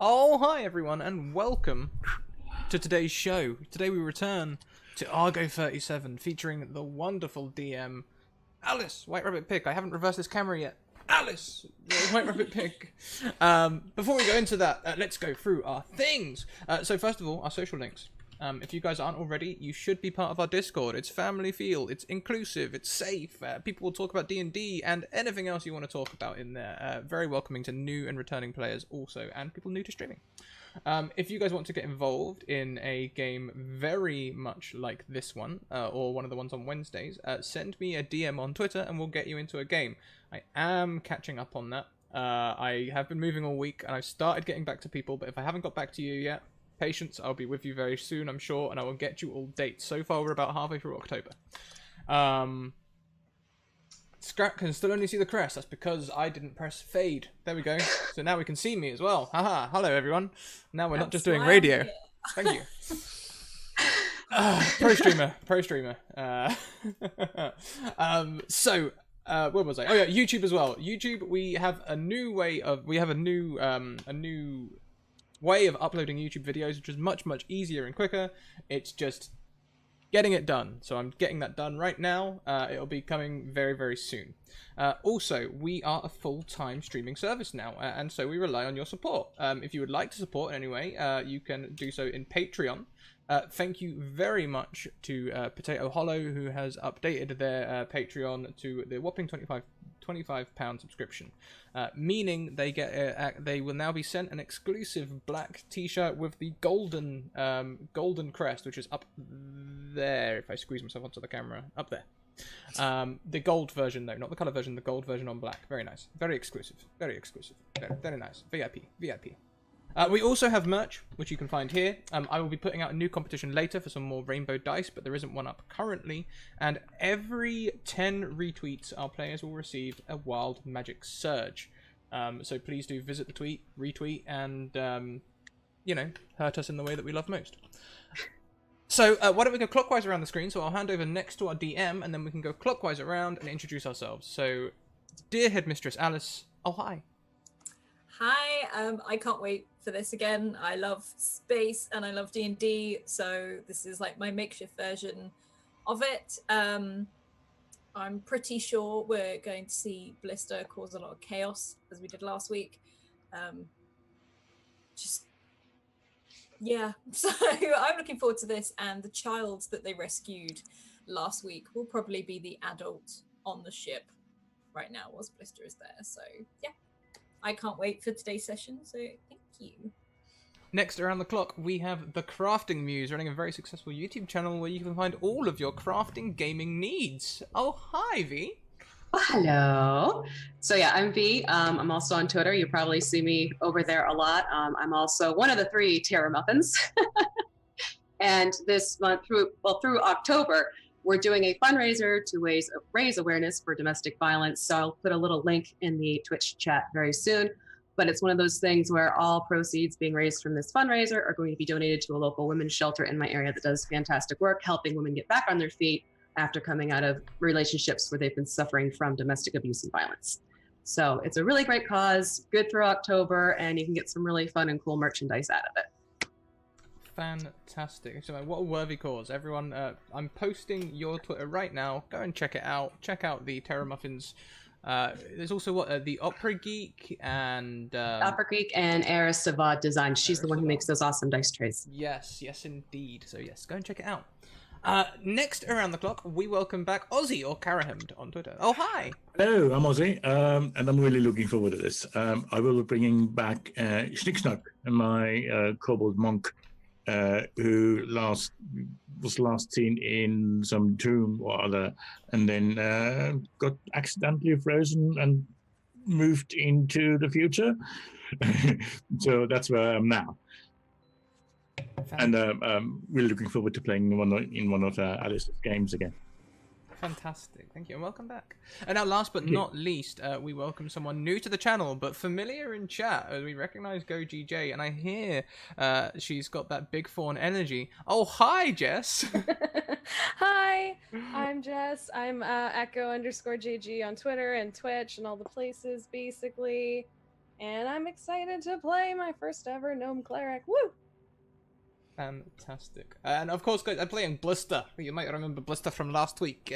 Oh, hi everyone, and welcome to today's show. Today we return to Argo 37, featuring the wonderful DM, Alice, White Rabbit Pig. I haven't reversed this camera yet. Alice, the White Rabbit Pig. Before we go into that, let's go through our things. So first of all, our social links. If you guys aren't already, you should be part of our Discord. It's family feel, it's inclusive, it's safe. People will talk about D&D and anything else you want to talk about in there. Very welcoming to new and returning players also, and people new to streaming. If you guys want to get involved in a game very much like this one, or one of the ones on Wednesdays, send me a DM on Twitter and we'll get you into a game. I am catching up on that. I have been moving all week and I've started getting back to people, but if I haven't got back to you yet, patience, I'll be with you very soon, I'm sure, and I will get you all dates. So far, we're about halfway through October. Scrap can still only see the crest. That's because I didn't press fade. There we go. So now we can see me as well. Haha. Hello, everyone. Now we're not just doing radio. Thank you. Pro streamer. Where was I? Oh yeah, YouTube as well. YouTube, we have a new way of uploading YouTube videos, which is much easier and quicker. It's just getting it done. So I'm getting that done right now. It'll be coming very soon. Also, we are a full-time streaming service now, and so we rely on your support. If you would like to support in any way, you can do so in Patreon. Thank you very much to Potato Hollow, who has updated their Patreon to the whopping £25 subscription, meaning they will now be sent an exclusive black T-shirt with the golden crest, which is up there. If I squeeze myself onto the camera, up there. The gold version though, not the color version. The gold version on black. Very nice. Very exclusive. Very nice. VIP. We also have merch, which you can find here. I will be putting out a new competition later for some more rainbow dice, but there isn't one up currently. And every 10 retweets, our players will receive a wild magic surge. So please do visit the tweet, retweet, and, hurt us in the way that we love most. So why don't we go clockwise around the screen? So I'll hand over next to our DM, and then we can go clockwise around and introduce ourselves. So, dear Headmistress Alice, oh hi. Hi, I can't wait for this again. I love space and I love D&D, so this is like my makeshift version of it. I'm pretty sure we're going to see Blister cause a lot of chaos, as we did last week. Yeah, so I'm looking forward to this, and the child that they rescued last week will probably be the adult on the ship right now, whilst Blister is there, so yeah. I can't wait for today's session, so thank you. Next around the clock, we have the Crafting Muse, running a very successful YouTube channel where you can find all of your crafting gaming needs. Oh, hi, V. Oh, hello. So yeah, I'm V. I'm also on Twitter. You probably see me over there a lot. I'm also one of the 3 Terra Muffins. And this month, through October, we're doing a fundraiser to raise awareness for domestic violence. So I'll put a little link in the Twitch chat very soon. But it's one of those things where all proceeds being raised from this fundraiser are going to be donated to a local women's shelter in my area that does fantastic work, helping women get back on their feet after coming out of relationships where they've been suffering from domestic abuse and violence. So it's a really great cause, good through October, and you can get some really fun and cool merchandise out of it. Fantastic. So what a worthy cause. Everyone, I'm posting your Twitter right now. Go and check it out. Check out the Terra Muffins. There's also the Opera Geek and Opera Geek and Eris Savad Design. She's the one who makes those awesome dice trays. Yes indeed. So yes, go and check it out. Next around the clock, we welcome back Ozzy or Carahemd on Twitter. Oh hi. Hello, I'm Ozzy, and I'm really looking forward to this. I will be bringing back Schnicksnack, my kobold monk, who was last seen in some tomb or other, and then got accidentally frozen and moved into the future. So that's where I am now. And I'm really looking forward to playing in one of Alice's games again. Fantastic, thank you, and welcome back. And now, last but not least, we welcome someone new to the channel, but familiar in chat. We recognise GoGJ, and I hear she's got that big fawn energy. Oh, hi, Jess. Hi, I'm Jess. I'm Echo_JG on Twitter and Twitch and all the places, basically. and I'm excited to play my first ever gnome cleric. Woo! Fantastic. And of course, guys, I'm playing Blister. You might remember Blister from last week.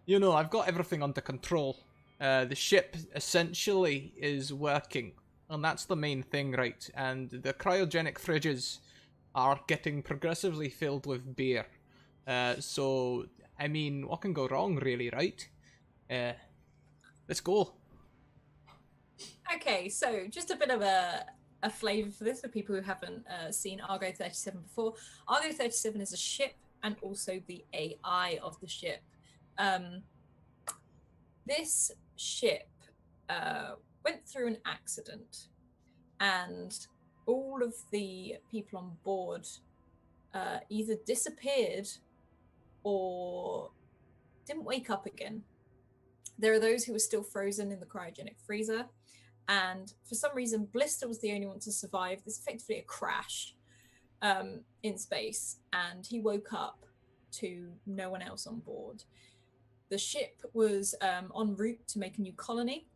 You know, I've got everything under control. The ship essentially is working, and that's the main thing, right? And the cryogenic fridges are getting progressively filled with beer. So, I mean, what can go wrong, really, right? Let's go. Okay, so just a bit of a flavour for this for people who haven't seen Argo 37 before. Argo 37 is a ship and also the AI of the ship. This ship went through an accident, and all of the people on board either disappeared or didn't wake up again. There are those who are still frozen in the cryogenic freezer, and for some reason Blister was the only one to survive. This is effectively a crash in space, and he woke up to no one else on board. The ship was en route to make a new colony,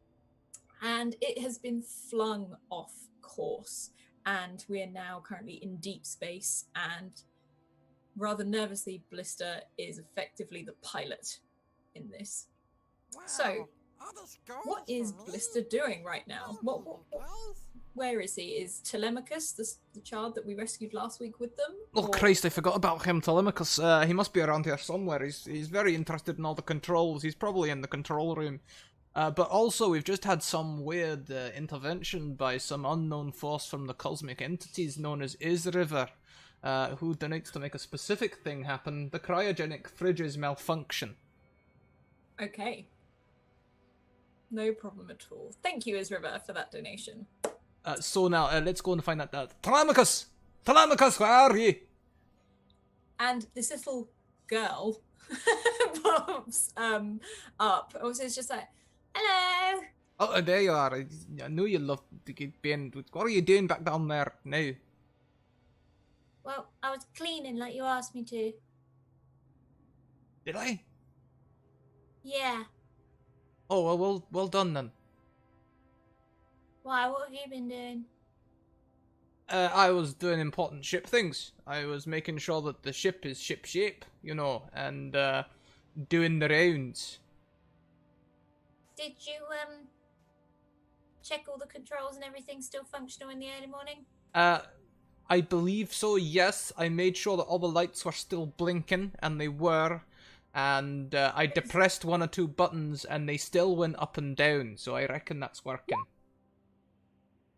and it has been flung off course, and we are now currently in deep space, and rather nervously, Blister is effectively the pilot in this. Wow. So, Are these goals what is for me? Blister doing right now? Oh, goals? Where is he? Is Telemachus, the child that we rescued last week, with them? Oh, Or- Christ, I forgot about him, Telemachus. He must be around here somewhere. He's very interested in all the controls. He's probably in the control room. But also, we've just had some weird intervention by some unknown force from the cosmic entities known as River, who donates to make a specific thing happen. The cryogenic fridges malfunction. Okay. No problem at all. Thank you, Isriver, for that donation. So now, let's go and find out that. Telemachus! Telemachus, where are you? And this little girl pops up. Also, it's just like, hello. Oh, there you are. I knew you loved to get being. What are you doing back down there now? Well, I was cleaning like you asked me to. Did I? Yeah. Oh, well done then. Why? What have you been doing? I was doing important ship things. I was making sure that the ship is ship shape, you know, and doing the rounds. Did you check all the controls and everything still functional in the early morning? I believe so, yes. I made sure that all the lights were still blinking, and they were. And I depressed one or two buttons, and they still went up and down, so I reckon that's working.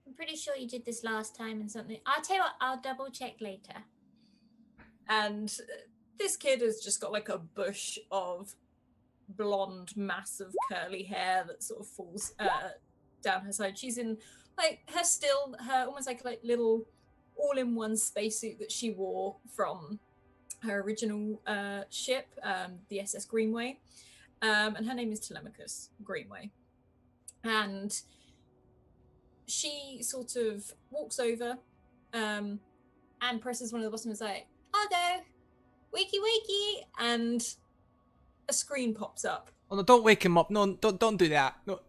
I'm pretty sure you did this last time and something. I'll tell you what, I'll double check later. And this kid has just got like a bush of blonde, massive curly hair that sort of falls down her side. She's in like her almost like little all-in-one spacesuit that she wore from her original ship, the SS Greenway, and her name is Telemachus Greenway. And she sort of walks over and presses one of the buttons like, Argo, wakey wakey, and a screen pops up. Oh no, don't wake him up. No, don't do that. No.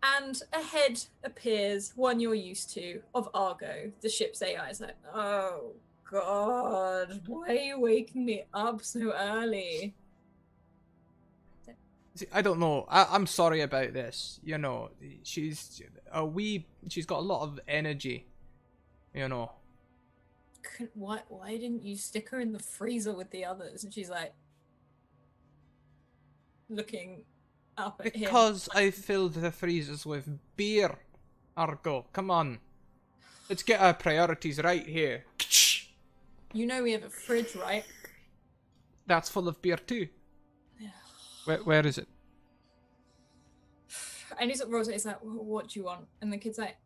And a head appears, one you're used to, of Argo, the ship's AI. It's like, oh God, why are you waking me up so early? See, I don't know. I'm sorry about this. You know, she's got a lot of energy. You know. Why didn't you stick her in the freezer with the others? And she's like, looking up at him. Because I filled the freezers with beer. Argo, come on. Let's get our priorities right here. You know we have a fridge, right? That's full of beer too. Where is it? And he's rolls it. He's like, "What do you want?" And the kid's like,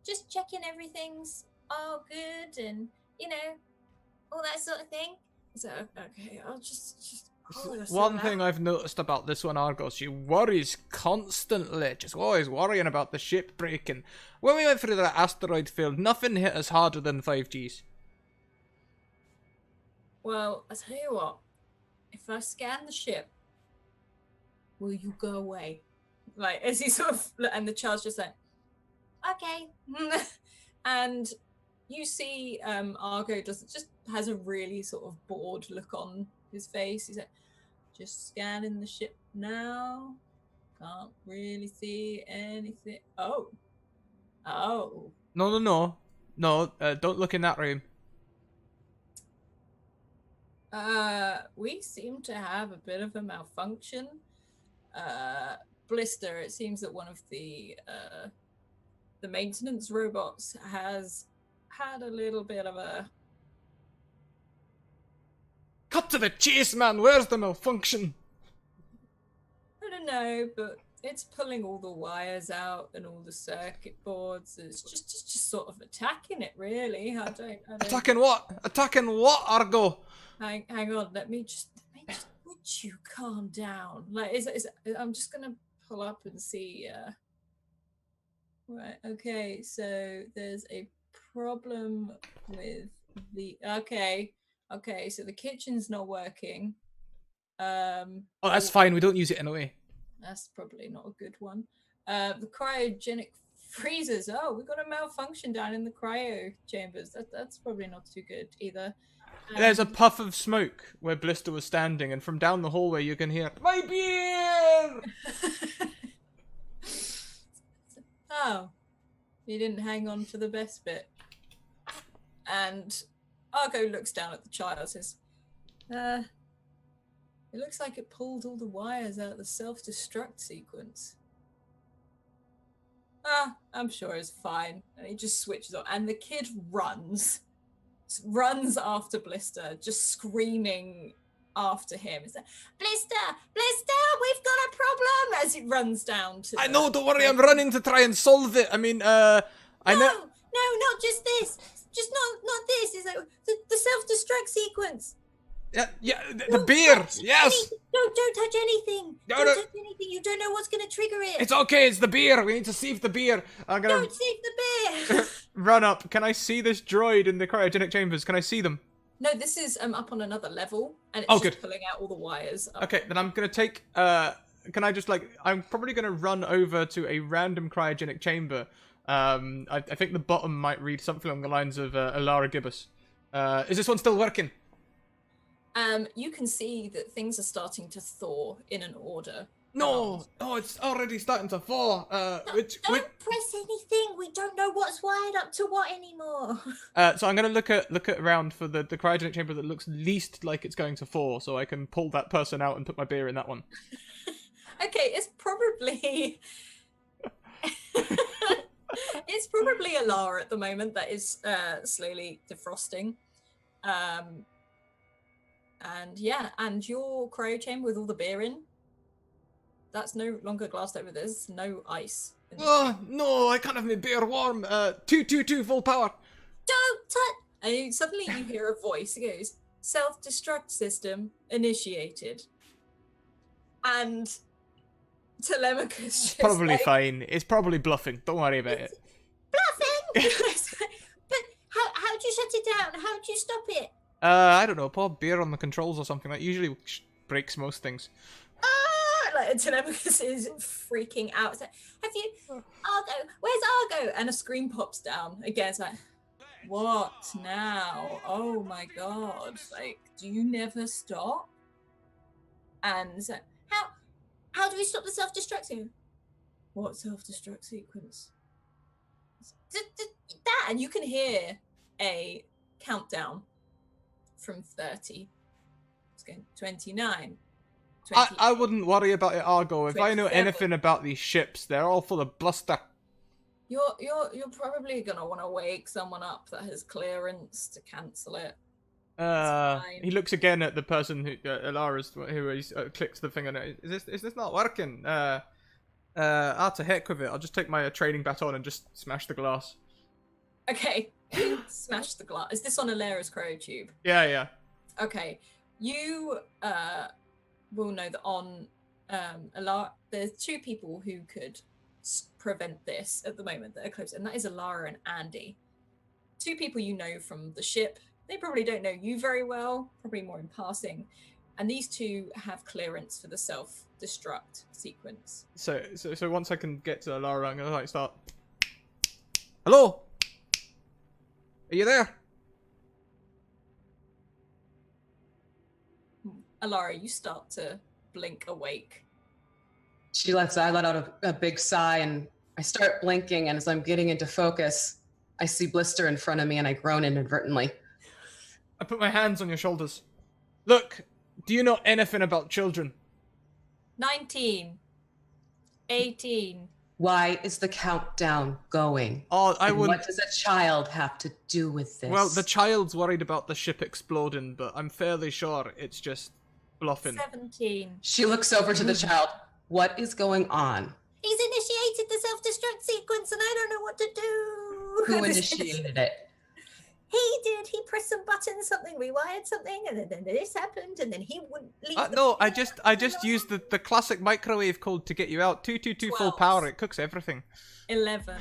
Just checking everything's all good and, you know, all that sort of thing. "He's like, okay, I'll just." Oh, One thing I've noticed about this one, Argo, she worries constantly. Just always worrying about the ship breaking. When we went through that asteroid field, nothing hit us harder than 5Gs. Well, I tell you what. If I scan the ship, will you go away? Like as he sort of, and the child's just like, okay. And you see Argo just has a really sort of bored look on his face. He's like, just scanning the ship now. Can't really see anything. Oh. No. Don't look in that room. We seem to have a bit of a malfunction. Blister, it seems that one of the maintenance robots has had a little bit of a... Cut to the chase, man. Where's the malfunction? I don't know, but it's pulling all the wires out and all the circuit boards. It's just sort of attacking it, really. I don't... Attacking what? Attacking what, Argo? Hang on, let me just would you calm down? Like, I'm just gonna pull up and see. Right, okay, so there's a problem with the. Okay, so the kitchen's not working. Oh, that's fine. We don't use it anyway. That's probably not a good one. The cryogenic freezers. Oh, we've got a malfunction down in the cryo chambers. That's probably not too good either. There's a puff of smoke where Blister was standing, and from down the hallway you can hear, "My beer!" Oh, you didn't hang on to the best bit. And Argo looks down at the child and says, it looks like it pulled all the wires out of the self-destruct sequence. I'm sure it's fine. And he just switches on, and the kid runs after Blister, just screaming after him. It's like, Blister, we've got a problem, as it runs down to... I know, don't worry, I'm running to try and solve it. I mean, I know... No, not just this. Just not this. It's like the self-destruct sequence. Yeah, the beer, yes! Don't touch anything. No, Don't no. touch anything. You don't know what's going to trigger it. It's okay, it's the beer. We need to save the beer. I'm gonna Don't save the beer. run up. Can I see this droid in the cryogenic chambers? Can I see them? No, this is up on another level, and it's Oh, just good. pulling out all the wires. Up. Okay, then I'm gonna take, can I just, I'm probably gonna run over to a random cryogenic chamber. I think the bottom might read something along the lines of, Alara Gibbous. Is this one still working? You can see that things are starting to thaw in an order. No, it's already starting to fall. Don't press anything. We don't know what's wired up to what anymore. So I'm gonna look at around for the cryogenic chamber that looks least like it's going to fall, so I can pull that person out and put my beer in that one. Okay, it's probably... it's probably a Lara at the moment that is slowly defrosting. And yeah, and your cryo chamber with all the beer in, that's no longer glassed over. There's no ice. Oh, no, I can't have my beer warm. 222 full power. Don't touch! And suddenly you hear a voice. It goes, self-destruct system initiated. And Telemachus just Probably like, fine. It's probably bluffing. Don't worry about it. Bluffing. But how'd you shut it down? How'd you stop it? I don't know. Pour beer on the controls or something. That usually breaks most things. Like Telemachus is freaking out. It's like, have you, Argo? Where's Argo? And a screen pops down again. It's like, what now? Oh my god! Like, do you never stop? And it's like, How do we stop the self-destruct sequence? what self-destruct sequence? That, and you can hear a countdown from 30. It's going 29. 20. I wouldn't worry about it, Argo. If I know 27. anything about these ships, they're all full of bluster. You're probably gonna want to wake someone up that has clearance to cancel it. fine. He looks again at the person who, Alara's, who he clicks the thing on it. Is this not working? To heck with it. I'll just take my training baton and just smash the glass. Okay, smash the glass. Is this on Alara's cryo tube? Yeah. Okay, you will know that on Alara, there's two people who could prevent this at the moment that are close, and that is Alara and Andy. Two people you know from the ship. They probably don't know you very well, probably more in passing. And these two have clearance for the self-destruct sequence. So once I can get to Alara, I'm gonna start. Hello? Are you there? Alara, you start to blink awake. I let out a big sigh and I start blinking, and as I'm getting into focus, I see Blister in front of me and I groan inadvertently. I put my hands on your shoulders. Look, do you know anything about children? 19. 18. Why is the countdown going? Oh, I And wouldn't. what does a child have to do with this? Well, the child's worried about the ship exploding, but I'm fairly sure it's just bluffing. 17. She looks over to the child. What is going on? He's initiated the self-destruct sequence and I don't know what to do. Who initiated it? He did. He pressed some buttons, something rewired something, and then this happened, and then he wouldn't leave. No, I just used the classic microwave code to get you out. 222 full 12. power. It cooks everything. 11.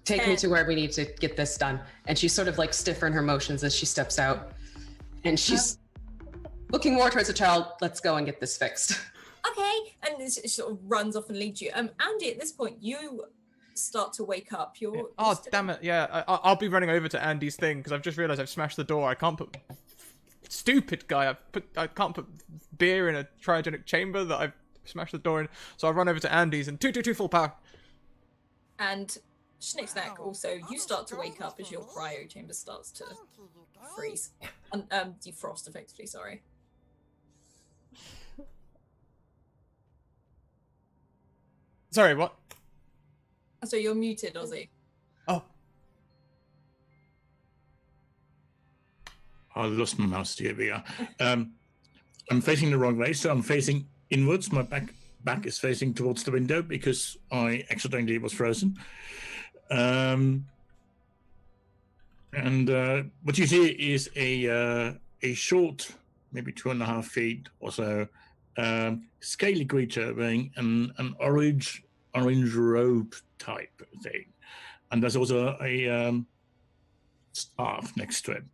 Take me to where we need to get this done. And she's sort of like stiffer in her motions as she steps out. And she's looking more towards the child. Let's go and get this fixed. Okay. And this sort of runs off and leads you. Andy, at this point, you start to wake up. You're Oh, still- damn it. Yeah, I'll be running over to Andy's thing because I've just realized I've smashed the door. I can't put... Stupid guy. I can't put beer in a cryogenic chamber that I've smashed the door in. So I run over to Andy's and 222 full power. And Schnicksnack, also, you start to wake up as your cryo chamber starts to freeze. Defrost, effectively, sorry. Sorry, what? So you're muted, Ozzy. Oh. I lost my mouse. Here we are. I'm facing the wrong way, so I'm facing inwards. My back is facing towards the window because I accidentally was frozen. And what you see is a short, maybe 2.5 feet or so, scaly creature wearing an orange robe type thing, and there's also a staff next to him.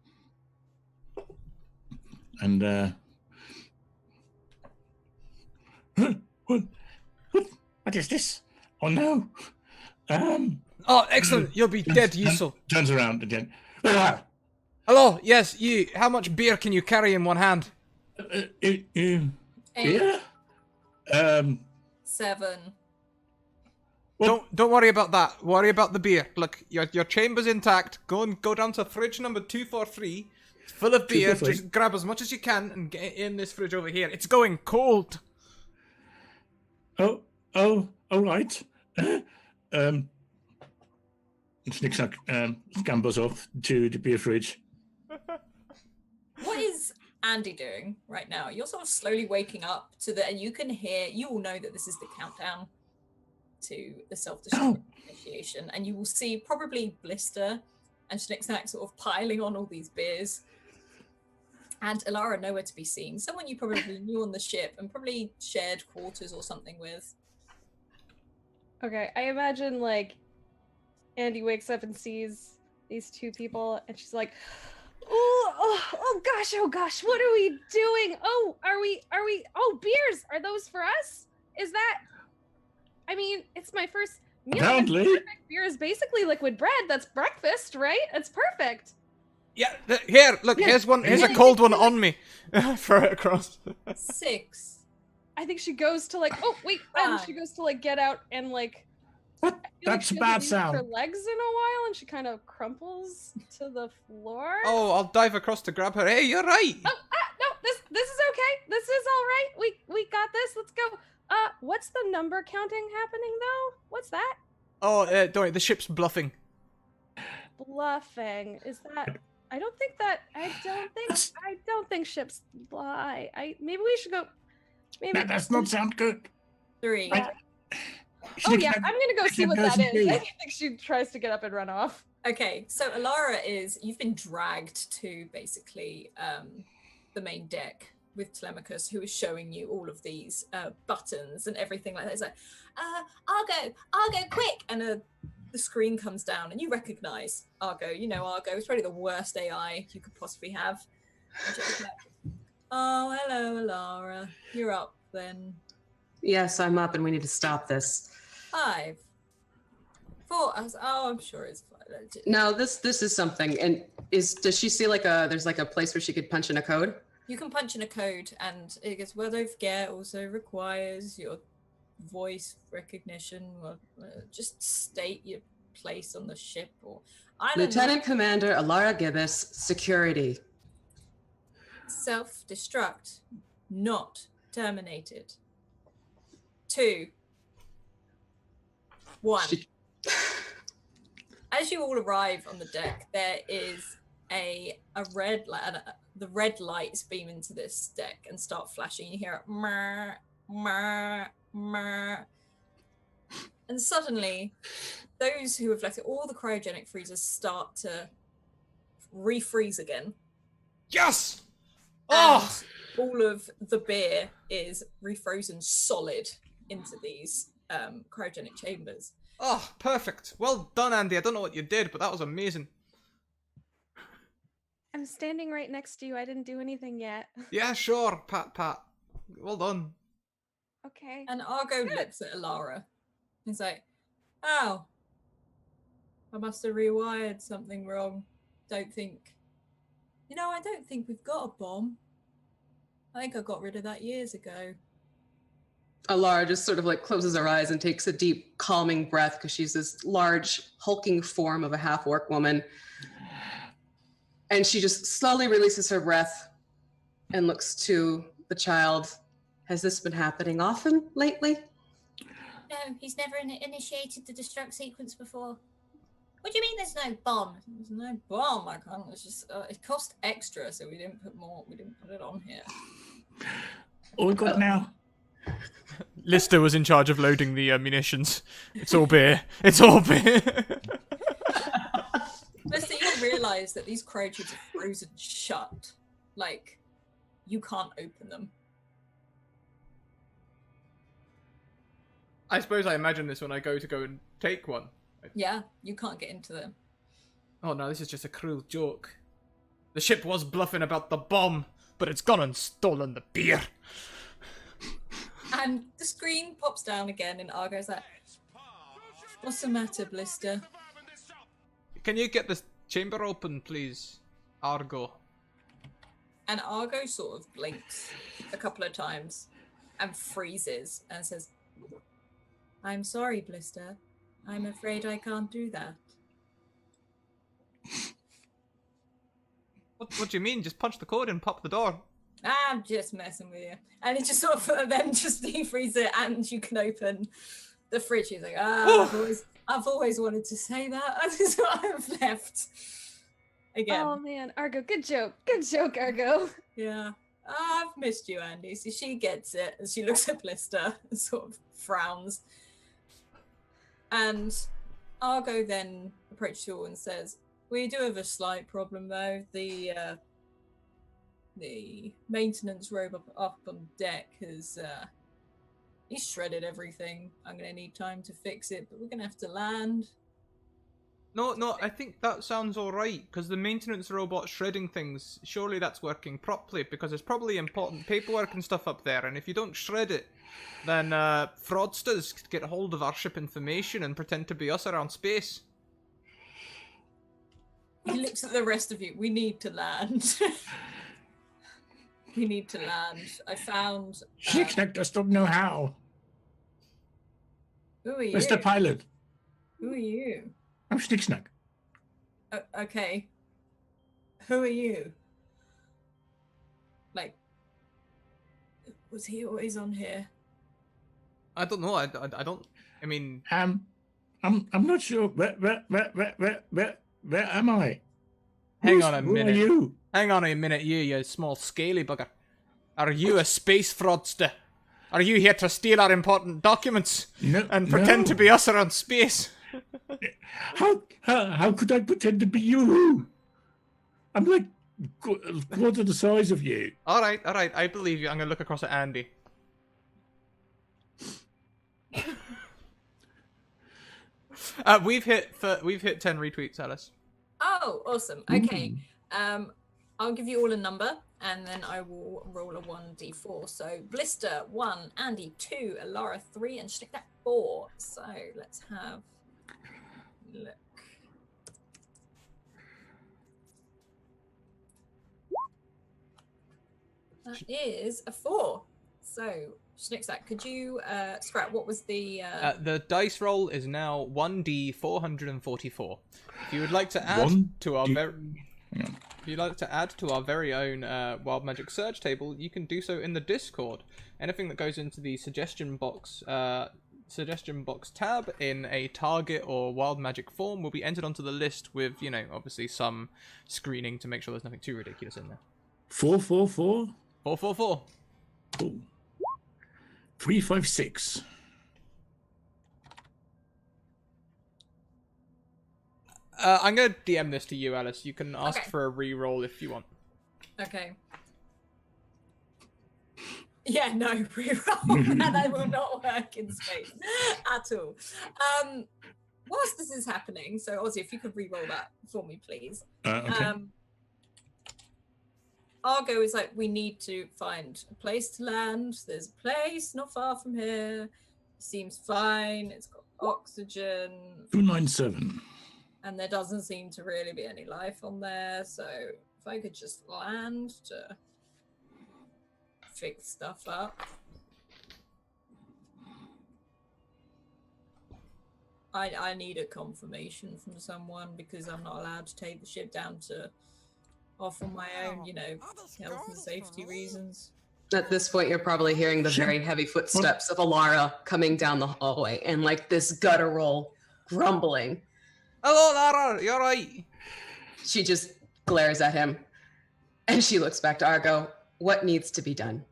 And what is this? Oh no! Oh, excellent. You'll be dead, Yusel. Turns around again. Hello, yes, you. How much beer can you carry in one hand? Yeah. 7. Well, Don't worry about that. Worry about the beer. Look, your chamber's intact. Go down to fridge number 243. It's full of beer. 243. Just grab as much as you can and get it in this fridge over here. It's going cold. Oh, all right. Snicksnack scampers off to the beer fridge. What is Andy doing right now? You're sort of slowly waking up to and you can hear, you all know that this is the countdown to the self-destruct initiation, and you will see probably Blister and Schnicksnack sort of piling on all these beers, and Alara nowhere to be seen. Someone you probably knew on the ship and probably shared quarters or something with. Okay, I imagine like Andy wakes up and sees these two people, and she's like, oh gosh, what are we doing? Oh, are we, oh, beers, are those for us? Is that, I mean, it's my first meal. Apparently. Perfect. Beer is basically liquid bread. That's breakfast, right? It's perfect. Yeah, here, look, Yeah. here's one. Here's a cold one on me. Throw it across. 6. I think she goes to like, oh wait, and she goes to like get out and like. What? I feel like That's she a hasn't bad used sound. Her legs in a while, and she kind of crumples to the floor. Oh, I'll dive across to grab her. Hey, you're right. No, this is okay. This is all right. We got this. Let's go. What's the number counting happening though? What's that? Oh, don't worry, the ship's bluffing. Bluffing. Is that? I don't think ships lie. Maybe we should go. Maybe. That does not sound good. 3. Yeah. Oh yeah, I'm gonna go see what that is. I think she tries to get up and run off. Okay, so Alara you've been dragged to basically the main deck with Telemachus, who is showing you all of these buttons and everything like that. It's like, Argo, quick! And the screen comes down and you recognize Argo. You know Argo is probably the worst AI you could possibly have. Oh, hello, Alara. You're up then. Yes, I'm up, and we need to stop this. 5, 4. Oh, I'm sure it's 5. No, this is something. And does she see there's like a place where she could punch in a code? You can punch in a code, and it goes, well, don't forget, also requires your voice recognition. Well, just state your place on the ship, or I don't Lieutenant Commander Alara Gibbous, security. Self-destruct, not terminated. 2, 1. As you all arrive on the deck, there is a red light. The red lights beam into this deck and start flashing. You hear it, murr, murr, murr. And suddenly, those who have left it, all the cryogenic freezers start to refreeze again. Yes! And Oh! all of the beer is refrozen solid into these cryogenic chambers. Oh, perfect. Well done, Andy. I don't know what you did, but that was amazing. I'm standing right next to you. I didn't do anything yet. Yeah, sure, Pat. Well done. Okay. And Argo looks at Alara. He's like, oh, I must have rewired something wrong. I don't think we've got a bomb. I think I got rid of that years ago. Alara just sort of closes her eyes and takes a deep, calming breath because she's this large, hulking form of a half-orc woman. And she just slowly releases her breath and looks to the child. Has this been happening often lately? No, he's never initiated the destruct sequence before. What do you mean there's no bomb? There's no bomb. I can't. It's just it cost extra, so we didn't put more. We didn't put it on here. All good now. Lister was in charge of loading the munitions. It's all beer. It's all beer. Lister, you realise that these cryotubes are frozen shut. Like, you can't open them. I suppose I imagine this when I go and take one. Yeah, you can't get into them. Oh no, this is just a cruel joke. The ship was bluffing about the bomb, but it's gone and stolen the beer. And the screen pops down again, and Argo's like, what's the matter, Blister? Can you get this chamber open, please, Argo? And Argo sort of blinks a couple of times and freezes and says, I'm sorry, Blister. I'm afraid I can't do that. What do you mean? Just punch the code and pop the door. I'm just messing with you. And it just sort of then just defreezes it, and you can open the fridge. He's like, I've always wanted to say that. And this is what I've left. Again. Oh man, Argo, good joke. Good joke, Argo. Yeah. I've missed you, Andy. So she gets it, and she looks at Blister and sort of frowns. And Argo then approaches you all and says, we do have a slight problem though. The maintenance robot up on deck has he's shredded everything. I'm gonna need time to fix it, but we're gonna have to land. No, I think that sounds alright, because the maintenance robot shredding things, surely that's working properly, because there's probably important paperwork and stuff up there, and if you don't shred it, then fraudsters could get hold of our ship information and pretend to be us around space. He looks at the rest of you. We need to land. We need to land. I found... Schnick-snack just don't know how. Who are you? Mr. Pilot, Who are you? I'm Schnick-snack. Okay. Who are you? Like, was he always on here? I don't know, I don't, I mean... I'm not sure. Where am I? Hang on a Who minute. are you? Hang on a minute, you small scaly bugger. Are you a space fraudster? Are you here to steal our important documents? No, And pretend no. to be us around space? How could I pretend to be you? I'm like quarter the size of you. Alright, I believe you. I'm gonna look across at Andy. We've hit 10 retweets, Alice. Oh, awesome. Okay. I'll give you all a number, and then I will roll a 1d4. So Blister 1, Andy 2, Alara 3, and Schnick that 4. So let's have a look. That is a 4. So Schnicksack, could you Scrap, what was the dice roll is now 1d444. If you would like to add to our if you'd like to add to our very own Wild Magic search table, you can do so in the Discord. Anything that goes into the suggestion box tab in a target or Wild Magic form will be entered onto the list with, obviously some screening to make sure there's nothing too ridiculous in there. 444? 444. Oh. 356. I'm going to DM this to you, Alice. You can ask Okay. for a re-roll if you want. Okay. Yeah, no, reroll. That will not work in space at all. Whilst this is happening, so Ozzy, if you could re-roll that for me, please. Okay. Argo is like, we need to find a place to land. There's a place not far from here. Seems fine. It's got oxygen. 297. And there doesn't seem to really be any life on there. So if I could just land to fix stuff up. I need a confirmation from someone because I'm not allowed to take the ship down to off on my own, health and safety reasons. At this point, you're probably hearing the very heavy footsteps of Alara coming down the hallway and like this guttural grumbling. Hello, Lara, you're right. She just glares at him and she looks back to Argo. What needs to be done?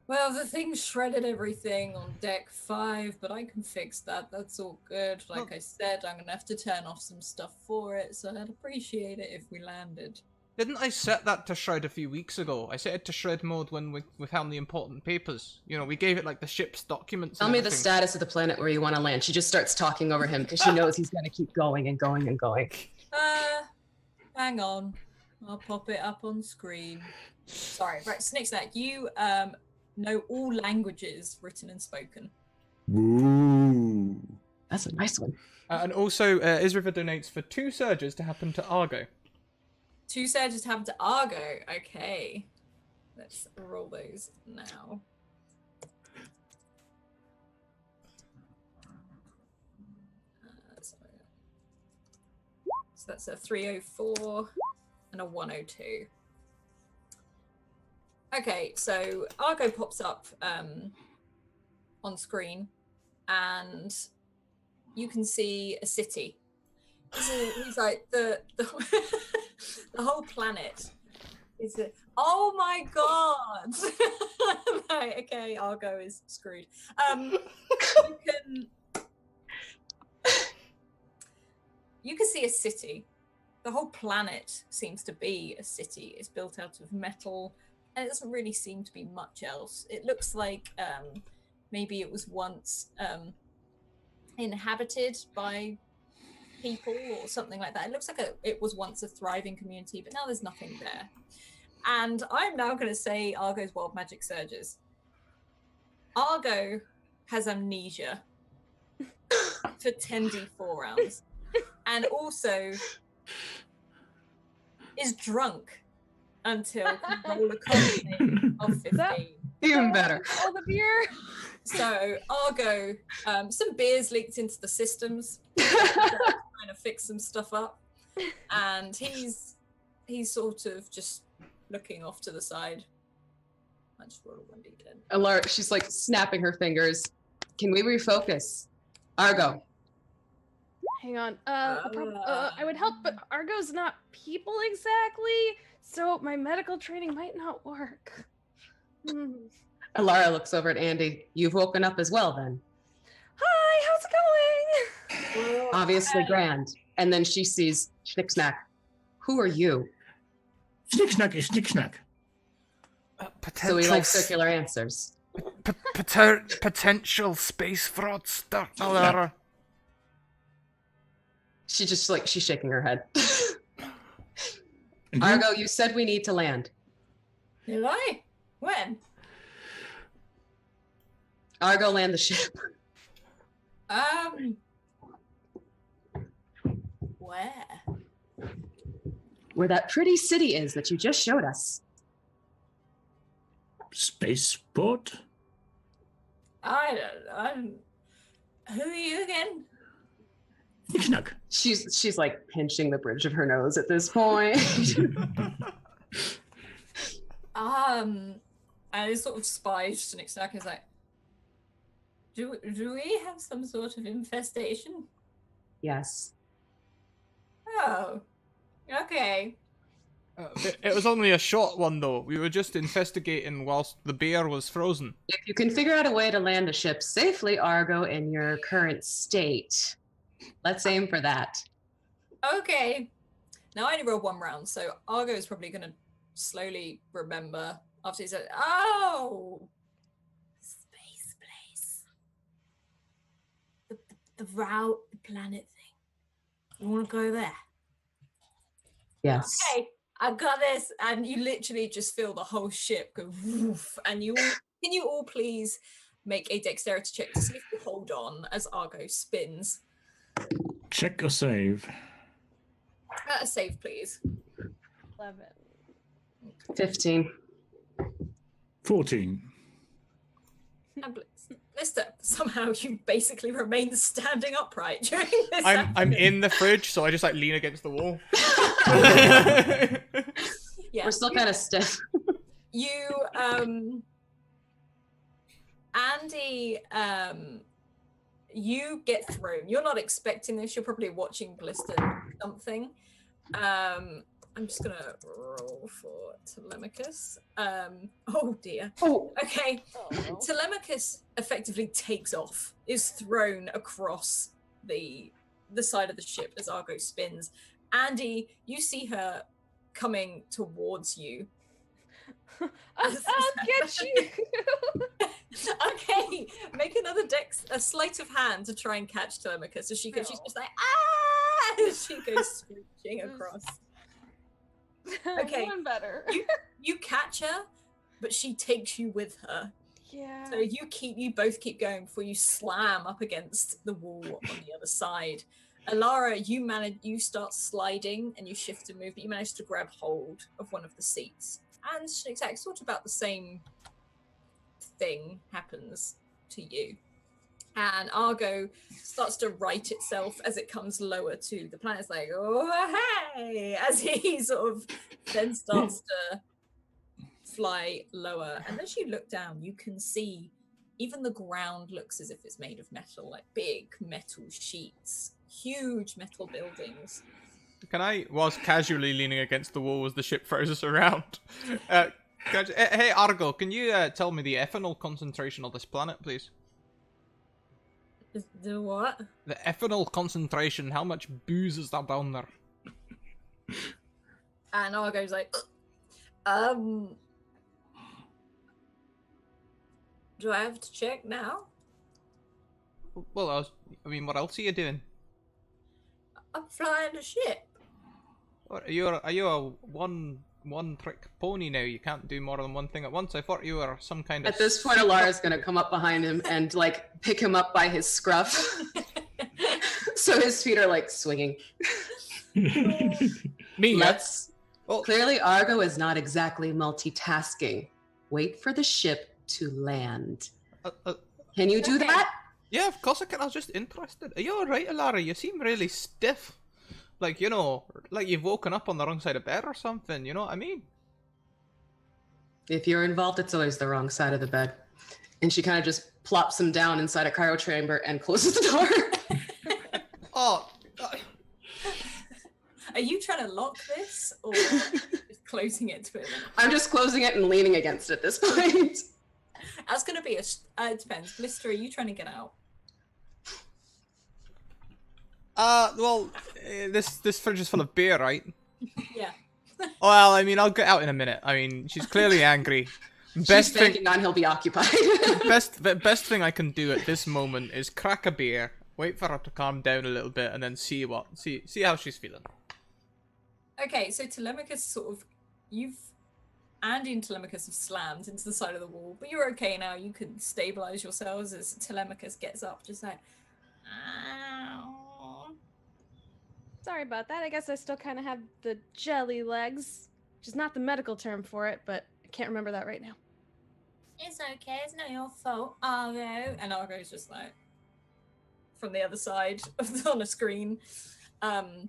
Well, the thing shredded everything on deck 5, but I can fix that. That's all good. Like I said, I'm going to have to turn off some stuff for it, so I'd appreciate it if we landed. Didn't I set that to shred a few weeks ago? I set it to shred mode when we found the important papers. We gave it like the ship's documents. Tell me the status of the planet where you want to land. She just starts talking over him because she knows he's going to keep going and going and going. Hang on. I'll pop it up on screen. Sorry, right, Snicksnack, you know all languages written and spoken. Ooh. That's a nice one. And also, Isriva donates for 2 surges to happen to Argo. 2 surges to happen to Argo. Okay. Let's roll those now. So that's a 304 and a 102. Okay, so Argo pops up on screen, and you can see a city. He's like the the whole planet is a, oh my god! Right, okay, Argo is screwed. You can see a city. The whole planet seems to be a city. It's built out of metal. And it doesn't really seem to be much else. It looks like maybe it was once inhabited by people or something like that. It looks like it was once a thriving community, but now there's nothing there. And I'm now going to say Argo's Wild Magic surges. Argo has amnesia for 10d4 rounds, and also is drunk until can roll a combination of 15. Even better. All the beer. So Argo, some beers leaked into the systems, trying to fix some stuff up, and he's sort of just looking off to the side. I just rolled a 1d10. Alert, she's like snapping her fingers. Can we refocus? Argo. Hang on. I would help, but Argo's not people exactly, so my medical training might not work. Alara looks over at Andy. You've woken up as well, then. Hi, how's it going? Obviously grand. And then she sees Schnicksnack. Who are you? Schnicksnack is Schnicksnack. So we like circular answers. Potential space fraudster, Alara. She just like, she's shaking her head. And you? Argo, you said we need to land. Did I? When? Argo, land the ship. Where? Where that pretty city is that you just showed us. Spaceport? I don't. Who are you again? Schnick-schnack. She's like pinching the bridge of her nose at this point. I sort of spies Sanitas is like, do we have some sort of infestation? Yes. Oh, okay. It was only a short one, though. We were just investigating whilst the bear was frozen. If you can figure out a way to land a ship safely, Argo, in your current state, let's aim for that. Okay. Now I only rolled 1 round, so Argo is probably going to slowly remember after he said, "Oh, space place, the route, the planet thing. You want to go there?" Yes. Okay, I got this. And you literally just feel the whole ship go woof. And you all, can you all please make a dexterity check to see if you hold on as Argo spins? Check or save? A save, please. 11. 15. 14. And Lister, somehow you basically remain standing upright during this. I'm in the fridge, so I just like lean against the wall. Yeah, We're still kind of stiff. you, Andy, you get thrown. You're not expecting this. You're probably watching Blister do something. I'm just gonna roll for Telemachus. Oh dear. Oh, Okay. Oh, no. Telemachus effectively takes off, is thrown across the side of the ship as Argo spins. Andy, you see her coming towards you. I'll get you. Okay, make another a sleight of hand to try and catch Telemachus. So she's No. just like, ah! As she goes screeching across. Okay. One better. You catch her, but she takes you with her. Yeah. So you both keep going before you slam up against the wall on the other side. Alara, you start sliding and you shift and move, but you manage to grab hold of one of the seats. And exactly sort of about the same thing happens to you. And Argo starts to right itself as it comes lower to the planet. It's like, oh, hey! As he sort of then starts to fly lower. And as you look down, you can see even the ground looks as if it's made of metal, like big metal sheets, huge metal buildings. Was casually leaning against the wall as the ship throws us around. Hey, Argo, can you tell me the ethanol concentration of this planet, please? The what? The ethanol concentration, how much booze is that down there? And Argo's like, do I have to check now? Well, what else are you doing? I'm flying a ship. Are you a one trick pony now? You can't do more than one thing at once. I thought you were some kind of... At this point, Alara's going to come up behind him and like pick him up by his scruff. So his feet are like swinging. Me? Well, Clearly, Argo is not exactly multitasking. Wait for the ship to land. Can you do Okay. that? yeah, of course I can. I was just interested. Are you alright, Alara? You seem really stiff. Like, like you've woken up on the wrong side of bed or something, you know what I mean? If you're involved, it's always the wrong side of the bed. And she kind of just plops him down inside a cryo chamber and closes the door. Oh, Are you trying to lock this or just closing it to it? I'm just closing it and leaning against it at this point. That's going to be it depends. Blister, are you trying to get out? this fridge is full of beer, right? Yeah. Well, I mean, I'll get out in a minute. I mean, she's clearly angry. She's Best thing, banking on he'll be occupied. the best thing I can do at this moment is crack a beer, wait for her to calm down a little bit, and then see how she's feeling. Okay, so Telemachus Andy and Telemachus have slammed into the side of the wall, but you're okay now. You can stabilize yourselves as Telemachus gets up, just like, ow. Sorry about that. I guess I still kind of have the jelly legs, which is not the medical term for it, but I can't remember that right now. It's okay. It's not your fault, Argo. And Argo's just like from the other side on a screen. And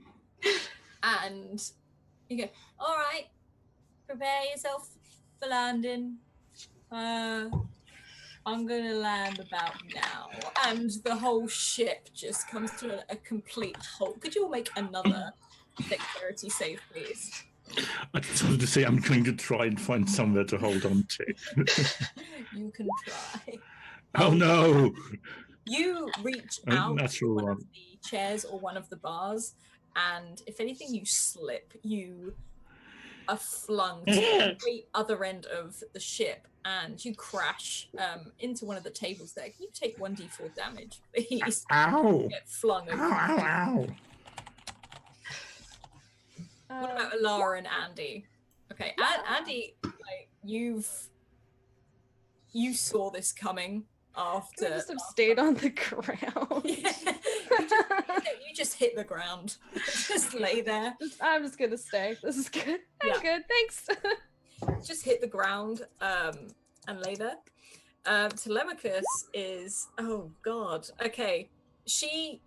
you go, all right, prepare yourself for landing. I'm gonna land about now. And the whole ship just comes to a complete halt. Could you all make another dexterity save, please? I just wanted to say I'm going to try and find somewhere to hold on to. You can try. Oh no! You reach A out to natural one one. of the chairs or one of the bars, and if anything, you slip. You are flung to the complete other end of the ship, and you crash into one of the tables there. Can you take 1d4 damage, please? Ow! Get flung over. Ow! Ow! What about Alara and Andy? Okay, Andy, like you saw this coming after. I just have stayed on the ground. You just hit the ground. Just lay there. I'm just gonna stay. This is good. I'm good. Thanks. Just hit the ground and lay there. Telemachus is, oh god. Okay, she,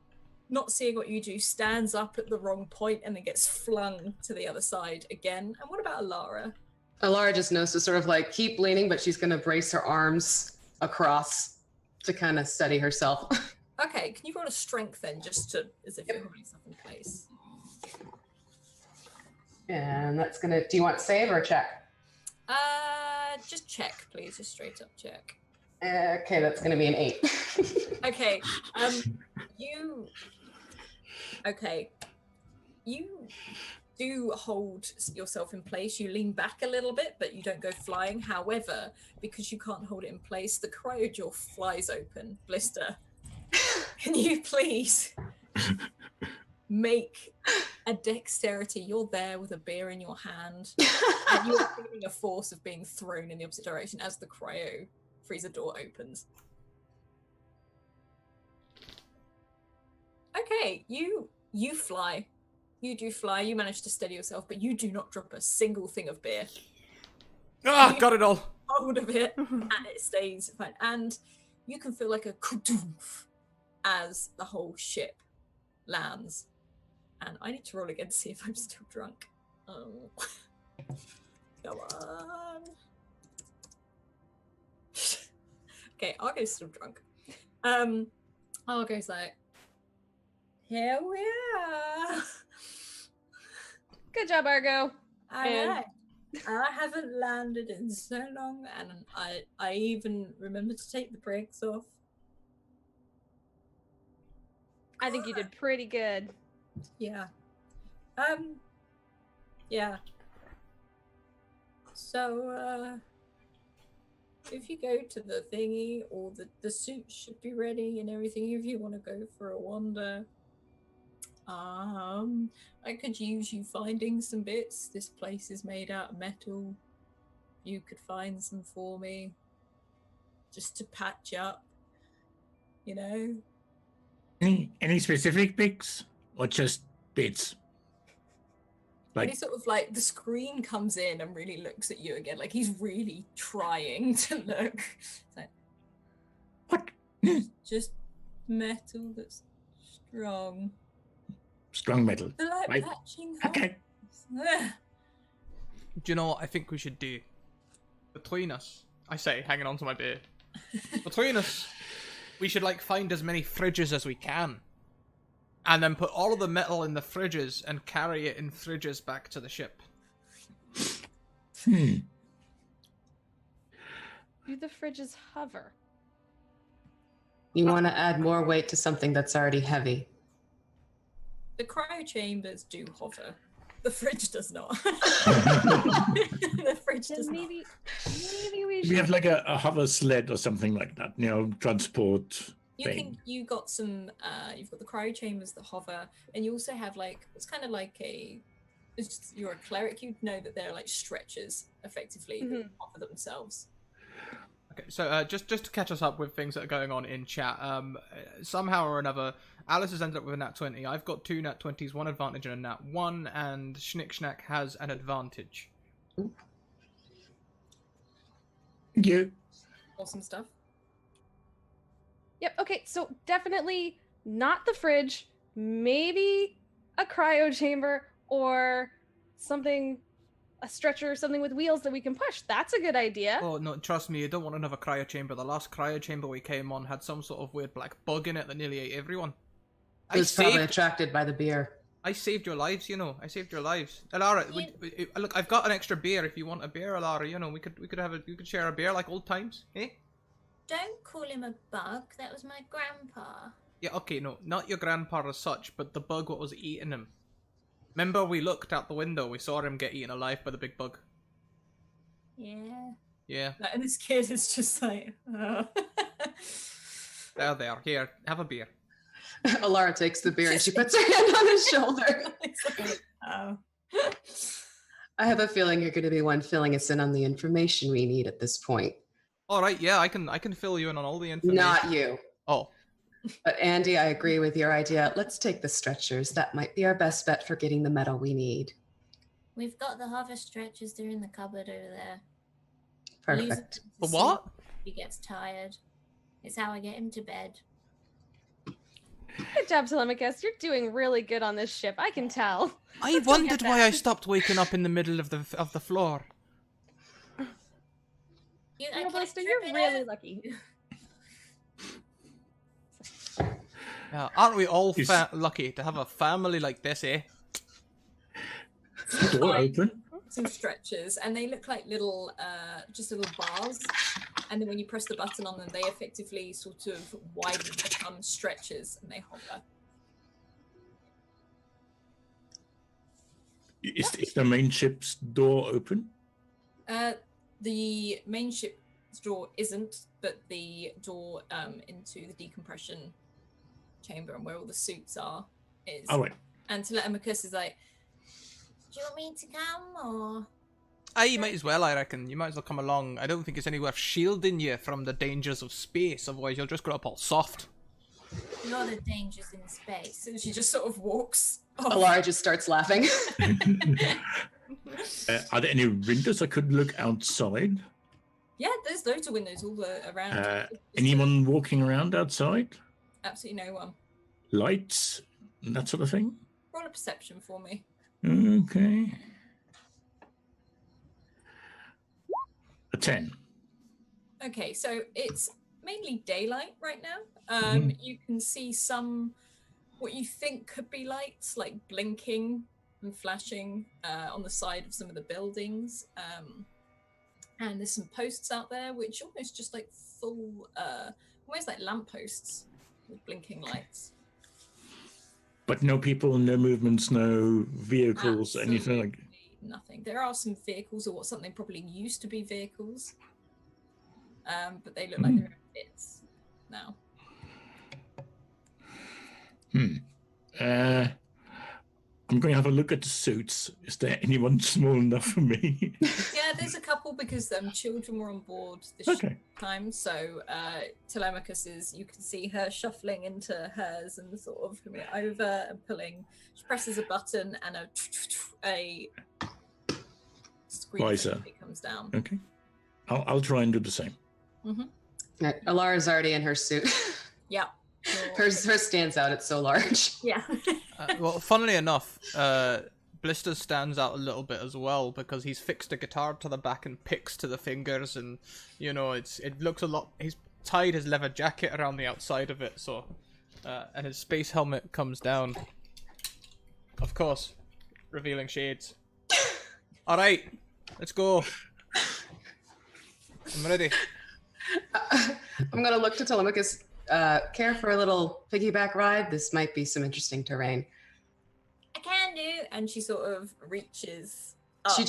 not seeing what you do, stands up at the wrong point and then gets flung to the other side again. And what about Alara? Alara just knows to sort of like keep leaning, but she's going to brace her arms across to kind of steady herself. Okay, can you roll a strength then, just to, as if you're holding stuff in place? And that's going to, do you want save or check? Just check, please. Just straight up check. Okay, that's going to be an 8. Okay, you do hold yourself in place. You lean back a little bit, but you don't go flying. However, because you can't hold it in place, the cryojaw flies open. Blister, can you please make a dexterity? You're there with a beer in your hand, and you're feeling a force of being thrown in the opposite direction as the cryo freezer door opens. Okay, you fly. You do fly. You manage to steady yourself, but you do not drop a single thing of beer. Ah, got it all. Hold of it, and it stays fine. And you can feel like a kudoof as the whole ship lands. And I need to roll again to see if I'm still drunk. Oh, come on. Okay, Argo's still drunk. Argo's like, here we are. Good job, Argo. I haven't landed in so long, and I even remember to take the brakes off. I think you did pretty good. Yeah. Yeah. So, if you go to the thingy, or the suit should be ready and everything, if you want to go for a wander. I could use you finding some bits. This place is made out of metal. You could find some for me. Just to patch up. You know? Any specific pics or just bits? And he sort of like, the screen comes in and really looks at you again. Like he's really trying to look. It's like, what? Just metal that's strong. Strong metal. They're like Right. patching Okay. holes. Do you know what I think we should do? Between us, I say, hanging on to my beer. Between us, we should like find as many fridges as we can. And then put all of the metal in the fridges and carry it in fridges back to the ship. Do the fridges hover? You want to add more weight to something that's already heavy. The cryo chambers do hover. The fridge does not. The fridge Then does not. maybe we should. We have like a hover sled or something like that, transport thing. You've got the cryo chambers that hover, and you also have like, it's kind of like a it's just, you're a cleric, you'd know that they're like stretchers, effectively, that offer themselves. Okay, so just to catch us up with things that are going on in chat, somehow or another, Alice has ended up with a nat 20. I've got 2 nat 20s, 1 advantage and a nat 1, and Schnick Schnack has an advantage. Yeah. Awesome stuff. Yep. Okay. So definitely not the fridge. Maybe a cryo chamber or something, a stretcher or something with wheels that we can push. That's a good idea. Oh, no, trust me, you don't want another cryo chamber. The last cryo chamber we came on had some sort of weird black bug in it that nearly ate everyone. It was probably attracted by the beer. I saved your lives, you know. I saved your lives. Alara, look, I've got an extra beer if you want a beer, Alara. You know, we could share a beer like old times, eh? Don't call him a bug. That was my grandpa. Yeah, okay, no, not your grandpa as such, but the bug what was eating him. Remember, we looked out the window. We saw him get eaten alive by the big bug. Yeah. Yeah. And this kid is just like, oh. There. Here, have a beer. Alara takes the beer and she puts her hand on his shoulder. Oh. I have a feeling you're going to be one filling us in on the information we need at this point. All right, yeah, I can fill you in on all the information. Not you. Oh. But Andy, I agree with your idea. Let's take the stretchers. That might be our best bet for getting the metal we need. We've got the hover stretchers. They're in the cupboard over there. Perfect. For what? He gets tired. It's how I get him to bed. Good job, Telemachus. You're doing really good on this ship. I can tell. I wondered why I stopped waking up in the middle of the floor. I kept You're tripping really over. lucky. Yeah, aren't we all lucky to have a family like this, eh? Door open. Some stretchers, and they look like little, just little bars. And then when you press the button on them, they effectively sort of widen, become stretchers, and they hover. Is the main ship's door open? The main ship's door isn't, but the door into the decompression chamber and where all the suits are is. All right. And Telemachus is like, Do you want me to come, or? You might as well, I reckon. You might as well come along. I don't think it's any worth shielding you from the dangers of space, otherwise you'll just grow up all soft. Not the dangers in space. and she just sort of walks off. Alara just starts laughing. Are there any windows I could look outside? Yeah, there's loads of windows all around. Anyone walking around outside? Absolutely no one. Lights? That sort of thing? Roll a perception for me. Okay. A 10. Okay, so it's mainly daylight right now. You can see some what you think could be lights, like blinking and flashing on the side of some of the buildings. And there's some posts out there which almost just like full, almost like lampposts with blinking lights. But no people, no movements, no vehicles, anything like. Nothing. There are some vehicles, or what something probably used to be vehicles, but they look like they're in bits now. I'm going to have a look at the suits. Is there anyone small enough for me? Yeah, there's a couple because children were on board this time. So Telemachus you can see her shuffling into hers and sort of coming over and pulling. She presses a button and a screen Visor comes down. Okay. I'll try and do the same. Right, Alara's already in her suit. Yeah. Hers stands out. It's so large. Yeah. Well, funnily enough, Blister stands out a little bit as well because he's fixed a guitar to the back and picks to the fingers, and you know it looks a lot. He's tied his leather jacket around the outside of it, so and his space helmet comes down. Of course, revealing shades. All right, let's go. I'm ready. I'm gonna look to Telemachus. Care for a little piggyback ride? This might be some interesting terrain. I can do. And she sort of reaches up. She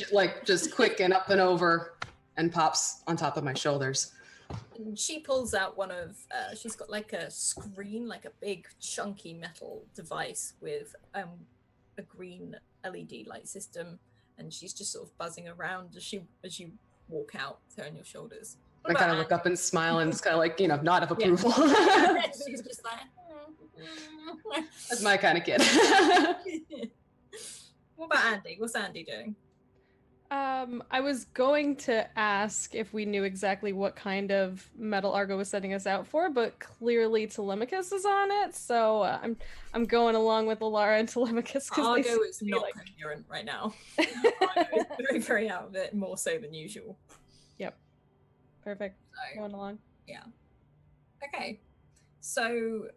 just quick and up and over and pops on top of my shoulders. And she pulls out one of, she's got like a screen, like a big chunky metal device with a green LED light system, and she's just sort of buzzing around as you walk out with her on your shoulders. I kind of look up and smile and just kind of like, nod of Yeah. approval. She's just like, That's my kind of kid. What about Andy? What's Andy doing? I was going to ask if we knew exactly what kind of metal Argo was setting us out for, but clearly Telemachus is on it, so I'm going along with Alara and Telemachus. Argo is not coherent right now. Argo is very, very out of it, more so than usual. Yep. Perfect. So, Going along. yeah. Okay. So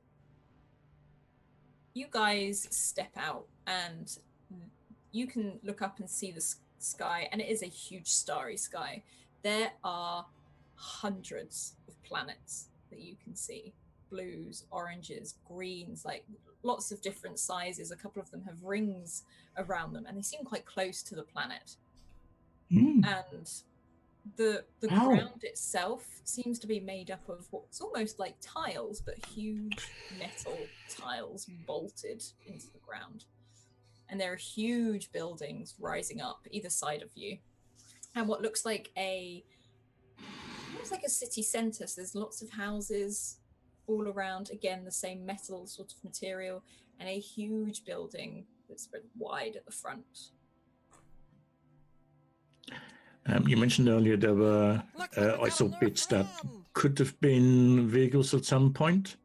you guys step out and you can look up and see the sky, and it is a huge starry sky. There are hundreds of planets that you can see. Blues, oranges, greens, like lots of different sizes. A couple of them have rings around them, and they seem quite close to the planet. And the ground itself seems to be made up of what's almost like tiles, but huge metal tiles bolted into the ground. And there are huge buildings rising up either side of you, and what looks like a city centre. So there's lots of houses all around, again the same metal sort of material, and a huge building that's spread wide at the front. You mentioned earlier there were, I saw bits that could have been vehicles at some point.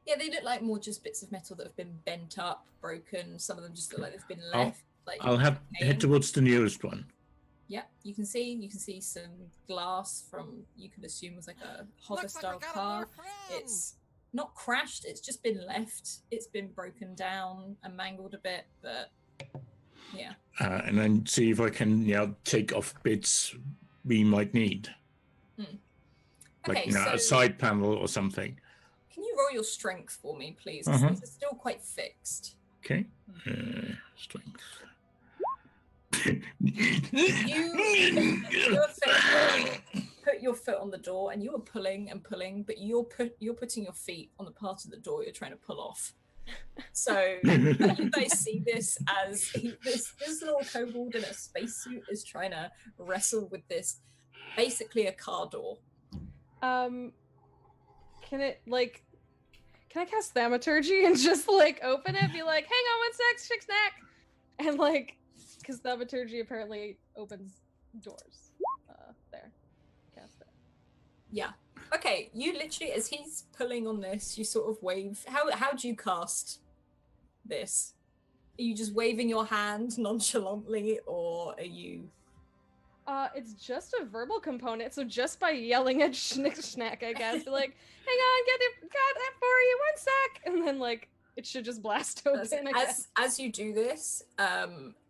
Yeah, they look like more just bits of metal that have been bent up, broken. Some of them just look like they've been left. I'll head towards the nearest one. Yeah, you can see some glass from, you could assume was like a hover style car. It's not crashed, it's just been left. It's been broken down and mangled a bit, but yeah. And then see if I can, take off bits we might need. Okay, like, a side panel or something. Can you roll your strength for me, please? These are still quite fixed. Okay. Strength. You put your foot on the door, and you are pulling and pulling, but you're putting your feet on the part of the door you're trying to pull off. So you guys see this as this little kobold in a spacesuit is trying to wrestle with this, basically a car door. Can I cast Thaumaturgy and just open it, be like, hang on one sec, shick snack, and because Thaumaturgy apparently opens doors. There, cast it. Yeah. Okay. You literally, as he's pulling on this, you sort of wave. How do you cast this? Are you just waving your hand nonchalantly, or are you? It's just a verbal component, so just by yelling at Schnick Schnack, I guess, be like, hang on, got that for you, one sec, and then it should just blast open. As you do this,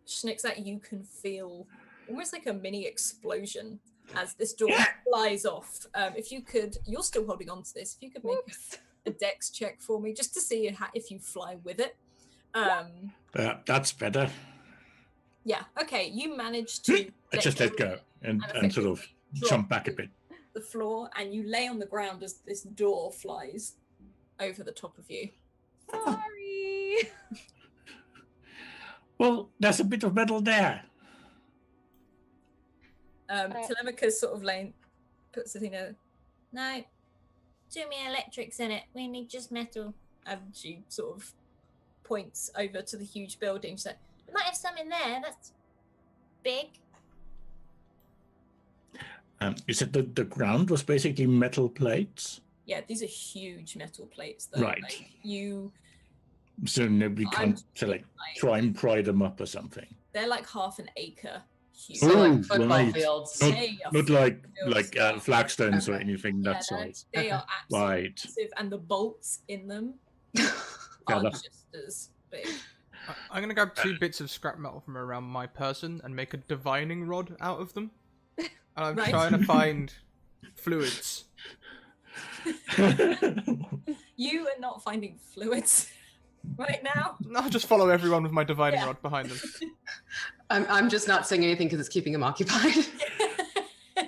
Schnicksack, you can feel almost like a mini explosion as this door flies off. If you could, you're still holding on to this. If you could make a dex check for me, just to see if you fly with it. That's better. Yeah. Okay. You managed to. Just let go and sort of jump back a bit. The floor, and you lay on the ground as this door flies over the top of you. Sorry. Well, there's a bit of metal there. Telemachus sort of puts the thing there. No, too many electrics in it. We need just metal. And she sort of points over to the huge building. She's like, We might have some in there. That's big. You said that the ground was basically metal plates? Yeah, these are huge metal plates. Though. Right. So nobody can't try and pry them up or something. They're like half an acre huge. So football fields. Not like flagstones or anything that size. They are absolutely right. massive, and the bolts in them are just as big. I'm going to grab 2 bits of scrap metal from around my person and make a divining rod out of them. And I'm trying to find fluids. You are not finding fluids right now. I'll just follow everyone with my divining rod behind them. I'm just not saying anything because it's keeping him occupied.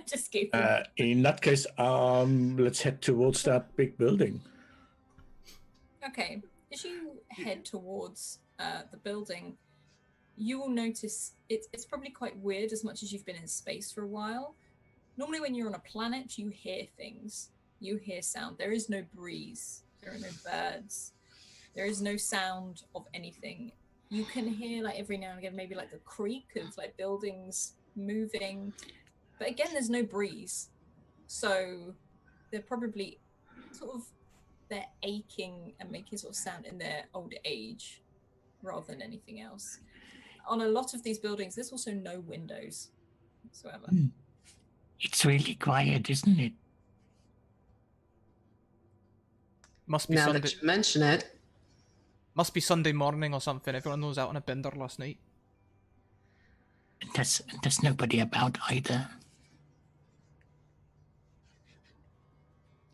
Just keep in that case, let's head towards that big building. Okay. As you head towards the building, you will notice it's probably quite weird as much as you've been in space for a while. Normally when you're on a planet, you hear things. You hear sound. There is no breeze. There are no birds. There is no sound of anything. You can hear like every now and again maybe like the creak of like buildings moving. But again, there's no breeze. So they're probably sort of they're aching and making sort of sound in their old age rather than anything else. On a lot of these buildings, there's also no windows whatsoever. It's really quiet, isn't it? Must be Now Sunday. that you mention it, Must be Sunday morning or something. Everyone was out on a bender last night. And there's nobody about either.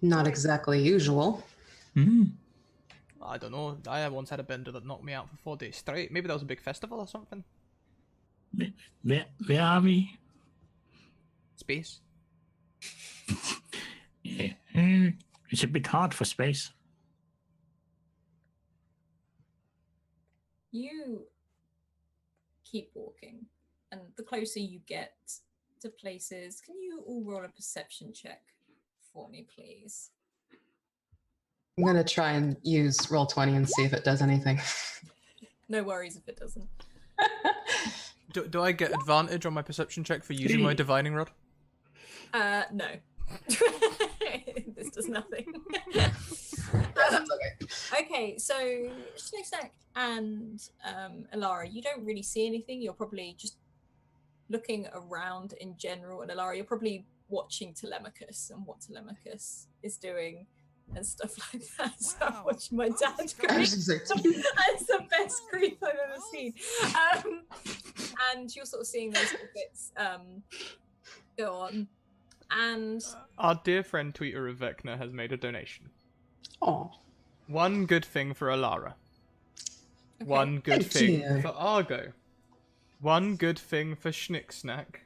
not exactly usual. I don't know. I once had a bender that knocked me out for 4 days straight. Maybe that was a big festival or something. Where are we? Space. Yeah. It's a bit hard for space. You keep walking, and the closer you get to places, can you all roll a perception check for me, please? I'm gonna try and use Roll20 and see if it does anything. No worries if it doesn't. Do I get advantage on my perception check for using my divining rod? No. This does nothing. That's okay. Okay, so Schnickstack and Alara, you don't really see anything. You're probably just looking around in general. And Alara, you're probably watching Telemachus and what Telemachus is doing and stuff like that. So I'm Wow. watching my dad That's creep. That's That's the best creep I've ever seen. And you're sort of seeing those little bits go on. And Our dear friend Tweeter of Vecna has made a donation. Oh, One good thing for Alara. okay. One good Thank thing you. for Argo. One good thing for Schnicksnack.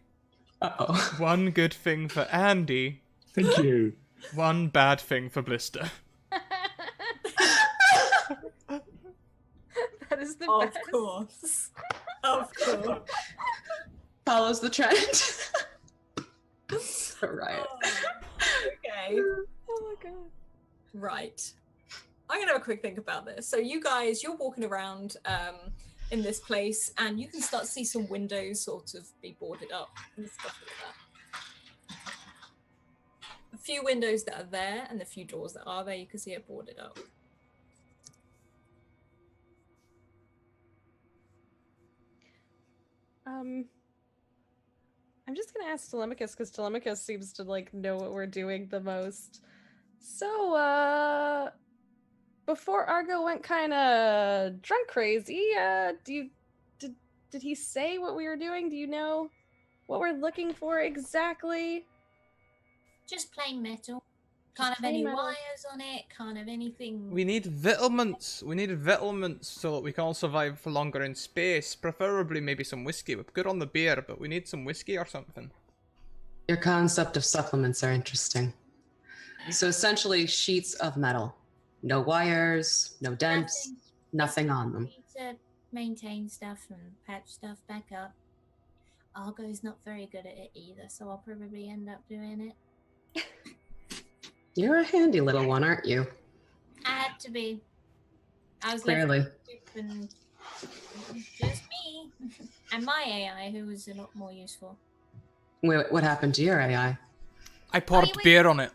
uh-oh. One good thing for Andy. Thank you. One bad thing for Blister. That is the Of best. course. Of course. Follows the trend. Right. Okay. Oh my god. Right. I'm gonna have a quick think about this. So you guys, you're walking around in this place, and you can start to see some windows sort of be boarded up and stuff like that. A few windows that are there, and the few doors that are there, you can see it boarded up. I'm just gonna ask Telemachus because Telemachus seems to like know what we're doing the most. So, before Argo went kind of drunk crazy, did he say what we were doing? Do you know what we're looking for exactly? Just plain metal. Can't have plain any metal. wires on it. Can't have anything. We need vitamins. We need vitamins so that we can all survive for longer in space. Preferably maybe some whiskey. We're good on the beer, but we need some whiskey or something. Your concept of supplements are interesting. So essentially, sheets of metal. No wires, no dents, nothing on them. Need to maintain stuff and patch stuff back up. Argo's not very good at it either, so I'll probably end up doing it. You're a handy little one, aren't you? I had to be. I was Clearly. left and just me and my AI, who was a lot more useful. What happened to your AI? I poured you went- beer on it.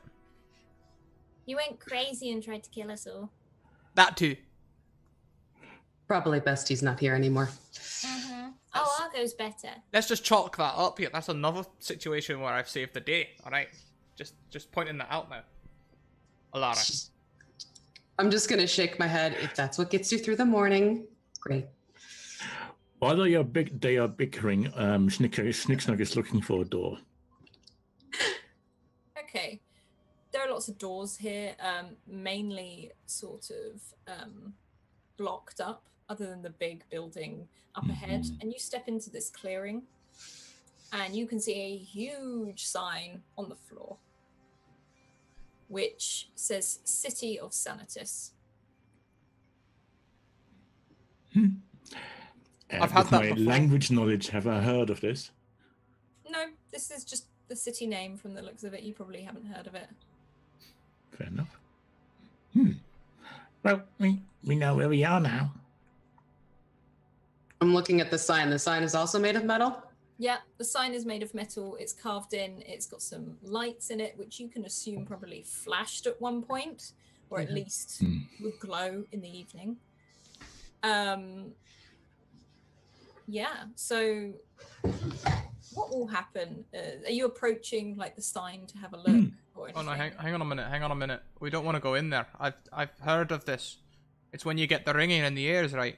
You went crazy and tried to kill us all. That too. Probably best he's not here anymore. Mm-hmm. Oh, Argo's better. Let's just chalk that up here. That's another situation where I've saved the day. All right, just pointing that out now. Alara. I'm just gonna shake my head. If that's what gets you through the morning, great. While they are bickering, Snicksnug is looking for a door. Okay. There are lots of doors here, mainly sort of blocked up, other than the big building up ahead. And you step into this clearing, and you can see a huge sign on the floor, which says City of Sanitas. I've had with that my before. language knowledge, have I heard of this? No, this is just the city name from the looks of it. You probably haven't heard of it. Fair enough. Well, we know where we are now. I'm looking at the sign. The sign is also made of metal? Yeah, the sign is made of metal. It's carved in. It's got some lights in it, which you can assume probably flashed at one point, or at least would glow in the evening. Yeah, so what will happen? Are you approaching like the sign to have a look? Or Oh no, anything? hang on a minute. We don't want to go in there. I've heard of this. It's when you get the ringing in the ears, right?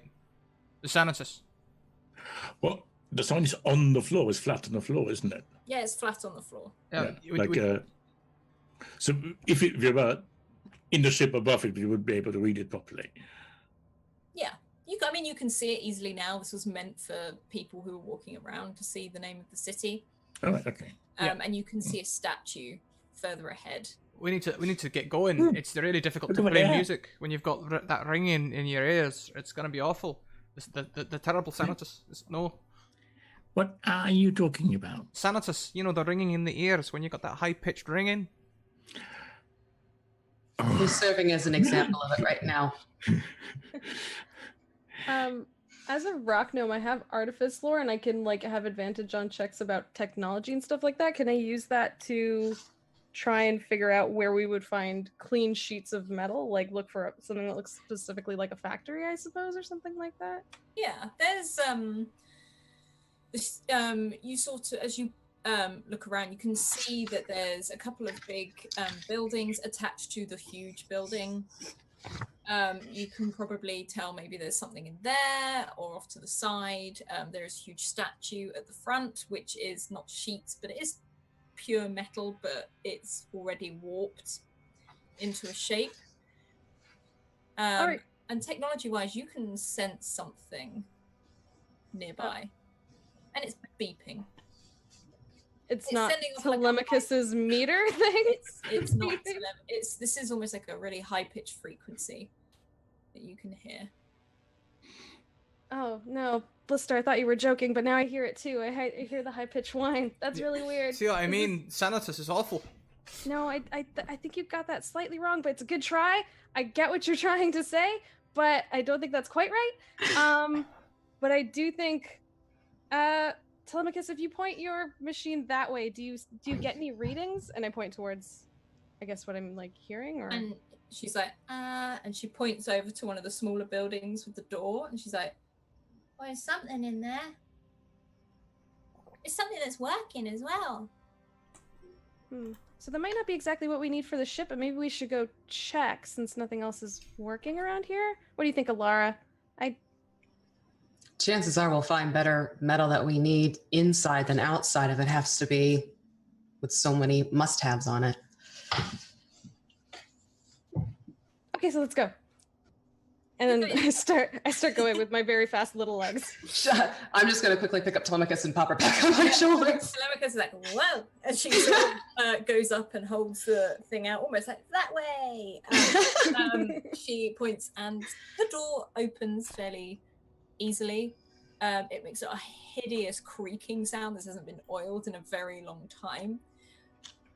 The Sanitas. Well, the sign is on the floor. It's flat on the floor, isn't it? Yeah, it's flat on the floor. Yeah, so if we were in the ship above it, we would be able to read it properly. Yeah, I mean, you can see it easily now. This was meant for people who are walking around to see the name of the city. All right, okay. And you can see a statue further ahead. we need to get going. It's really difficult to Look over play there. music when you've got that ringing in your ears. It's gonna be awful. The terrible Sanitas. No. What are you talking about? Sanitas, you know, the ringing in the ears when you got that high-pitched ringing. He's serving as an example of it right now. As a rock gnome, I have artifice lore, and I can like have advantage on checks about technology and stuff like that. Can I use that to try and figure out where we would find clean sheets of metal? Like look for something that looks specifically like a factory, I suppose, or something like that. Yeah, there's you sort of, as you look around, you can see that there's a couple of big buildings attached to the huge building. You can probably tell maybe there's something in there or off to the side. There's a huge statue at the front, which is not sheets, but it is pure metal, but it's already warped into a shape. All right. And technology-wise, you can sense something nearby. And it's beeping. It's It's not sending off like a Telemachus's meter thing. It's not. This is almost like a really high-pitched frequency that you can hear. Oh no, Blister! I thought you were joking, but now I hear it too. I hear the high-pitched whine. That's really weird. See what I Is mean? Sanitas is awful. No, I think you got that slightly wrong, but it's a good try. I get what you're trying to say, but I don't think that's quite right. But I do think, Telemachus, if you point your machine that way, do you get any readings? And I point towards, I guess, what I'm like hearing, or. And she's like, and she points over to one of the smaller buildings with the door, and she's like, Well, there's something in there. It's something that's working as well. So that might not be exactly what we need for the ship, but maybe we should go check since nothing else is working around here. What do you think, Alara? Chances are we'll find better metal that we need inside than outside if it has to be with so many must-haves on it. Okay, so let's go. And then I start going with my very fast little legs. I'm just going to quickly pick up Telemachus and pop her back on my shoulders. Telemachus is like, whoa! And she sort of, goes up and holds the thing out, almost like, that way! She points and the door opens fairly easily. It makes a hideous creaking sound. This hasn't been oiled in a very long time.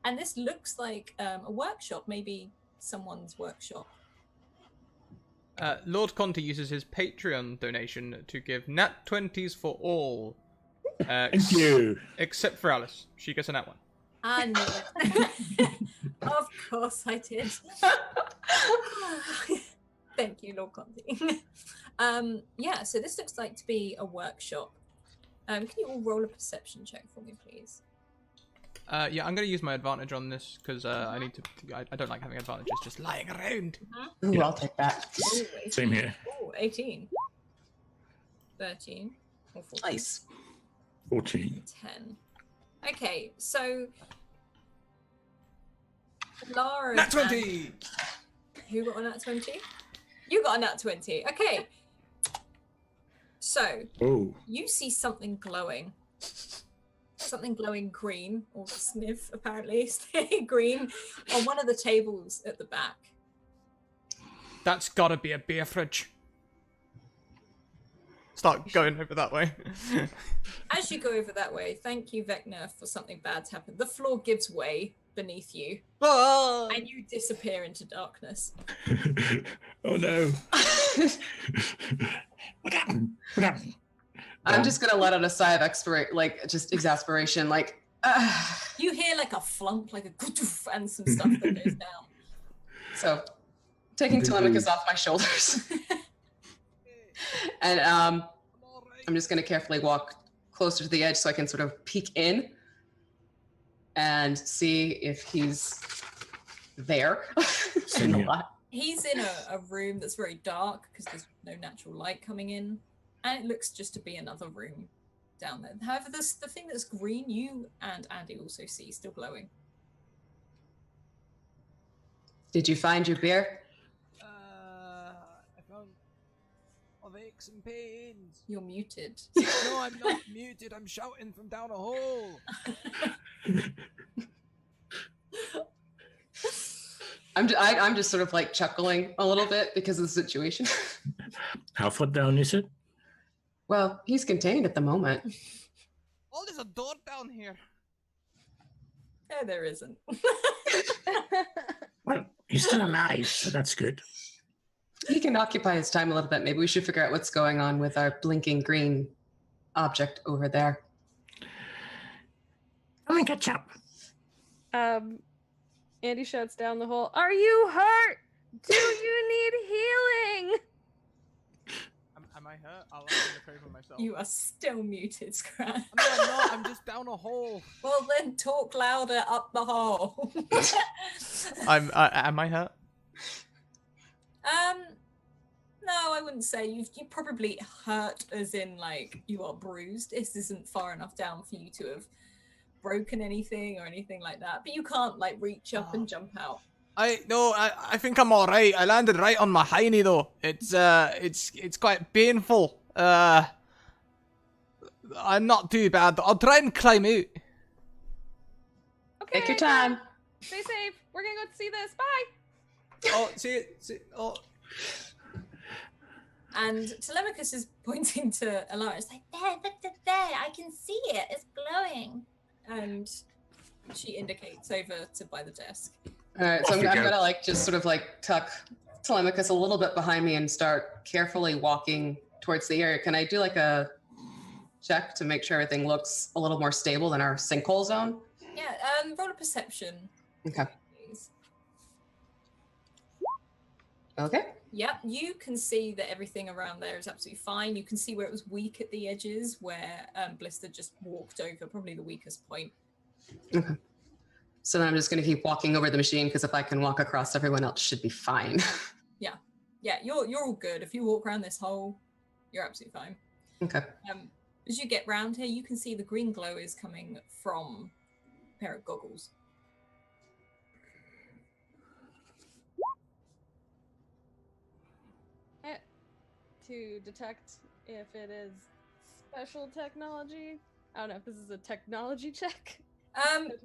And this looks like a workshop, maybe someone's workshop. Lord Conti uses his Patreon donation to give nat 20s for all. Thank you. Except for Alice. She gets a nat 1. I knew it. Of course I did. Thank you, Lord Conti. Yeah, so this looks like to be a workshop. Can you all roll a perception check for me, please? Yeah, I'm going to use my advantage on this because I need to. I don't like having advantages just lying around. Ooh, I'll take that. Ooh, 18. Same here. Ooh, 18. 13. Or 14. Nice. 14. 10. Okay, so Lara. Nat 20! Who got a nat 20? You got a nat 20. Okay. So, Oh. you see something glowing. Something glowing green, or sniff, apparently, green, on one of the tables at the back. That's gotta be a beer fridge. start going over that way. As you go over that way, thank you, Vecna, for something bad to happen. The floor gives way beneath you, and you disappear into darkness. Oh no. What happened? What happened? I'm just gonna let out a sigh of exasperation, like. You hear like a flump, like a goof, and some stuff that goes down. So, taking Telemachus off my shoulders, and I'm just gonna carefully walk closer to the edge so I can sort of peek in and see if he's there. In the light. He's in a room that's very dark because there's no natural light coming in, and it looks just to be another room down there. However, the thing that's green, you and Andy also see still glowing. Did you find your beer? I found of aches and pains. You're muted. No, I'm not muted. I'm shouting from down a hole. I'm just sort of like chuckling a little bit because of the situation. How far down is it? Well, he's contained at the moment. Oh, there's a door down here. No, there isn't. Well, he's still alive, so that's good. He can occupy his time a little bit. Maybe we should figure out what's going on with our blinking green object over there. Come and catch up. Andy shouts down the hole, "Are you hurt? Do you need healing?" Am I hurt? I'll look over myself. You are still muted, Scrat. No, I'm not. I'm just down a hole. Well, then talk louder up the hole. Am I hurt? No, I wouldn't say you probably hurt as in like you are bruised. This isn't far enough down for you to have broken anything or anything like that. But you can't like reach up and jump out. I think I'm all right. I landed right on my hiney though. It's quite painful. I'm not too bad. I'll try and climb out. Okay, Take your time. Stay safe. We're gonna go see this. Bye. Oh, see. Oh. And Telemachus is pointing to Alara. It's like, There, there, I can see it. It's glowing. and she indicates over to by the desk. All right, so Off I'm you go. gonna like just sort of like tuck Telemachus a little bit behind me and start carefully walking towards the area. Can I do like a check to make sure everything looks a little more stable than our sinkhole zone? Yeah, roll a perception. Okay. Please. Okay. Yep, you can see that everything around there is absolutely fine. You can see where it was weak at the edges, where Blister just walked over, probably the weakest point. Okay. So then I'm just gonna keep walking over the machine because if I can walk across, everyone else should be fine. Yeah, you're all good. If you walk around this hole, you're absolutely fine. Okay. As you get round here, you can see the green glow is coming from a pair of goggles. To detect if it is special technology. I don't know if this is a technology check.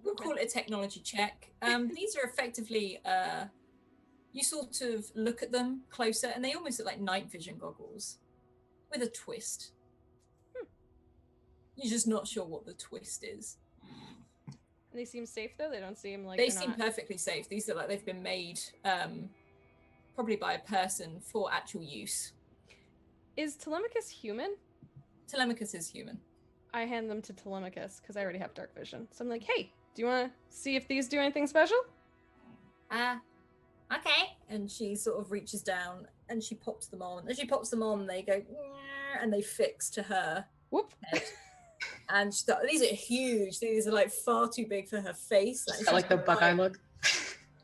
We'll call it a technology check. These are effectively, you sort of look at them closer, and they almost look like night vision goggles with a twist. You're just not sure what the twist is. They seem safe though. They don't seem like They they're seem not... perfectly safe. These are like they've been made probably by a person for actual use. Is Telemachus human? Telemachus is human. I hand them to Telemachus because I already have dark vision. So I'm like, hey, do you want to see if these do anything special? Okay. And she sort of reaches down and she pops them on. As she pops them on, they go "Nyeh," and they fix to her Whoop. head. And these are huge. These are like far too big for her face. I like the Buckeye look.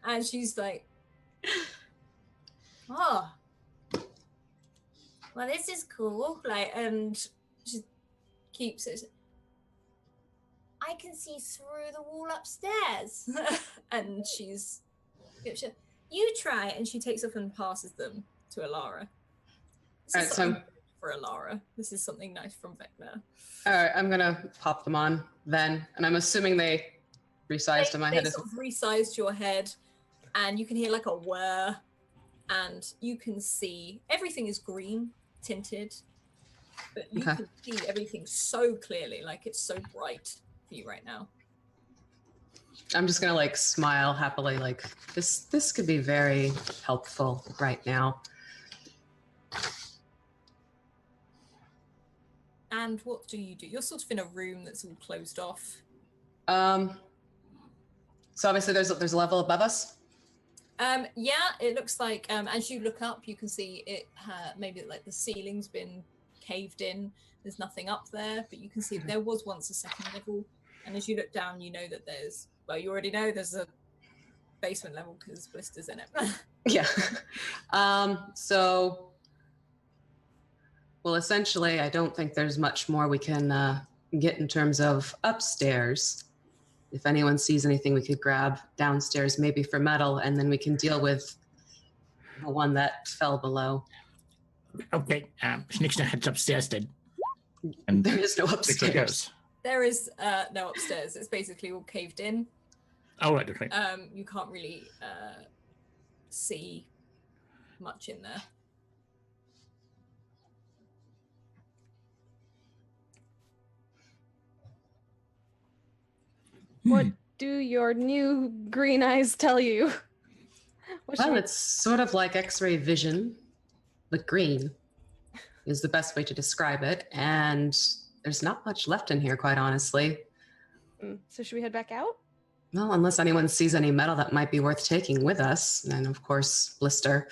And she's like, oh, Well, this is cool. like, and she keeps it. I can see through the wall upstairs. And you try it, and she takes off and passes them to Alara. This is Alright, so- something for Alara. This is something nice from Vecna. All right, I'm gonna pop them on then, and I'm assuming they resized to my They head. sort of resized your head, and you can hear like a whir, and you can see everything is green tinted, But you Okay. can see everything so clearly, like it's so bright for you right now. I'm just gonna like smile happily, like this could be very helpful right now. And what do? You're sort of in a room that's all closed off. So obviously there's a level above us. Yeah, it looks like as you look up, you can see it maybe like the ceiling's been caved in. There's nothing up there, but you can see there was once a second level. And as you look down, you know that you already know there's a basement level because Blister's in it. Yeah. So, well, essentially, I don't think there's much more we can get in terms of upstairs. If anyone sees anything we could grab downstairs, maybe for metal, and then we can deal with the one that fell below. Okay, Schnicksner heads upstairs then. And there is no Schnicksner upstairs. goes. There is no upstairs. It's basically all caved in. Oh, right, okay. You can't really see much in there. What do your new green eyes tell you? What should Well, we- it's sort of like X-ray vision, but green is the best way to describe it. And there's not much left in here, quite honestly. So should we head back out? Well, unless anyone sees any metal that might be worth taking with us, and of course, Blister.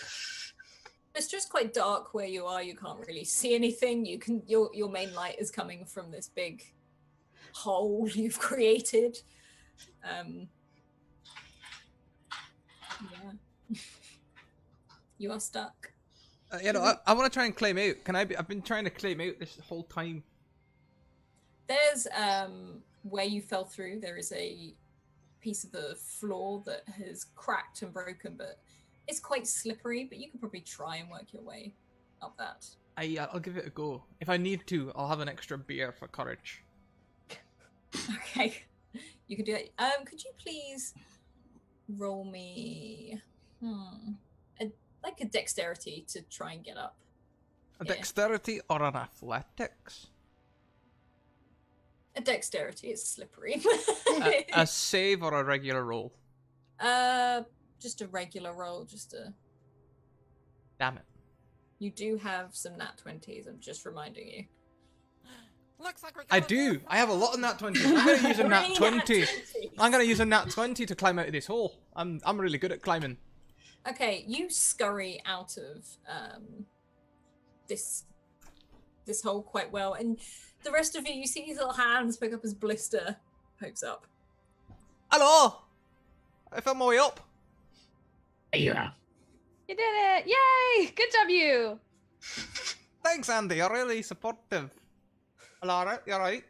It's just quite dark where you are. You can't really see anything. Your main light is coming from this big hole you've created. Yeah. You are stuck. I want to try and claim out. Can I be? I've been trying to claim out this whole time. There's where you fell through. There is a piece of the floor that has cracked and broken, but it's quite slippery. But you could probably try and work your way up that. I'll give it a go. If I need to, I'll have an extra beer for courage. Okay, you can do that. Could you please roll me a dexterity to try and get up? A Yeah. dexterity or an athletics? A dexterity. It's slippery. A save or a regular roll? Just a regular roll. Just a. Damn it. You do have some nat 20s. I'm just reminding you. Looks like we're I gonna do. I have a lot of nat 20s. I'm going to use a nat 20. I'm going to use a nat 20 to climb out of this hole. I'm really good at climbing. Okay, you scurry out of this hole quite well, and the rest of you see these little hands pick up as Blister pokes up. Hello! I found my way up. There you are. You did it! Yay! Good job, you! Thanks, Andy. You're really supportive. Alara, you alright?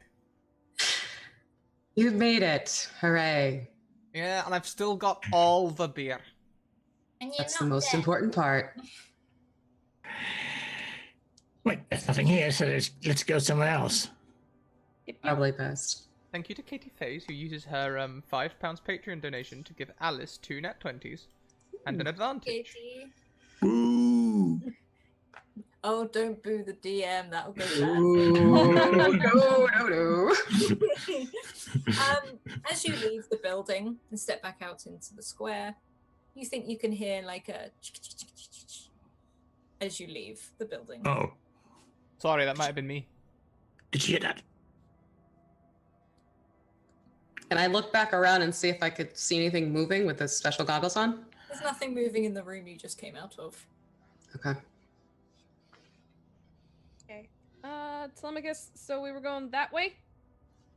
You made it. Hooray. Yeah, and I've still got all the beer. And you're That's the not most dead. important part. Wait, there's nothing here, so let's go somewhere else. Probably best. Thank you to Katie Faze, who uses her £5 Patreon donation to give Alice 2 nat 20s and an advantage. Katie. Ooh. Oh, don't boo the DM. That'll go bad. no. As you leave the building and step back out into the square, you think you can hear like a as you leave the building. Oh, Sorry, that might have been me. did you hear that? Can I look back around and see if I could see anything moving with the special goggles on? There's nothing moving in the room you just came out of. Okay. Okay. Telemachus, so we were going that way?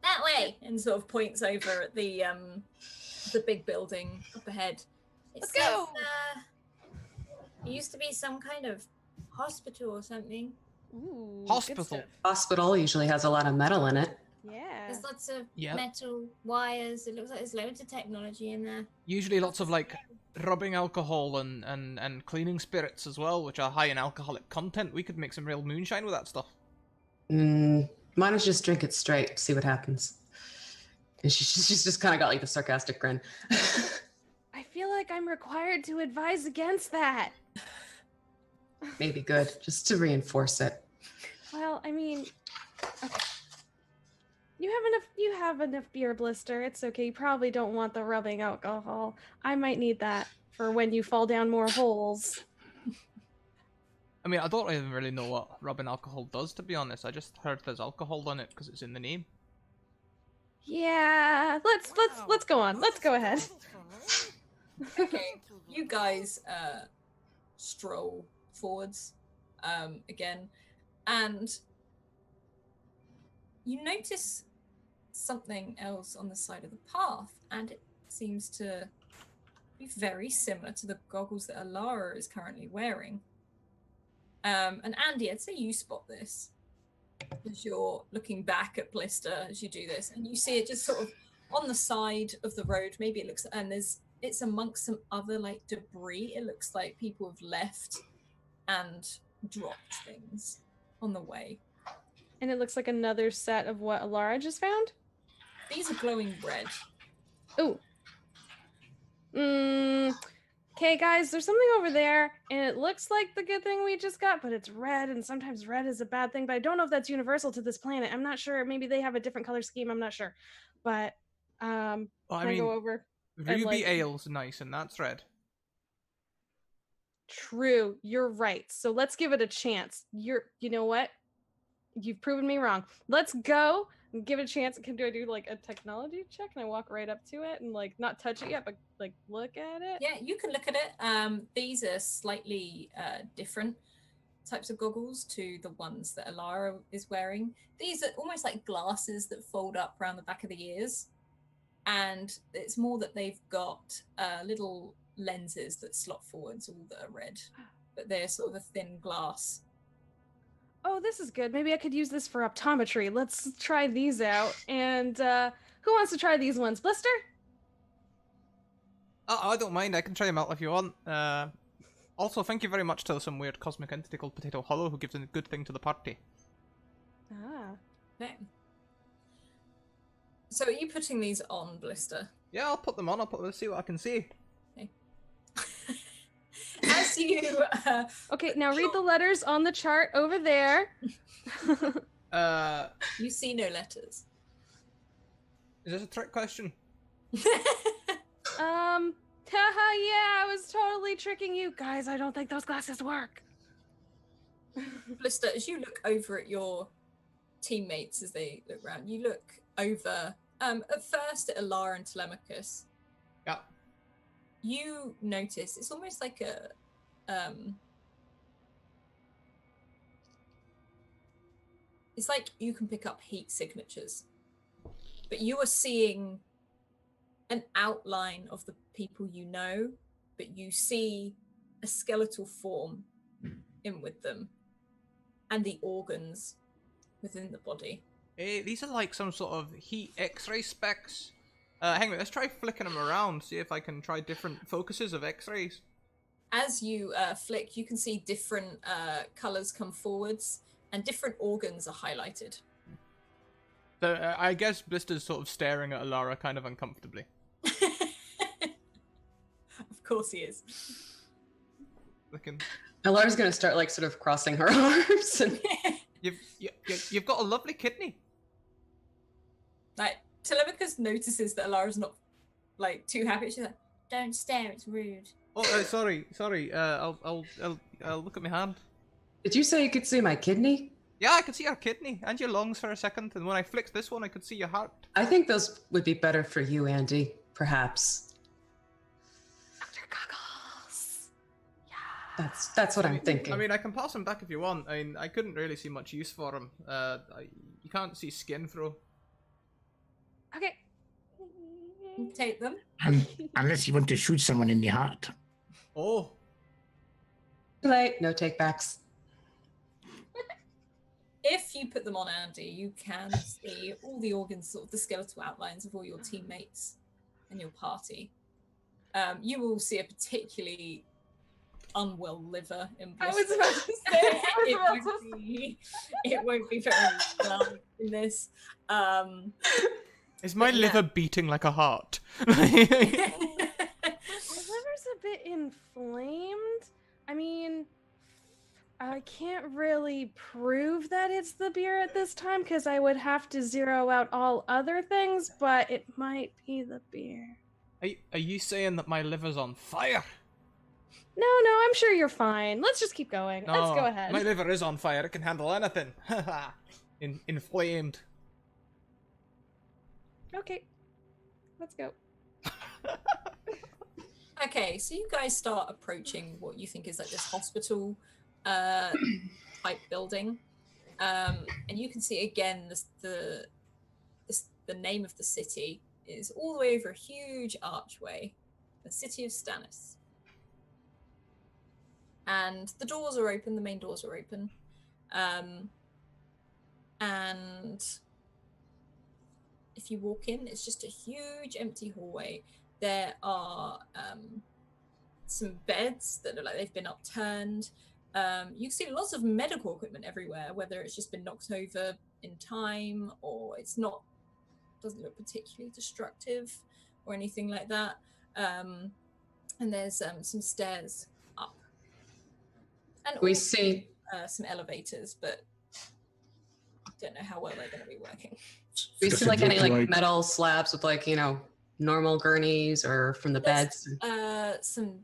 That way. And sort of points over at the big building up ahead. It Let's says, go. It used to be some kind of hospital or something. Ooh, good Hospital. stuff. Hospital usually has a lot of metal in it. Yeah. There's lots of Yep. metal wires. It looks like there's loads of technology in there. Usually lots of like rubbing alcohol and cleaning spirits as well, which are high in alcoholic content. We could make some real moonshine with that stuff. Why don't you just drink it straight, see what happens? And she's just kind of got like the sarcastic grin. I feel like I'm required to advise against that. Maybe good, just to reinforce it. Well, Well, I mean, okay. You have enough beer, Blister. It's okay. You probably don't want the rubbing alcohol. I might need that for when you fall down more holes. I mean, I don't even really know what rubbing alcohol does, to be honest. I just heard there's alcohol on it because it's in the name. Yeah, let's go on. Let's go ahead. Okay, you guys stroll forwards again, and you notice something else on the side of the path, and it seems to be very similar to the goggles that Alara is currently wearing. And Andy, I'd say you spot this as you're looking back at Blister as you do this, and you see it just sort of on the side of the road. Maybe it looks, and it's amongst some other like debris. It looks like people have left and dropped things on the way. And it looks like another set of what Alara just found? These are glowing red. Ooh. Okay, guys, there's something over there, and it looks like the good thing we just got, but it's red, and sometimes red is a bad thing, but I don't know if that's universal to this planet. I'm not sure. Maybe they have a different color scheme. I'm not sure. But, Well, I can I mean, go over? Ruby Ale's nice, and that's red. True. You're right. So let's give it a chance. You know what? You've proven me wrong. Let's go and give it a chance. Do I do like a technology check? Can I walk right up to it and like not touch it yet, but like look at it? Yeah, you can look at it. These are slightly different types of goggles to the ones that Alara is wearing. These are almost like glasses that fold up around the back of the ears. And it's more that they've got little lenses that slot forwards, all that are red. But they're sort of a thin glass. Oh, this is good. Maybe I could use this for optometry. Let's try these out. And who wants to try these ones? Blister? I don't mind. I can try them out if you want. Also, thank you very much to some weird cosmic entity called Potato Hollow who gives a good thing to the party. Ah. Okay. So are you putting these on, Blister? Yeah, I'll put them on. Let's see what I can see. Okay. As you... Okay, now read the letters on the chart over there. You see no letters. Is this a trick question? Haha, yeah, I was totally tricking you. Guys, I don't think those glasses work. Blister, as you look over at your teammates as they look around, you look over, at first at Alara and Telemachus. Yeah. You notice it's almost like a, it's like you can pick up heat signatures, but you are seeing an outline of the people you know, but you see a skeletal form in with them and the organs within the body. These are like some sort of heat X-ray specs. Hang on, let's try flicking them around, see if I can try different focuses of X-rays. As you flick, you can see different colours come forwards and different organs are highlighted. So I guess Blister's sort of staring at Alara kind of uncomfortably. Of course he is. Looking. Alara's gonna start like sort of crossing her arms. And... You've got a lovely kidney. Like Telemachus notices that Alara's not like too happy. She's like, "Don't stare, it's rude." Oh, sorry. I'll look at my hand. Did you say you could see my kidney? Yeah, I could see your kidney and your lungs for a second, and when I flicked this one, I could see your heart. I think those would be better for you, Andy. Perhaps. Dr. Goggles. Yeah. That's what I'm thinking. I mean, I can pass them back if you want. I mean, I couldn't really see much use for them. You can't see skin through. Okay. Take them. Unless you want to shoot someone in the heart. Oh. Too late. No takebacks. If you put them on Andy, you can see all the organs, sort of the skeletal outlines of all your teammates and your party. You will see a particularly unwell liver in I Blister. was about to say, it won't be very well in this. Is my But yeah. liver beating like a heart? my liver's a bit inflamed. I mean, I can't really prove that it's the beer at this time because I would have to zero out all other things, but it might be the beer. Are you saying that my liver's on fire? No, I'm sure you're fine. Let's just keep going. Let's go ahead. My liver is on fire. It can handle anything. Inflamed. Okay, let's go. Okay, so you guys start approaching what you think is like this hospital type building, and you can see again the name of the city is all the way over a huge archway, the city of Stannis. And the doors are open, the main doors are open. And if you walk in, it's just a huge empty hallway. There are some beds that look like they've been upturned. You can see lots of medical equipment everywhere, whether it's just been knocked over in time or doesn't look particularly destructive or anything like that. And there's some stairs up. And We also, see. some elevators, but don't know how well they're going to be working. Do you Does see it like any look like like- metal slabs with like, normal gurneys or from the beds? Some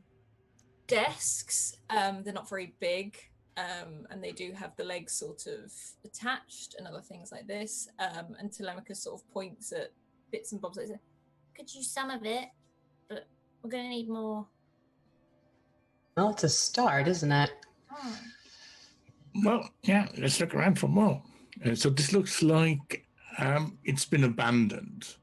desks. They're not very big, and they do have the legs sort of attached and other things like this. And Telemachus sort of points at bits and bobs like that. Could use some of it, but we're gonna need more. Well, it's a start, isn't it? Oh. Well, yeah, let's look around for more. So this looks like it's been abandoned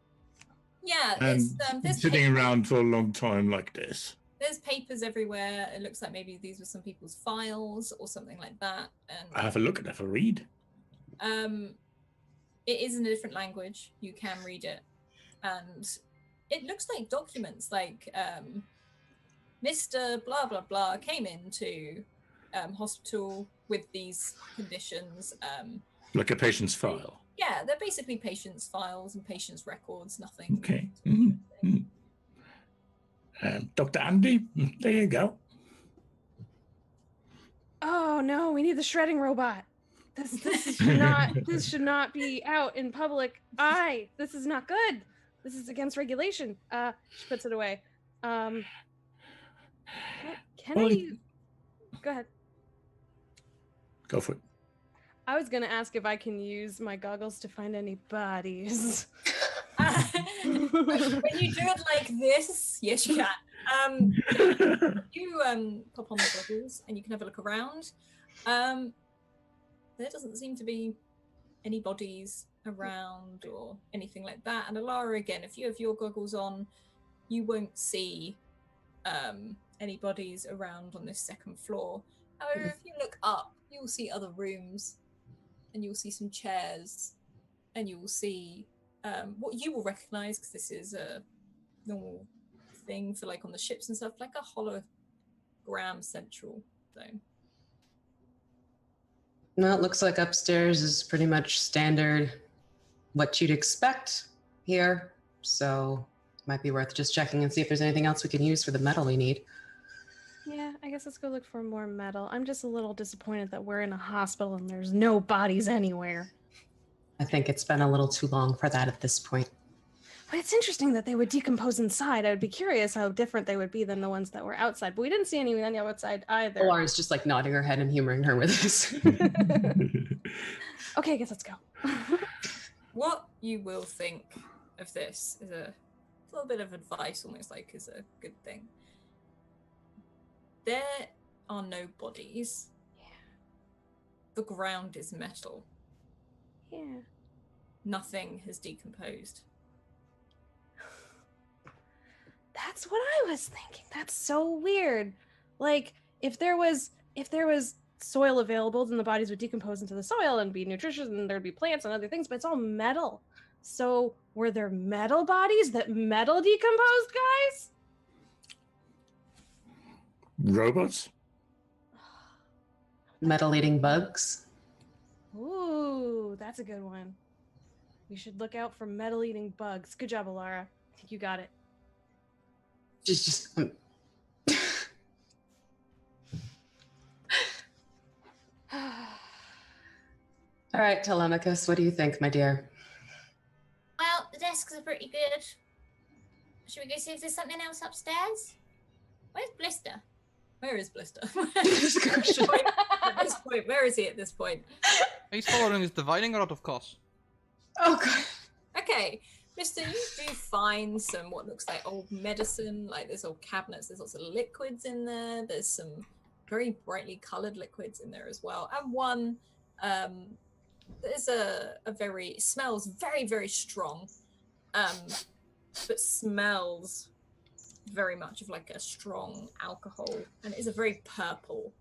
Yeah, and there's sitting papers, around for a long time like this. there's papers everywhere. It looks like maybe these were some people's files or something like that. And I have a look and have a read. it is in a different language. You can read it, and it looks like documents. Like Mr. Blah blah blah came into hospital with these conditions. Like a patient's file. Yeah, they're basically patients' files and patients' records. Nothing. Okay. Dr. Andy, there you go. Oh no, we need the shredding robot. This should not be out in public eye. This is not good. This is against regulation. She puts it away. Can Well, I go ahead? Go for it. I was gonna ask if I can use my goggles to find any bodies. When you do it like this, yes, you can. You pop on the goggles and you can have a look around. There doesn't seem to be any bodies around or anything like that. And Alara, again, if you have your goggles on, you won't see any bodies around on this second floor. However, if you look up, you'll see other rooms, and you'll see some chairs, and you will see what you will recognize, because this is a normal thing for like on the ships and stuff, like a hologram central zone. No, it looks like upstairs is pretty much standard what you'd expect here. So might be worth just checking and see if there's anything else we can use for the metal we need. Yeah, I guess let's go look for more metal. I'm just a little disappointed that we're in a hospital and there's no bodies anywhere. I think it's been a little too long for that at this point. But it's interesting that they would decompose inside. I would be curious how different they would be than the ones that were outside. But we didn't see any on the outside either. Laura's just like nodding her head and humoring her with this. Okay, I guess let's go. What you will think of this is a little bit of advice, almost like is a good thing. There are no bodies. Yeah. The ground is metal. Yeah. Nothing has decomposed. That's what I was thinking. That's so weird. Like if there was soil available, then the bodies would decompose into the soil and be nutritious, and there'd be plants and other things, but it's all metal. So were there metal bodies that metal decomposed, guys? Robots? Metal eating bugs. Ooh, that's a good one. We should look out for metal eating bugs. Good job, Alara. I think you got it. Just All right, Telemachus, what do you think, my dear? Well, the desks are pretty good. Should we go see if there's something else upstairs? Where's Blister? Where is Blister? At this point, where is he at this point? He's following his divining rod, of course. Oh, God. Okay, Blister, you do find some what looks like old medicine. Like there's old cabinets. There's lots of liquids in there. There's some very brightly coloured liquids in there as well. And one, there's smells very, very strong, but smells very much of like a strong alcohol, and it is a very purple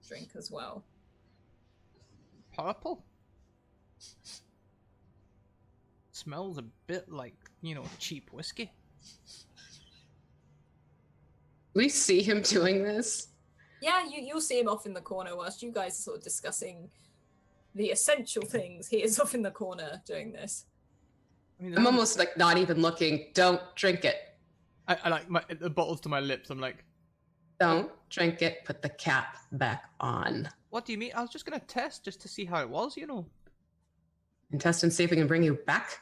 drink as well. Purple? Smells a bit like, cheap whiskey. We see him doing this. Yeah, you'll see him off in the corner whilst you guys are sort of discussing the essential things. He is off in the corner doing this. I mean, I'm almost like not even looking. Don't drink it. I like the bottle's to my lips. I'm like, Don't drink it. Put the cap back on. what do you mean? I was just gonna test just to see how it was, And test and see if we can bring you back.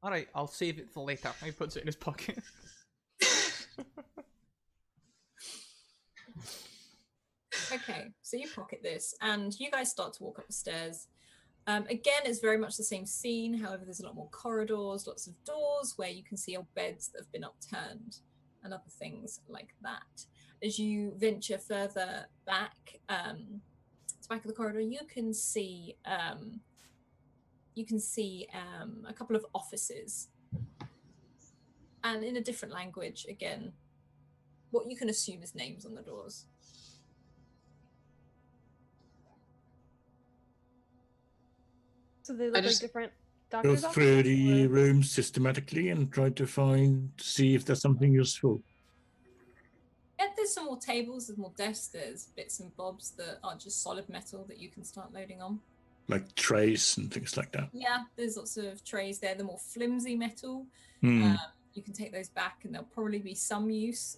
Alright, I'll save it for later. He puts it in his pocket. Okay, so you pocket this, and you guys start to walk up the stairs. Again, it's very much the same scene. However, there's a lot more corridors, lots of doors where you can see old beds that have been upturned and other things like that. As you venture further back to the back of the corridor, you can see a couple of offices, and in a different language again. What you can assume is names on the doors. So they look like different Go doctors' through offices, the or- rooms systematically and try to see if there's something useful. Yeah, there's some more tables, there's more desks, there's bits and bobs that are just solid metal that you can start loading on. Like trays and things like that. Yeah, there's lots of trays there. The more flimsy metal, Hmm. you can take those back and there'll probably be some use.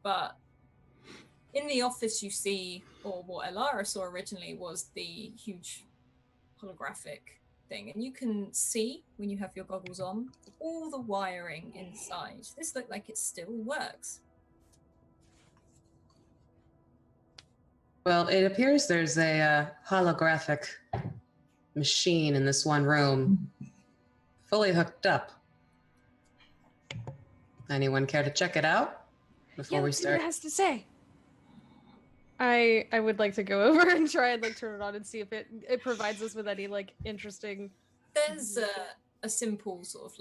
But in the office you see, or what Elara saw originally, was the huge holographic thing. And you can see, when you have your goggles on, all the wiring inside. This looks like it still works. Well, it appears there's a holographic machine in this one room, fully hooked up. Anyone care to check it out before Yeah, we let's see what start? it has to say. I would like to go over and try and turn it on and see if it provides us with any interesting. There's a simple sort of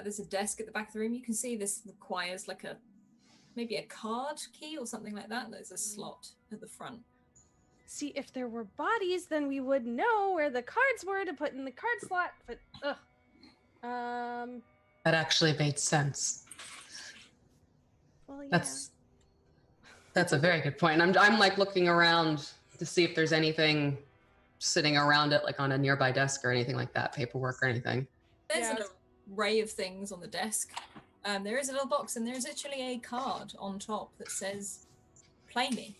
there's a desk at the back of the room. You can see this requires maybe a card key or something like that. There's a slot at the front. See, if there were bodies, then we would know where the cards were to put in the card slot. But That actually made sense. well, yeah. That's a very good point. I'm looking around to see if there's anything sitting around it, like on a nearby desk or anything like that, paperwork or anything. There's an array of things on the desk. There is a little box, and there's actually a card on top that says, "Play me."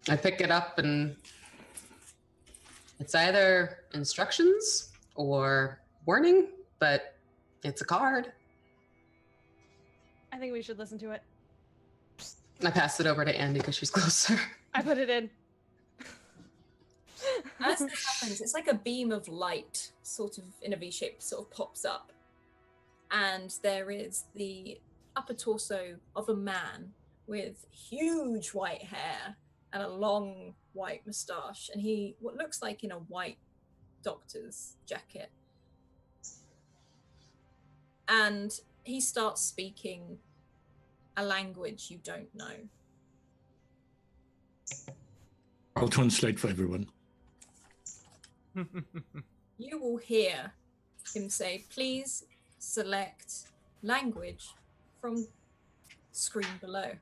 I pick it up and it's either instructions or warning, but it's a card. I think we should listen to it. I pass it over to Andy because she's closer. I put it in. As this happens, it's like a beam of light, sort of in a V shape, sort of pops up. And there is the upper torso of a man with huge white hair and a long white moustache. And what looks like in a white doctor's jacket. And he starts speaking a language you don't know. I'll translate for everyone. You will hear him say, "Please select language from screen below."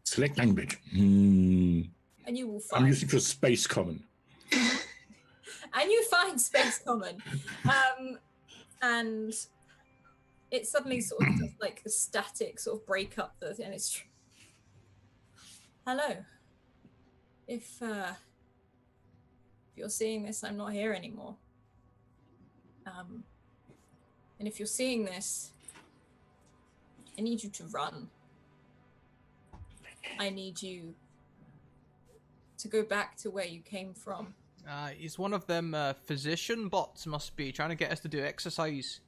Select language. Hmm. And you will I'm find using for Space Common. and you find Space Common. And it suddenly sort of does like the static sort of break up and it's Hello. If you're seeing this, I'm not here anymore. And if you're seeing this, I need you to run. I need you to go back to where you came from. He's one of them physician bots, must be, trying to get us to do exercise.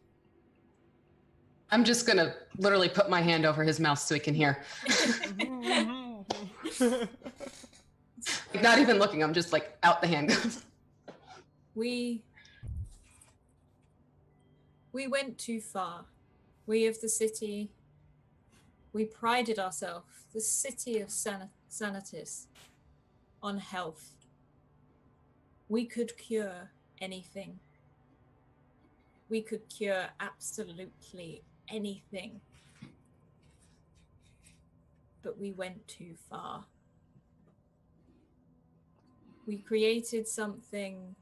I'm just gonna literally put my hand over his mouth so he can hear. Not even looking, I'm just like out the hand goes. We went too far. We of the city, we prided ourselves, the city of Sanitas, on health. We could cure anything. We could cure absolutely anything. But we went too far. We created something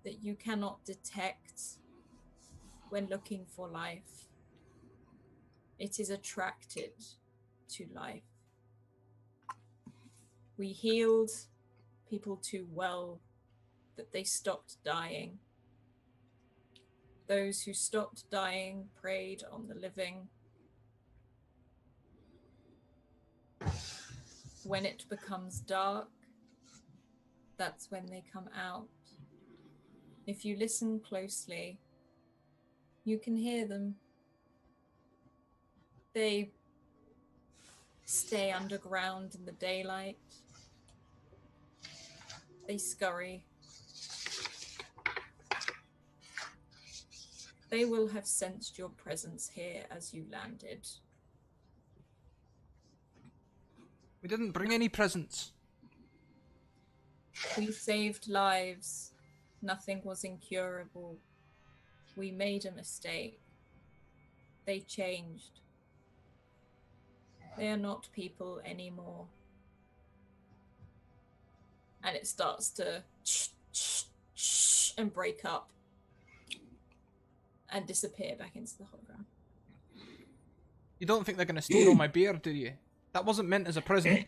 that you cannot detect when looking for life. It is attracted to life. We healed people too well that they stopped dying. Those who stopped dying preyed on the living. When it becomes dark, that's when they come out. If you listen closely, you can hear them. They stay underground in the daylight. They scurry. They will have sensed your presence here as you landed. We didn't bring any presents. We saved lives. Nothing was incurable. We made a mistake. They changed. They are not people anymore. And it starts to and break up and disappear back into the hologram. You don't think they're going to steal all my beer, do you? That wasn't meant as a present.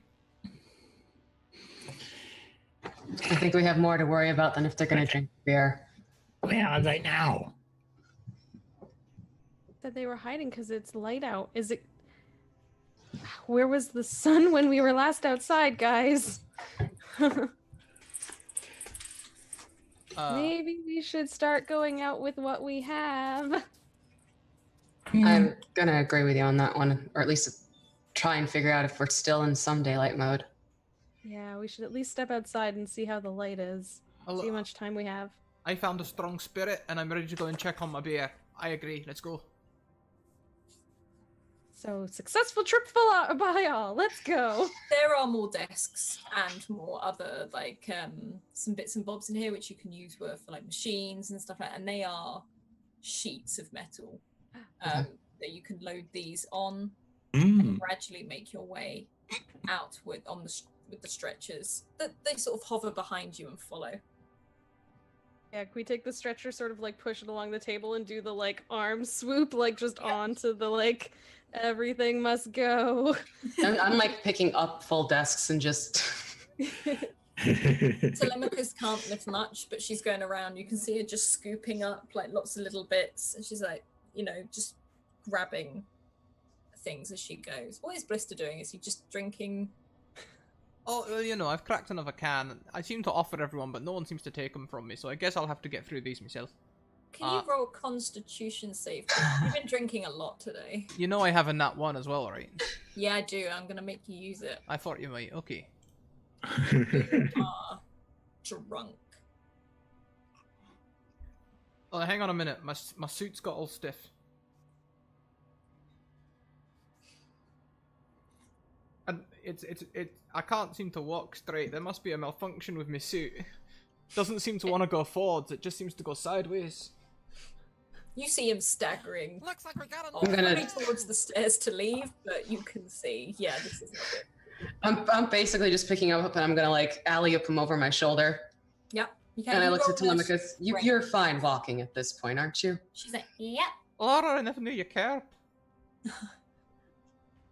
I think we have more to worry about than if they're going to drink beer. Where are they now? That they were hiding because it's light out. Is it? Where was the sun when we were last outside, guys? Maybe we should start going out with what we have. I'm gonna agree with you on that one, or at least try and figure out if we're still in some daylight mode. Yeah, we should at least step outside and see how the light is. See how much time we have. I found a strong spirit and I'm ready to go and check on my beer. I agree, let's go. So, successful trip by all. Let's go. There are more desks and more other, like, some bits and bobs in here which you can use for like machines and stuff like that. And they are sheets of metal that you can load these on and gradually make your way out with the stretchers. They sort of hover behind you and follow. Yeah, can we take the stretcher, sort of like push it along the table and do the like arm swoop, like just onto the like everything must go. I'm like picking up full desks and just. Telemachus can't lift much, but she's going around. You can see her just scooping up like lots of little bits, and she's like, just grabbing things as she goes. What is Blister doing? Is he just drinking? Oh, well, I've cracked another can. I seem to offer everyone, but no one seems to take them from me, so I guess I'll have to get through these myself. Can you roll a Constitution save? You've been drinking a lot today. You know I have a nat 1 as well, right? Yeah, I do. I'm gonna make you use it. I thought you might. Okay. You are drunk. Oh, hang on a minute. My suit's got all stiff. And I can't seem to walk straight. There must be a malfunction with my suit. Doesn't seem to want to go forwards. It just seems to go sideways. You see him staggering. Looks like we got I'm gonna towards the stairs to leave, but you can see, yeah, this is not good. I'm basically just picking him up and I'm gonna like alley-oop him over my shoulder. Yep. You can And I looked roll at Telemachus. You're fine walking at this point, aren't you? She's like, yep. Laura, I never knew you cared.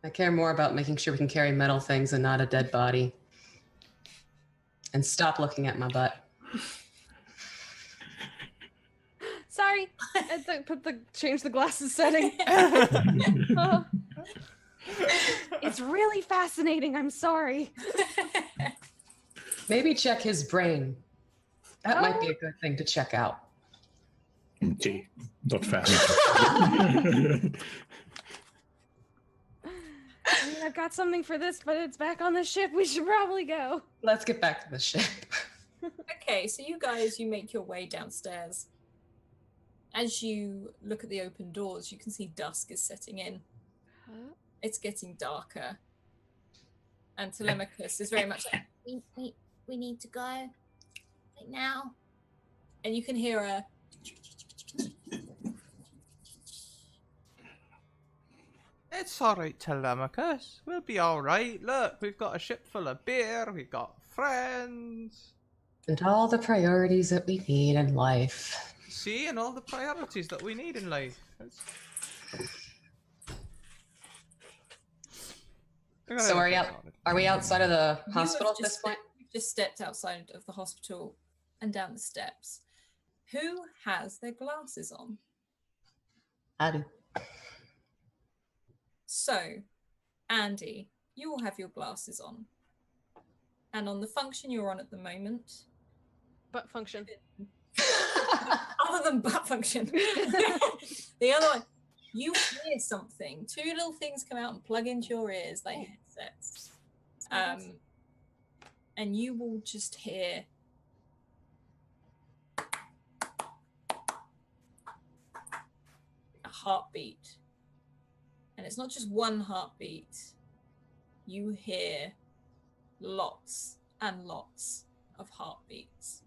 I care more about making sure we can carry metal things and not a dead body. And stop looking at my butt. Sorry, I change the glasses setting. It's really fascinating. I'm sorry. Maybe check his brain. That might be a good thing to check out. Gee, not fast. I mean, I've got something for this, but it's back on the ship. We should probably go. Let's get back to the ship. Okay, so you guys, you make your way downstairs. As you look at the open doors, you can see dusk is setting in. Huh? It's getting darker. And Telemachus is very much like, We need to go. Like now. and you can hear a It's alright, Telemachus. We'll be alright. Look, we've got a ship full of beer, we've got friends. And all the priorities that we need in life. See, and all the priorities that we need in life. So are we outside of the hospital at this point? You've just stepped outside of the hospital and down the steps. Who has their glasses on? I do. So, Andy, you will have your glasses on. And on the function you're on at the moment, Butt function. other than butt function, the other one, you hear something. Two little things come out and plug into your ears like headsets. And you will just hear a heartbeat. And it's not just one heartbeat. You hear lots and lots of heartbeats.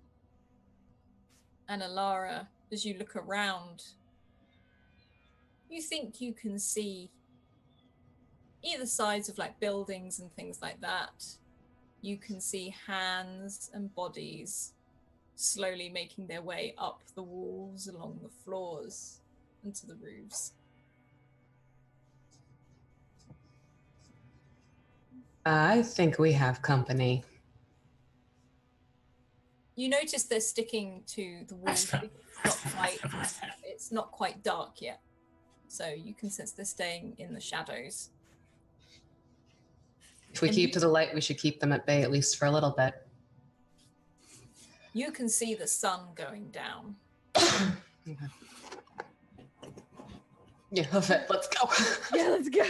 And Alara, as you look around, you think you can see either sides of like buildings and things like that. You can see hands and bodies slowly making their way up the walls, along the floors, and to the roofs. I think we have company. You notice they're sticking to the walls. It's not quite dark yet. So you can sense they're staying in the shadows. If we keep to the light, we should keep them at bay at least for a little bit. You can see the sun going down. Okay. Yeah, let's go. Yeah, let's go.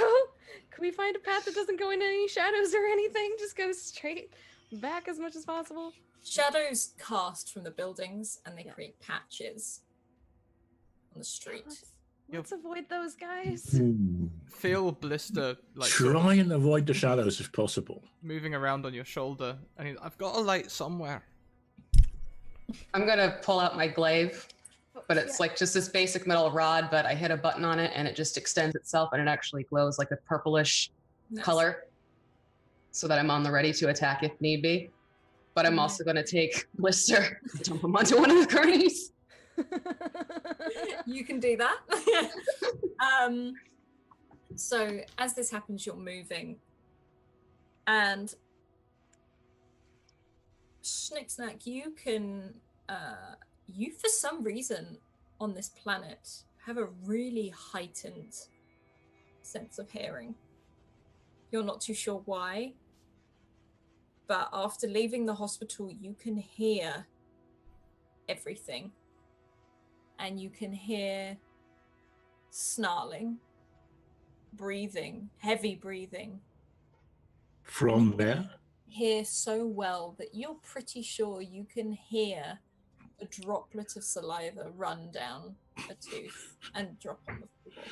Can we find a path that doesn't go into any shadows or anything? Just go straight back as much as possible. Shadows cast from the buildings and they create patches on the street. Let's avoid those guys. Feel Blister like Try and avoid the shadows if possible. moving around on your shoulder, and he's, I've got a light somewhere. I'm gonna pull out my glaive, but it's like just this basic metal rod, but I hit a button on it and it just extends itself and it actually glows like a purplish color so that I'm on the ready to attack if need be. But I'm also gonna take Blister, dump him onto one of the gurneys. You can do that. So as this happens, you're moving, and Schnicksnack, you can, you for some reason on this planet have a really heightened sense of hearing. You're not too sure why, but after leaving the hospital, you can hear everything. And you can hear snarling, breathing, heavy breathing. From there? Hear so well that you're pretty sure you can hear a droplet of saliva run down a tooth and drop on the floor.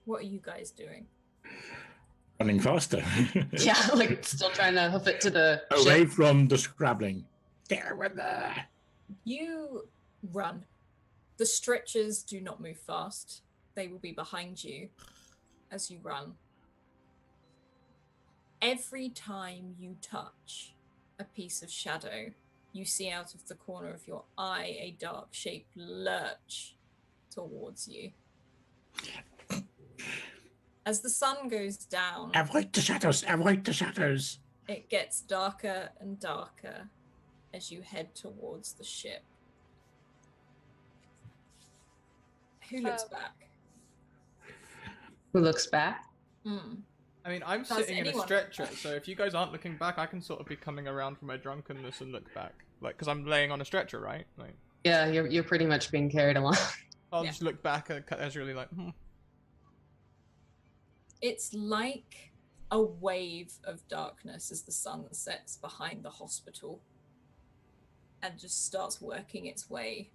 What are you guys doing? Running faster. Yeah, like still trying to hoof it to the Away ship. from the scrabbling. There with the... You run. The stretchers do not move fast. They will be behind you as you run. Every time you touch a piece of shadow, you see out of the corner of your eye a dark shape lurch towards you. As the sun goes down, Avoid the shadows. Avoid the shadows. it gets darker and darker as you head towards the ship. Who looks back? Who looks back? I mean, I'm Does sitting in a anyone stretcher, look back? so if you guys aren't looking back, I can sort of be coming around from my drunkenness and look back. Like, because I'm laying on a stretcher, right? Like, Yeah, you're pretty much being carried along. I'll Yeah. just look back and casually like, It's like a wave of darkness as the sun sets behind the hospital and just starts working its way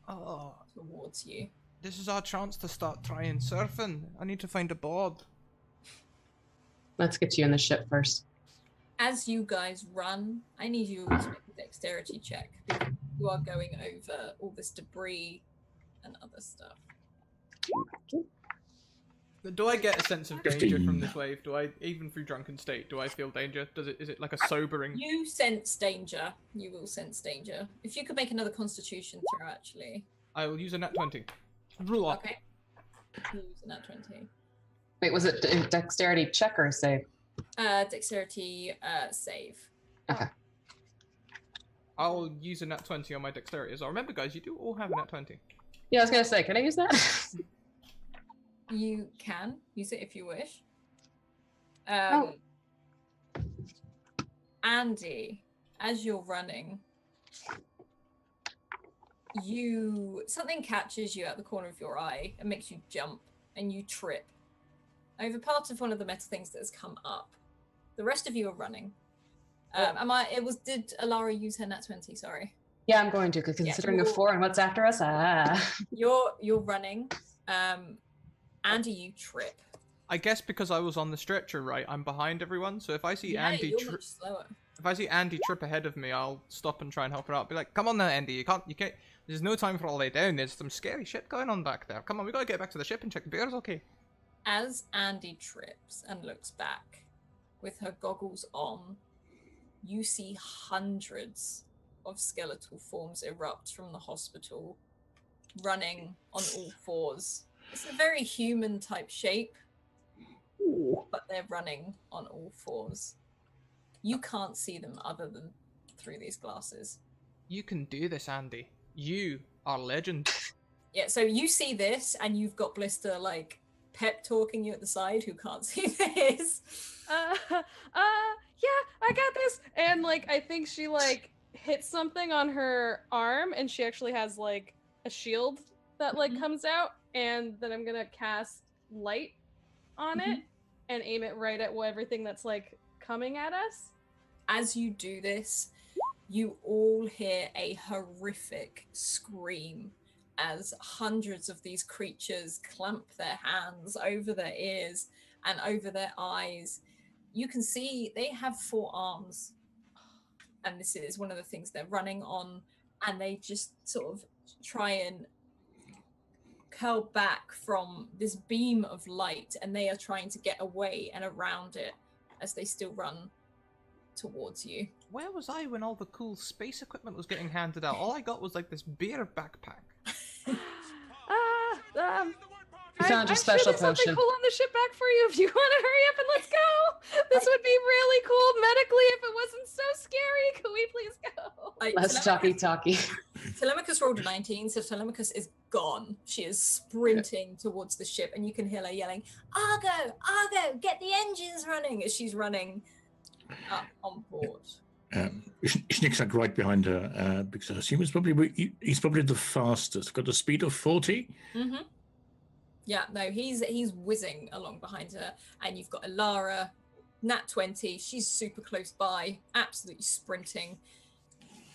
Oh, towards you. this is our chance to start trying surfing. I need to find a board. Let's get you in the ship first. As you guys run, I need you all to make a dexterity check because you are going over all this debris and other stuff. do I get a sense of danger 15. from this wave? Do I, even through drunken state, do I feel danger? Is it like a sobering? You sense danger. You will sense danger. If you could make another constitution throw, actually. I will use a nat 20. Rule up. Okay. You use a nat 20. Wait, was it a dexterity check or a save? Dexterity save. I'll use a nat 20 on my dexterity as well. Remember, guys, you do all have a nat 20. Yeah, I was gonna say, can I use that? You can use it if you wish. Oh. Andy, as you're running, something catches you at the corner of your eye and makes you jump, and you trip over part of one of the metal things that has come up. The rest of you are running. Did Alara use her nat 20? Sorry. Yeah, I'm going to, because considering a 4 and what's after us, You're running. Andy, you trip. I guess because I was on the stretcher, right? I'm behind everyone, so if I see Andy you're much slower. if I see Andy trip ahead of me, I'll stop and try and help her out. Be like, come on now, Andy, you can't. There's no time for all lay down. There's some scary shit going on back there. Come on, we gotta get back to the ship and check the bear's okay. As Andy trips and looks back, with her goggles on, you see hundreds of skeletal forms erupt from the hospital, running on all fours. It's a very human type shape, but they're running on all fours. You can't see them other than through these glasses. You can do this, Andy. You are legend. Yeah, so you see this, and you've got Blister, like, pep talking you at the side who can't see this. Yeah, I got this. And like, I think she like hits something on her arm, and she actually has like a shield that like comes out, and then I'm gonna cast light on it and aim it right at everything that's like coming at us. As you do this, you all hear a horrific scream as hundreds of these creatures clamp their hands over their ears and over their eyes. You can see they have 4 arms, and this is one of the things they're running on, and they just sort of try and curl back from this beam of light, and they are trying to get away and around it as they still run towards you. Where was I when all the cool space equipment was getting handed out? All I got was like this beer backpack. You found your special sure there's potion. something cool on the ship back for you if you want to hurry up and let's go. This would be really cool medically if it wasn't so scary. Could we please go? Less talky. Telemachus rolled a 19, so Telemachus is gone. She is sprinting towards the ship, and you can hear her yelling, Argo, Argo, get the engines running, as she's running up on board. Schnick's like right behind her because I assume he's probably the fastest. Got a speed of 40. Mm-hmm. Yeah, no, he's whizzing along behind her, and you've got Alara, nat 20. She's super close by, absolutely sprinting.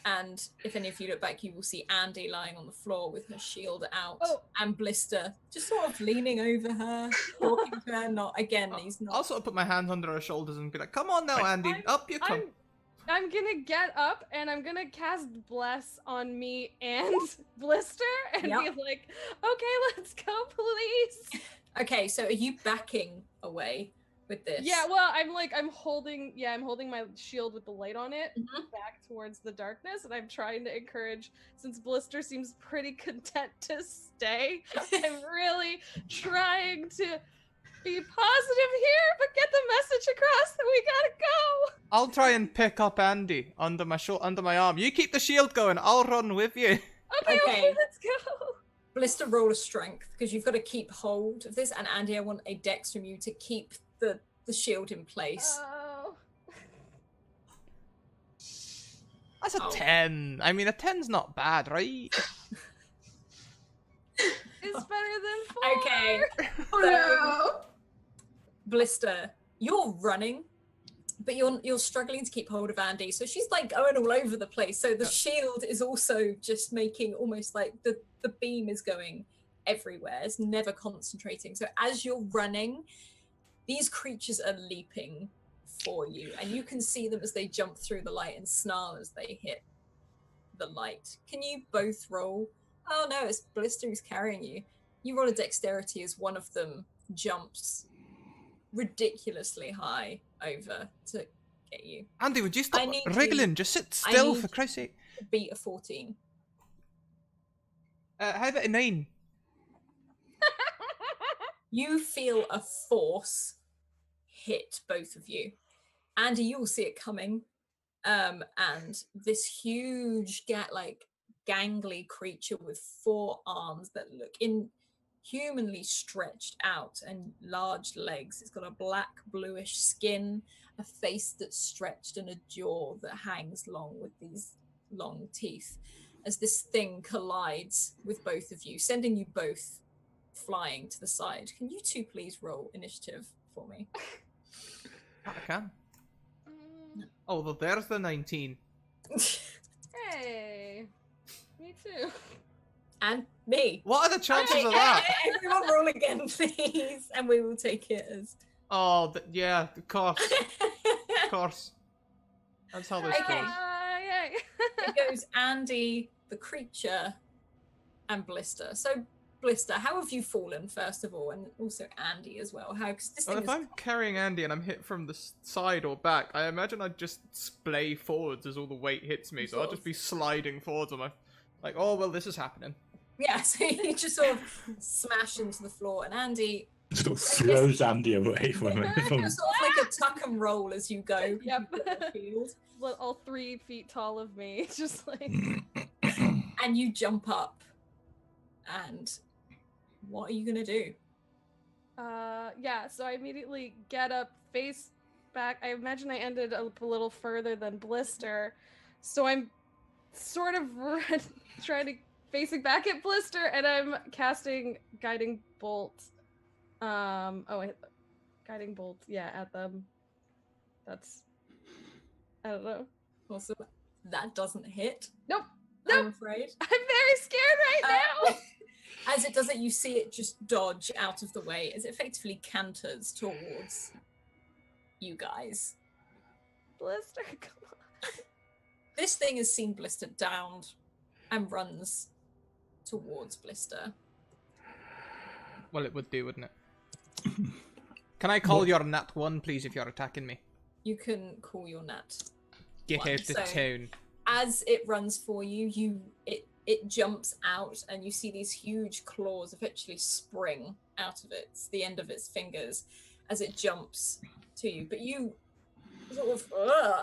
And if any of you look back, you will see Andy lying on the floor with her shield out, and Blister just sort of leaning over her, talking to her. He's not. I'll sort of put my hands under her shoulders and be like, come on now, Andy, up you come. I'm gonna get up and I'm gonna cast Bless on me and Blister and be like, okay, let's go, please. Okay, so are you backing away with this? Yeah, well, I'm holding my shield with the light on it Mhm. back towards the darkness, and I'm trying to encourage, since Blister seems pretty content to stay, I'm really trying to be positive here, but get the message across that we gotta go. I'll try and pick up Andy under my arm. You keep the shield going. I'll run with you. Okay, let's go. Blister, roll a strength, because you've got to keep hold of this. And Andy, I want a dex from you to keep the shield in place. Oh. That's a 10. I mean, a 10's not bad, right? It's better than 4. Okay. Oh no! Blister, you're running, but you're struggling to keep hold of Andy. So she's like going all over the place. So the shield is also just making almost like the beam is going everywhere. It's never concentrating. So as you're running, these creatures are leaping for you, and you can see them as they jump through the light and snarl as they hit the light. Can you both roll? Oh no, it's Blister who's carrying you. You roll a dexterity as one of them jumps ridiculously high over to get you. Andy, would you I stop need wriggling? you- Just sit I still, need for Christ's sake. to beat a 14. How about a 9? You feel a force hit both of you. Andy, you will see it coming. And this huge, gangly creature with 4 arms that look inhumanly stretched out and large legs. It's got a black, bluish skin, a face that's stretched, and a jaw that hangs long with these long teeth. As this thing collides with both of you, sending you both flying to the side. Can you two please roll initiative for me? I can. Oh, well, there's the 19. Hey, me too. And me. What are the chances Okay, of that? Everyone roll again, please, and we will take it as. Oh, yeah, of course. Of course. That's how this Okay. goes. Yay. It goes Andy, the creature, and Blister. So, Blister, how have you fallen, first of all, and also Andy as well? How? Because this Well, thing if is. I'm carrying Andy and I'm hit from the side or back, I imagine I'd just splay forwards as all the weight hits me, so I'll just be sliding forwards on my... Like, oh, well, this is happening. Yeah, so you just sort of smash into the floor, and Andy. Sort of throws Andy away from it. Sort of like a tuck and roll as you go. Yep. the field. All 3 feet tall of me, just like. And you jump up. And what are you gonna do? Yeah, so I immediately get up, face back. I imagine I ended up a little further than Blister, so I'm sort of trying to facing back at Blister, and I'm casting Guiding Bolt. Guiding Bolt, yeah, at them. That's, I don't know. Also, that doesn't hit. Nope. I'm afraid. I'm very scared right now. As it does it, you see it just dodge out of the way as it effectively canters towards you guys. Blister, come on. This thing has seen Blister downed and runs towards Blister. Well, it would do, wouldn't it? Can I call your nat 1, please, if you're attacking me? You can call your nat. Get One, out of so- town. As it runs for you, it jumps out, and you see these huge claws effectively spring out of its the end of its fingers as it jumps to you. But you sort of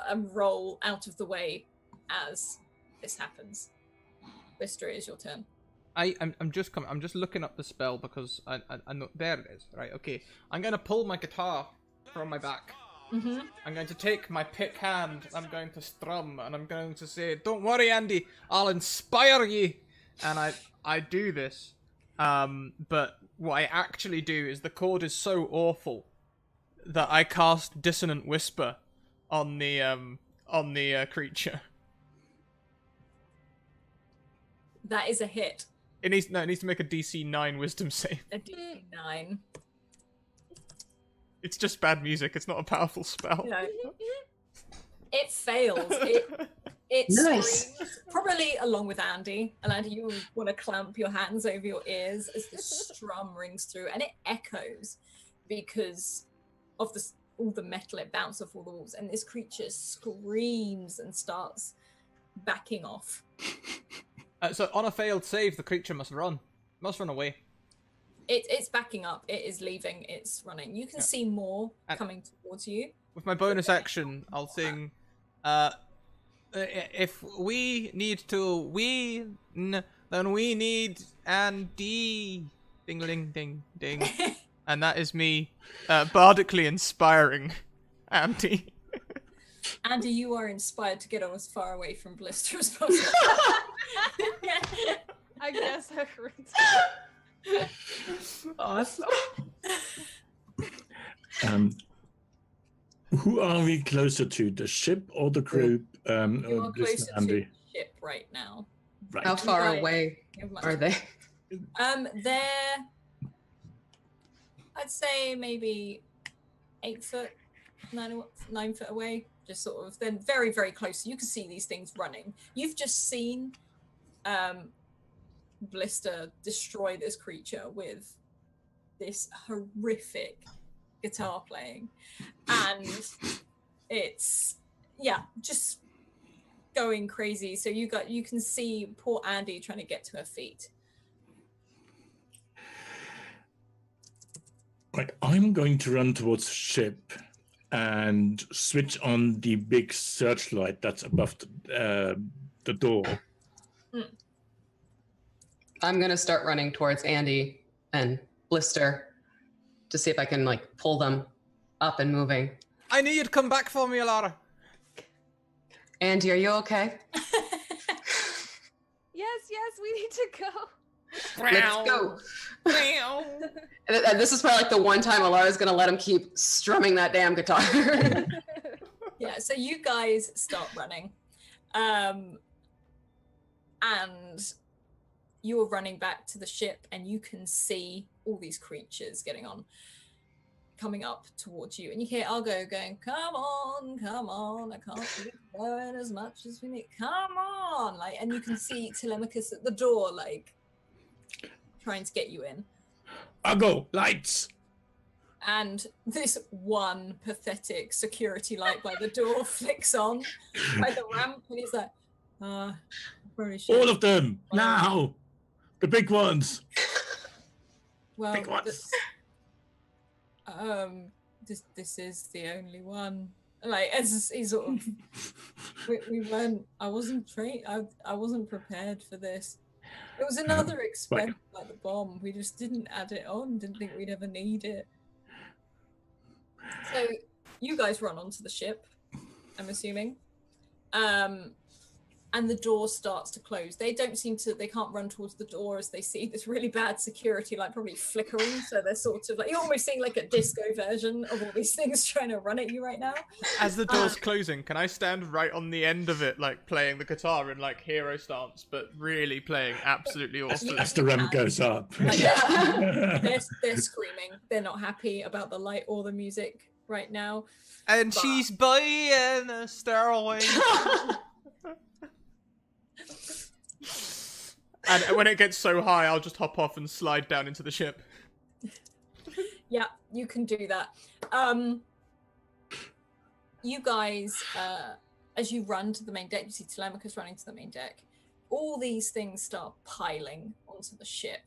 and roll out of the way as this happens. Blister, it is your turn. I'm just coming. I'm just looking up the spell because I know there it is. Right, okay. I'm gonna pull my guitar from my back. Mm-hmm. I'm going to take my pick hand, I'm going to strum, and I'm going to say, "Don't worry, Andy, I'll inspire you." And I do this, but what I actually do is the chord is so awful that I cast Dissonant Whisper on the creature. That is a hit. It needs to make a DC 9 Wisdom save. A DC 9. It's just bad music. It's not a powerful spell. No. It fails. It Nice. screams, probably along with Andy. And Andy, you want to clamp your hands over your ears as the strum rings through, and it echoes because of all the metal, it bounces off all the walls, and this creature screams and starts backing off. So on a failed save, the creature must run. Must run away. It's backing up. It is leaving. It's running. You can see more coming towards you. With my bonus action, I'll sing, if we need to win, then we need Andy. Ding, ding, ding. And that is me bardically inspiring Andy. Andy, you are inspired to get as far away from Blister as possible. I guess I heard. Awesome. Who are we closer to, the ship or the group? You are Blister closer and to Andy? the ship right now. Right. How far Right. away are they? They're, I'd say maybe 8 foot, 9 foot away. Just sort of, then very, very close. You can see these things running. You've just seen Blister destroy this creature with this horrific guitar playing, and it's just going crazy. So you can see poor Andy trying to get to her feet. Right, I'm going to run towards the ship and switch on the big searchlight that's above the door. I'm gonna start running towards Andy and Blister to see if I can like pull them up and moving. I knew you'd come back for me, Alara. Andy, are you okay? Yes, we need to go. Let's go. And this is probably like the one time Alara's gonna let him keep strumming that damn guitar. Yeah, so you guys start running. And you're running back to the ship, and you can see all these creatures coming up towards you. And you hear Argo going, come on, I can't keep going as much as we need. Come on. And you can see Telemachus at the door, trying to get you in. Argo, lights! And this one pathetic security light by the door flicks on by the ramp, and he's like, probably should. All of them, now! The big ones! Well, Big ones. This is the only one. As he sort of, we weren't. I wasn't trained. I wasn't prepared for this. It was another expense, like the bomb. We just didn't add it on. Didn't think we'd ever need it. So you guys run onto the ship, I'm assuming. And the door starts to close. They can't run towards the door as they see this really bad security light probably flickering. So they're sort of you're almost seeing like a disco version of all these things trying to run at you right now. As the door's closing, can I stand right on the end of it, playing the guitar in hero stance, but really playing absolutely awesome? As the ramp goes up. They're screaming. They're not happy about the light or the music right now. And she's buying a stairway. And when it gets so high, I'll just hop off and slide down into the ship. Yeah, you can do that. You guys, as you run to the main deck, you see Telemachus running to the main deck. All these things start piling onto the ship.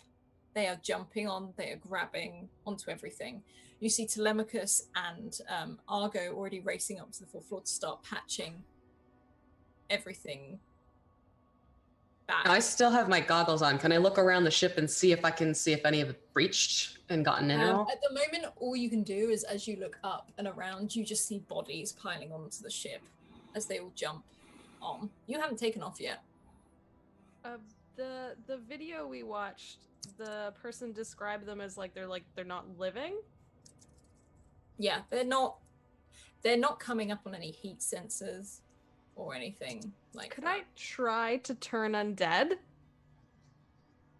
They are jumping on, they are grabbing onto everything. You see Telemachus and Argo already racing up to the 4th floor to start patching everything back. I still have my goggles on. Can I look around the ship and see if I can see if any of it breached and gotten in at all? At the moment, all you can do is, as you look up and around, you just see bodies piling onto the ship as they all jump on. You haven't taken off yet. The video we watched, the person described them as they're not living. Yeah, they're not coming up on any heat sensors or anything like Could that. I try to turn undead?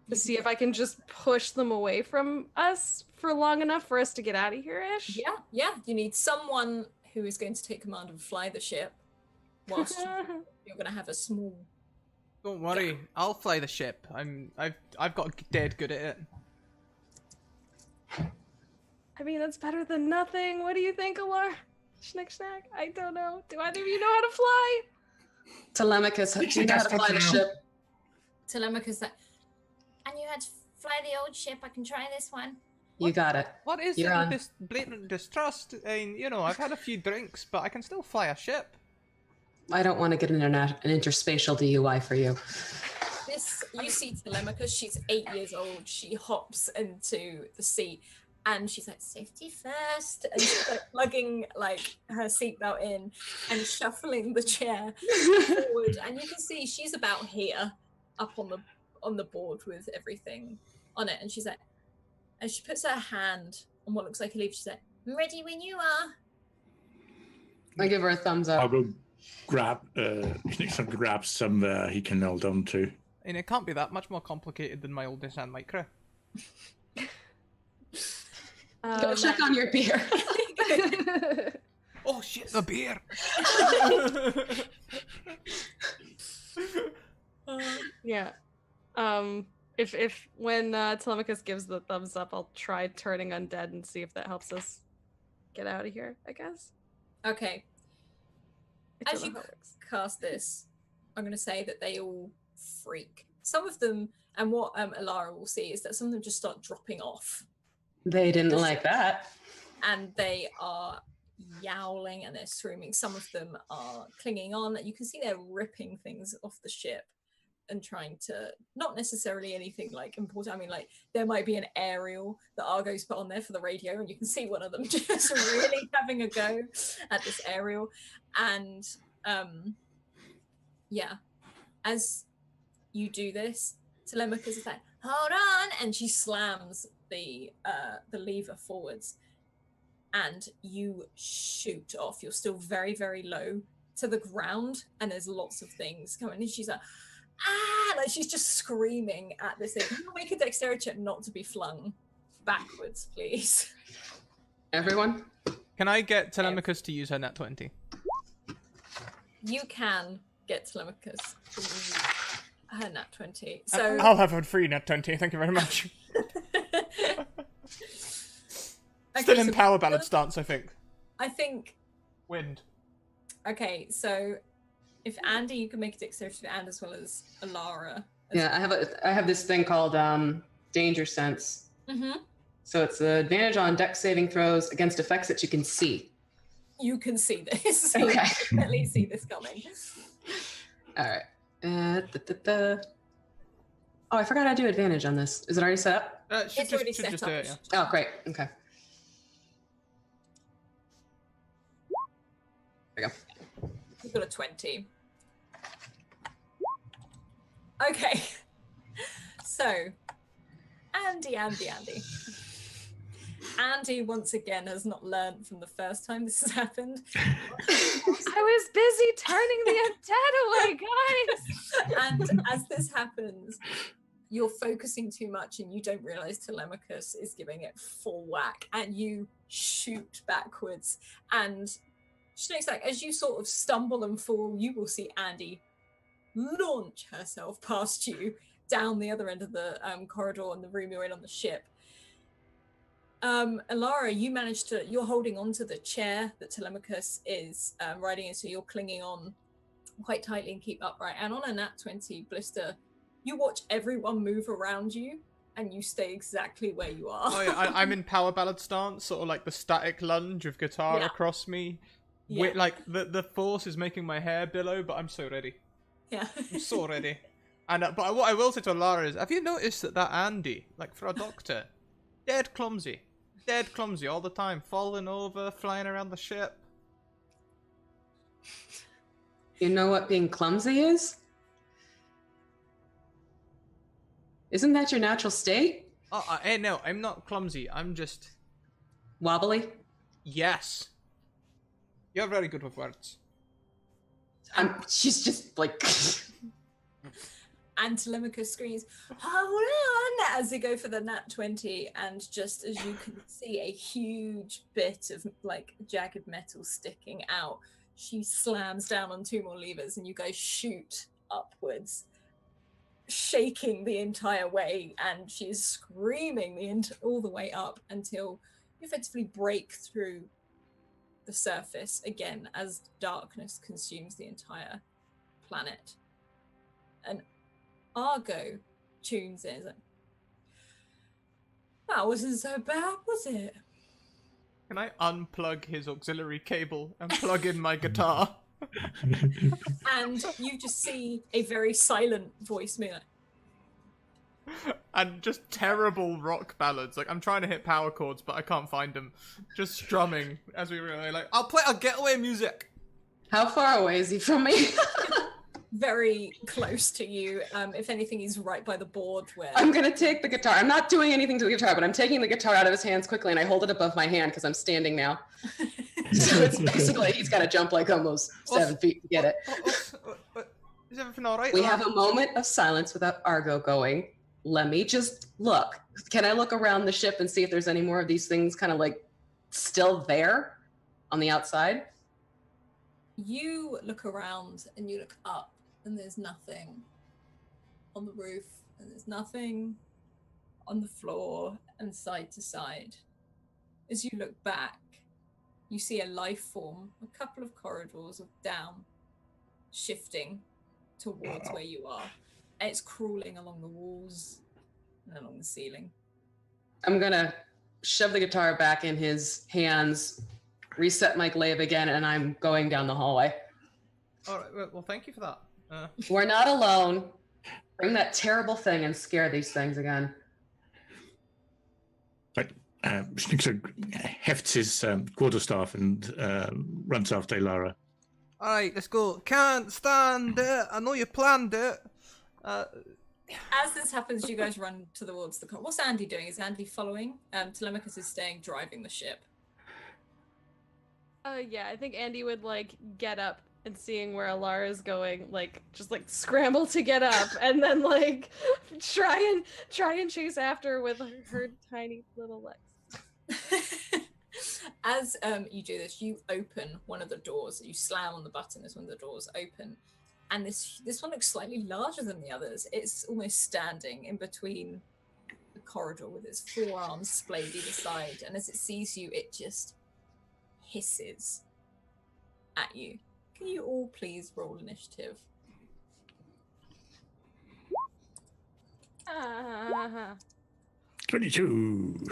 To see if I can just push them away from us for long enough for us to get out of here-ish? Yeah. You need someone who is going to take command and fly the ship, whilst you're going to have a small. Don't worry, I'll fly the ship. I've got dead good at it. I mean, that's better than nothing. What do you think, Alar? Schnick snack? I don't know. Do either of you know how to fly? Telemachus, do you know how to fly the ship? Telemachus like, and you had to fly the old ship. I can try this one. You got it. What is You're it on. with this blatant distrust? I mean, I've had a few drinks, but I can still fly a ship. I don't want to get an interspatial DUI for you. You see Telemachus, she's 8 years old. She hops into the seat and she's like, safety first. And she's like plugging like her seatbelt in and shuffling the chair forward. And you can see she's about here up on the board with everything on it. And she's like, and she puts her hand on what looks like a leaf. She's like, I'm ready when you are. I give her a thumbs up. I'll go grab, grab some he can hold on to. And it can't be that much more complicated than my oldest and micro. Go check on your beer. Oh shit, the beer! Yeah. If when Telemachus gives the thumbs up, I'll try turning undead and see if that helps us get out of here, I guess. Okay. I don't As know you how it works. cast this, I'm going to say that they all freak. Some of them, and what Alara will see is that some of them just start dropping off. They didn't like that. And they are yowling and they're screaming. Some of them are clinging on. You can see they're ripping things off the ship and trying to, not necessarily anything like important. I mean, like there might be an aerial that Argo's put on there for the radio, and you can see one of them just really having a go at this aerial. And yeah, as you do this, Telemachus is like, hold on, and she slams the lever forwards, and you shoot off. You're still very, very low to the ground, and there's lots of things coming. And she's like, ah, like she's just screaming at this thing. Can you make a dexterity check not to be flung backwards, please? Everyone? Can I get Telemachus to use her nat 20? You can get Telemachus to use her nat 20. So I'll have a free nat 20, thank you very much. Still in power ballad stance, I think. I think. Wind. Okay, so if Andy, you can make a dexterity and as well as Alara. Yeah, I have this thing called danger sense. Mm-hmm. So it's an advantage on dex saving throws against effects that you can see. You can see this. Okay. You can definitely see this coming. All right. Oh, I forgot I do advantage on this. Is it already set up? It's already set up. Yeah. Oh, great. Okay. There we go. You've got a 20. Okay. So, Andy. Andy, once again, has not learned from the first time this has happened. I was busy turning the undead away, guys! And as this happens, you're focusing too much and you don't realize Telemachus is giving it full whack and you shoot backwards. And Snake's like, as you sort of stumble and fall, you will see Andy launch herself past you down the other end of the corridor and the room you're in on the ship. Alara, you're holding on to the chair that Telemachus is riding in, so you're clinging on quite tightly and keep upright. And on a nat 20, Blister, you watch everyone move around you and you stay exactly where you are. Oh yeah, I'm in power ballad stance, sort of like the static lunge of guitar across me. Yeah. Like the force is making my hair billow, but I'm so ready. Yeah. I'm so ready. And but what I will say to Alara is, have you noticed that Andy, like for a doctor, dead clumsy all the time, falling over, flying around the ship. You know what being clumsy is? Isn't that your natural state? Hey, no, I'm not clumsy. I'm just Wobbly? yes. You're very good with words. She's just like... And Telemachus screams, hold on, as they go for the nat 20, and just as you can see a huge bit of like jagged metal sticking out, she slams down on 2 more levers and you guys shoot upwards, shaking the entire way, and she's screaming all the way up until effectively break through the surface again as darkness consumes the entire planet. And Argo tunes in. Like, that wasn't so bad, was it? Can I unplug his auxiliary cable and plug in my guitar? And you just see a very silent voice me like, And just terrible rock ballads. Like, I'm trying to hit power chords, but I can't find them. Just strumming as we were like, I'll get away music. How far away is he from me? very close to you. If anything, he's right by the board where... I'm going to take the guitar. I'm not doing anything to the guitar, but I'm taking the guitar out of his hands quickly, and I hold it above my hand because I'm standing now. So it's basically, he's got to jump like almost 7 feet to get it. Is everything all right? We have a moment of silence without Argo going. Let me just look. Can I look around the ship and see if there's any more of these things kind of like still there on the outside? You look around and you look up, and there's nothing on the roof, and there's nothing on the floor and side to side. As you look back, you see a life form, a couple of corridors of down, shifting towards where you are. And it's crawling along the walls and along the ceiling. I'm gonna shove the guitar back in his hands, reset my glaive again, and I'm going down the hallway. All right, well, thank you for that. We're not alone. Bring that terrible thing and scare these things again. But Schnixer hefts his quarterstaff and runs after Lara. All right, let's go. Can't stand it. I know you planned it. As this happens, you guys run towards the... What's Andy doing? Is Andy following? Telemachus is staying, driving the ship. Yeah, I think Andy would, like, get up and seeing where Alara's going, like, just, like, scramble to get up and then, like, try and chase after with her tiny little legs. As you do this, you open one of the doors. You slam on the button as one of the doors open. And this one looks slightly larger than the others. It's almost standing in between the corridor with its forearms splayed either side. And as it sees you, it just hisses at you. Can you all please roll initiative? 22.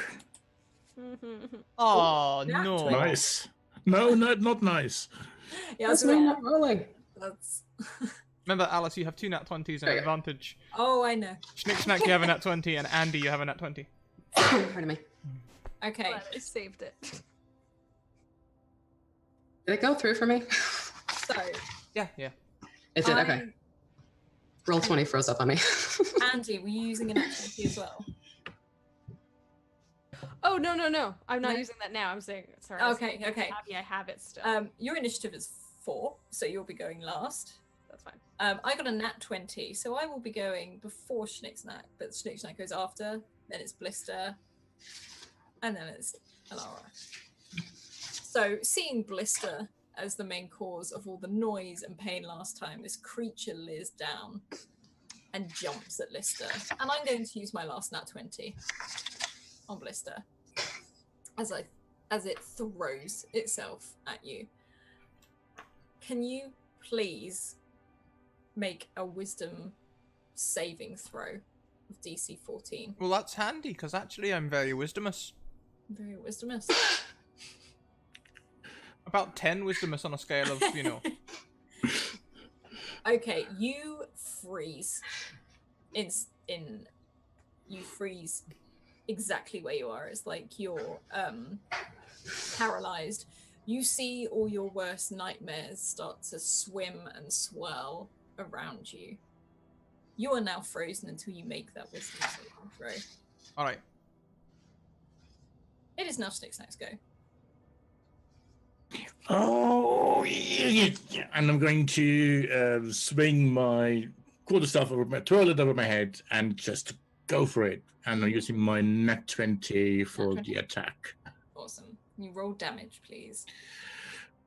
Oh, Nat no. 20. Nice. No, not nice. Yeah, That's that's not rolling. That's... Remember, Alice, you have 2 nat 20s and an advantage. Oh, I know. Schnick-snack, you have a nat 20, and Andy, you have a nat 20. Pardon me. Okay. Glad I saved it. Did it go through for me? So, Yeah. It did, okay. Roll 20 froze up on me. Andy, were you using an nat 20 as well? Oh, no. I'm not No? using that now. I'm saying, sorry. Okay. I have it still. Your initiative is 4, so you'll be going last. That's fine. I got a nat 20, so I will be going before Schnicksnack, but Schnicksnack goes after, then it's Blister, and then it's Alara. So, seeing Blister as the main cause of all the noise and pain last time, this creature leers down and jumps at Lister. And I'm going to use my last nat 20 on Blister as it throws itself at you. Can you please make a wisdom saving throw of DC 14? Well, that's handy, because actually I'm very wisdomous. Very wisdomous. About 10 wisdomous on a scale of, Okay, you freeze. You freeze exactly where you are. It's like you're paralyzed. You see all your worst nightmares start to swim and swirl around you. You are now frozen until you make that wisdom saving throw. All right. It is now Schnicksnack's go. Oh, yeah. And I'm going to swing my quarterstaff twirl it over my head and just go for it. And I'm using my nat 20 for the attack. Awesome. Can you roll damage, please?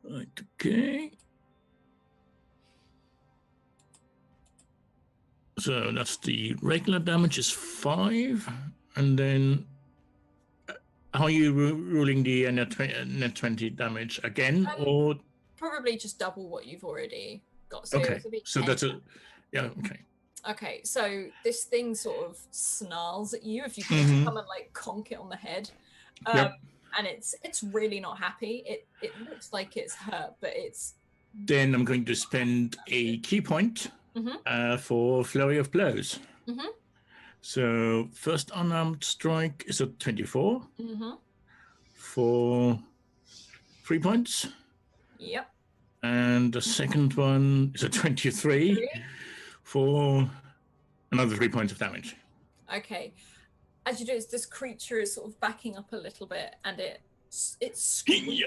Right, okay. So that's the regular damage is 5, and then how are you ruling the net 20 damage again, or Probably just double what you've already got. So okay? it'll be So 10. that's a okay. Okay, so this thing sort of snarls at you if you come and like conk it on the head. Yep. And it's really not happy. It looks like it's hurt, but it's Then I'm going to spend a key point for flurry of blows. So first unarmed strike is a 24 for 3 points. Yep. And the second one is a 23 for another 3 points of damage. Okay. As you do this, this creature is sort of backing up a little bit, and it's screaming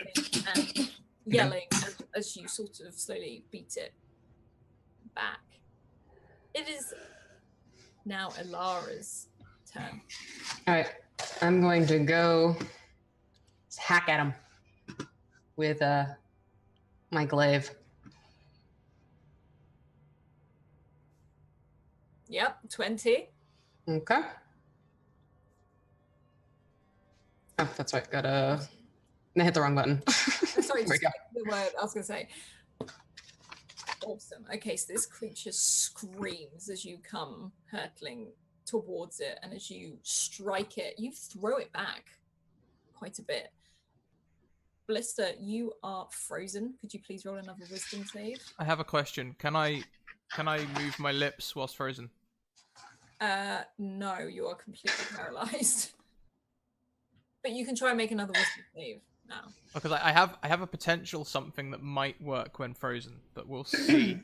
and yelling as you sort of slowly beat it back. It is now Elara's turn. All right, I'm going to go hack at him with my glaive. Yep, 20. Okay. Oh, that's right. I hit the wrong button. Sorry, There we just go. the word I was going to say. Awesome. Okay, so this creature screams as you come hurtling towards it, and as you strike it, you throw it back quite a bit. Blister, you are frozen. Could you please roll another wisdom save? I have a question. Can I move my lips whilst frozen? No, you are completely paralyzed. But you can try and make another wisdom save now. Because I have a potential something that might work when frozen, but we'll see.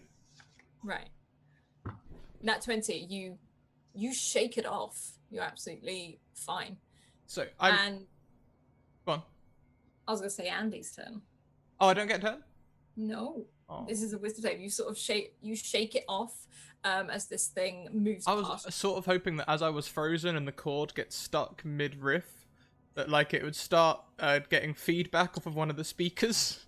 Right. Nat 20, you shake it off. You're absolutely fine. So Go on. I was gonna say Andy's turn. Oh, I don't get a turn? No. Oh. This is a wisdom save. You sort of shake it off as this thing moves I was past. sort of hoping that as I was frozen and the cord gets stuck mid-riff, that like it would start getting feedback off of one of the speakers.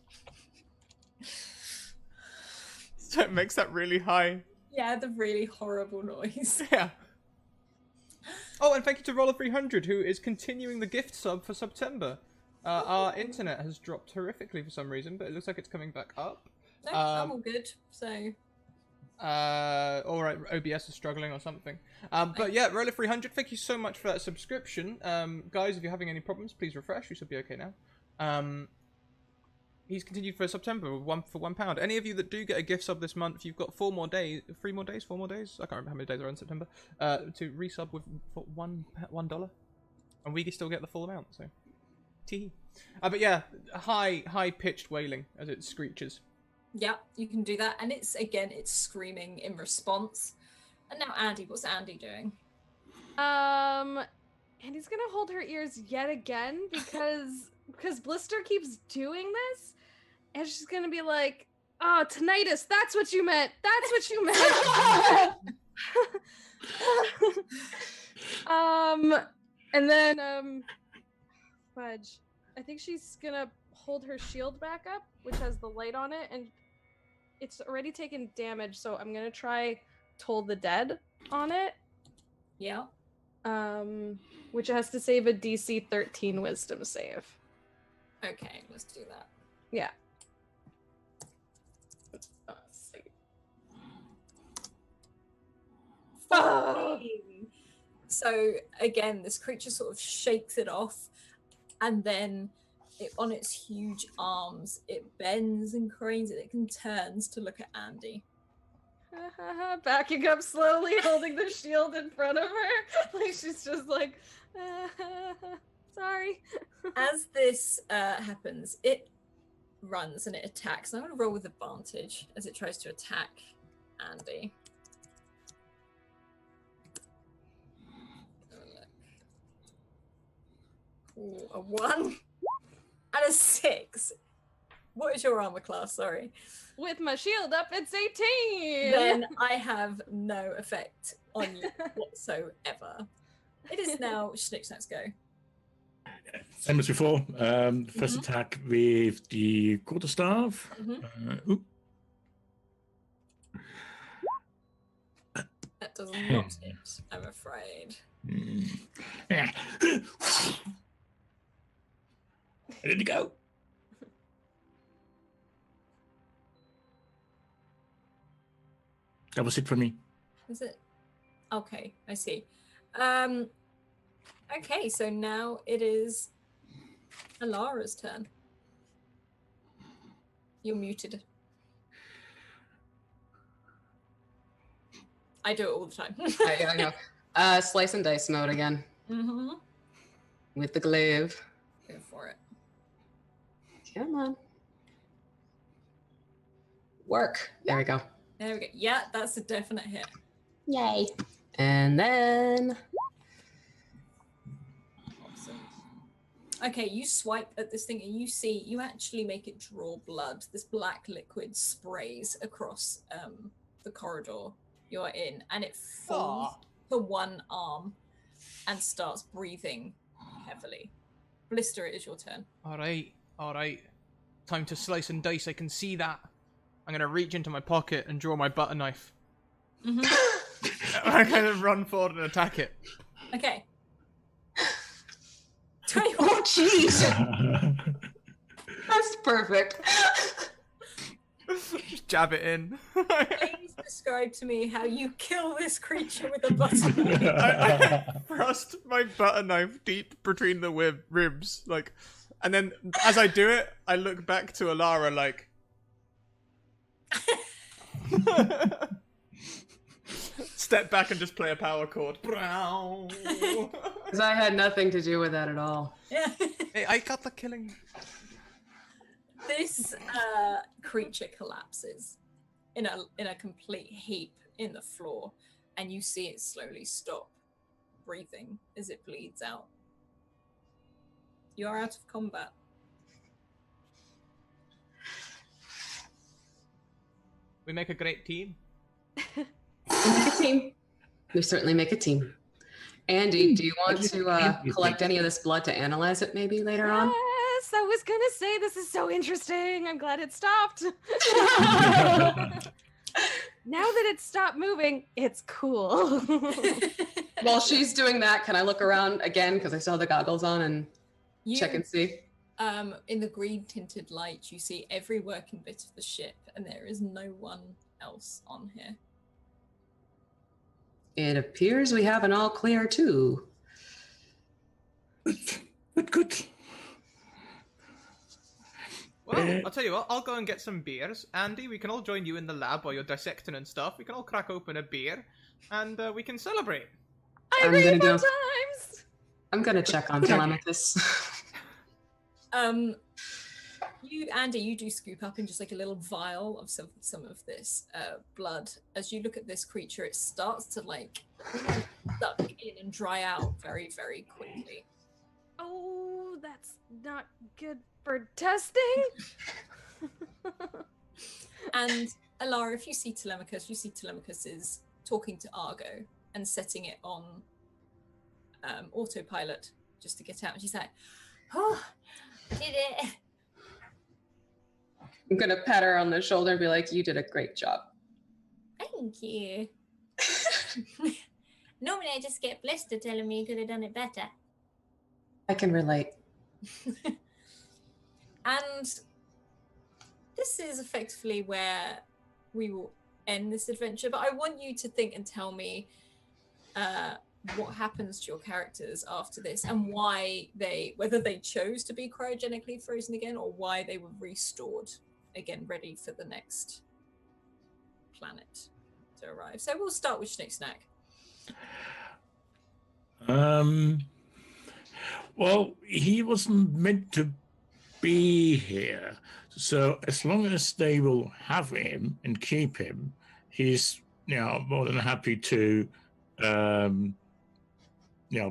So it makes that really high. Yeah, the really horrible noise. Yeah. Oh, and thank you to Roller300, who is continuing the gift sub for September. Our internet has dropped horrifically for some reason, but it looks like it's coming back up. No, I'm all good. So. Alright, OBS is struggling or something. But yeah, Roller300, thank you so much for that subscription. Guys, if you're having any problems, please refresh. You should be okay now. He's continued for September with £1. Any of you that do get a gift sub this month, you've got 4 more days, 4 more days? I can't remember how many days are in September. To resub with for $1. And we can still get the full amount, so. Tee. But yeah, high pitched wailing as it screeches. Yeah, you can do that. And it's screaming in response. And now Andy, what's Andy doing? Andy's gonna hold her ears yet again because Blister keeps doing this. And she's gonna be like, oh, tinnitus, that's what you meant. That's what you meant. And then fudge. I think she's gonna hold her shield back up, which has the light on it, and it's already taken damage, so I'm gonna try Toll the Dead on it. Yeah. Which has to save a DC 13 wisdom save. Okay, let's do that. Yeah. So again, this creature sort of shakes it off, and then on its huge arms, it bends and cranes and it can turns to look at Andy. Backing up slowly, holding the shield in front of her. Like she's just like, sorry. As this happens, it runs and it attacks. I'm going to roll with advantage as it tries to attack Andy. Ooh, a 1 and a 6. What is your armor class? Sorry. With my shield up, it's 18. Then I have no effect on you whatsoever. It is now Schnicksnack's go. Same as before. First attack with the quarterstaff. That does not hit, I'm afraid. Yeah. Ready to go. That was it for me. Is it? Okay, I see. Okay, so now it is Alara's turn. You're muted. I do it all the time. I know. Slice and dice mode again. Mm-hmm. With the glaive. Go for it. Come on. Work. There we go. There we go. Yeah, that's a definite hit. Yay. And then... Awesome. Okay, you swipe at this thing and you actually make it draw blood. This black liquid sprays across the corridor you're in, and it falls to one arm and starts breathing heavily. Blister, it is your turn. All right. Time to slice and dice. I can see that. I'm gonna reach into my pocket and draw my butter knife. Mm-hmm. I'm gonna run forward and attack it. Okay. Oh, jeez! That's perfect. Just jab it in. Please describe to me how you kill this creature with a butter knife. I thrust my butter knife deep between the ribs, like, and then as I do it, I look back to Alara like. Step back and just play a power chord. Because I had nothing to do with that at all. Yeah. Hey, I got the killing. This creature collapses in a complete heap in the floor, and you see it slowly stop breathing as it bleeds out. You are out of combat. We make a great team. We make a team. We certainly make a team. Andy, do you want to collect any of this blood to analyze it maybe later on? Yes, I was gonna say this is so interesting. I'm glad it stopped. Now that it's stopped moving, it's cool. While she's doing that, can I look around again because I still have the goggles on and check and see? In the green tinted light, you see every working bit of the ship, and there is no one else on here. It appears we have an all clear too. Good. Well, I'll tell you what, I'll go and get some beers. Andy, we can all join you in the lab while you're dissecting and stuff. We can all crack open a beer, and we can celebrate. I agree fun times! I'm gonna check on Telemachus. Andy, you do scoop up in just like a little vial of some of this blood. As you look at this creature, it starts to like suck in and dry out very, very quickly. Oh, that's not good for testing. And Alara, if you see Telemachus, is talking to Argo and setting it on autopilot just to get out. And she's like, "Oh, did it." I'm gonna pat her on the shoulder and be like, "You did a great job." Thank you. Normally I just get Blister telling me you could have done it better. I can relate. And this is effectively where we will end this adventure, but I want you to think and tell me what happens to your characters after this and whether they chose to be cryogenically frozen again or why they were restored again, ready for the next planet to arrive. So we'll start with Schnick Snack. Well, he wasn't meant to be here. So as long as they will have him and keep him, he's more than happy to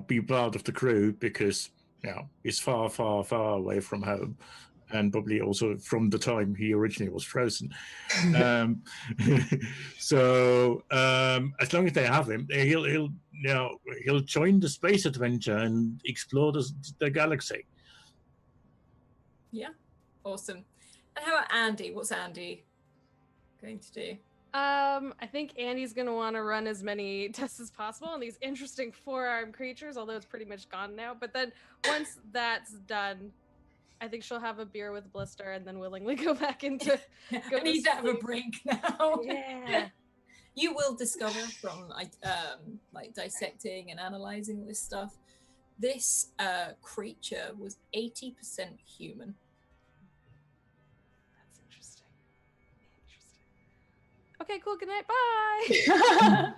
be part of the crew because he's far, far, far away from home. And probably also from the time he originally was frozen. So as long as they have him, he'll join the space adventure and explore the galaxy. Yeah, awesome. And how about Andy? What's Andy going to do? I think Andy's gonna want to run as many tests as possible on these interesting four-armed creatures, although it's pretty much gone now. But then once that's done, I think she'll have a beer with Blister and then willingly go back into. I need to have a break now. Yeah. You will discover from like dissecting and analyzing all this stuff, this creature was 80% human. That's interesting. Okay, cool. Good night. Bye.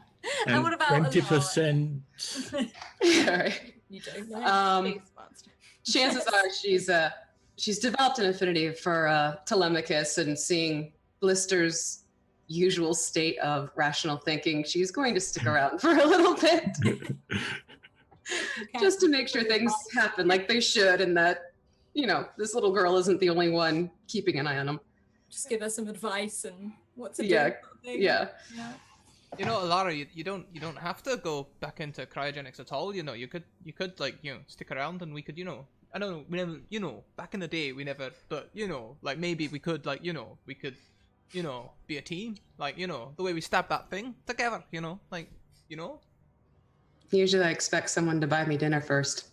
And what about 20%? All right. You don't know. Space monster. Chances are she's developed an affinity for Telemachus, and seeing Blister's usual state of rational thinking, she's going to stick around for a little bit. Just to make sure things happen like they should, and that, this little girl isn't the only one keeping an eye on them. Just give her some advice and what to do. Yeah. You know, Alara, you don't have to go back into cryogenics at all. You know, you could stick around and we could, I don't know, we never, back in the day we never, but like maybe we could, like, we could, be a team, like, the way we stab that thing together, like, Usually I expect someone to buy me dinner first.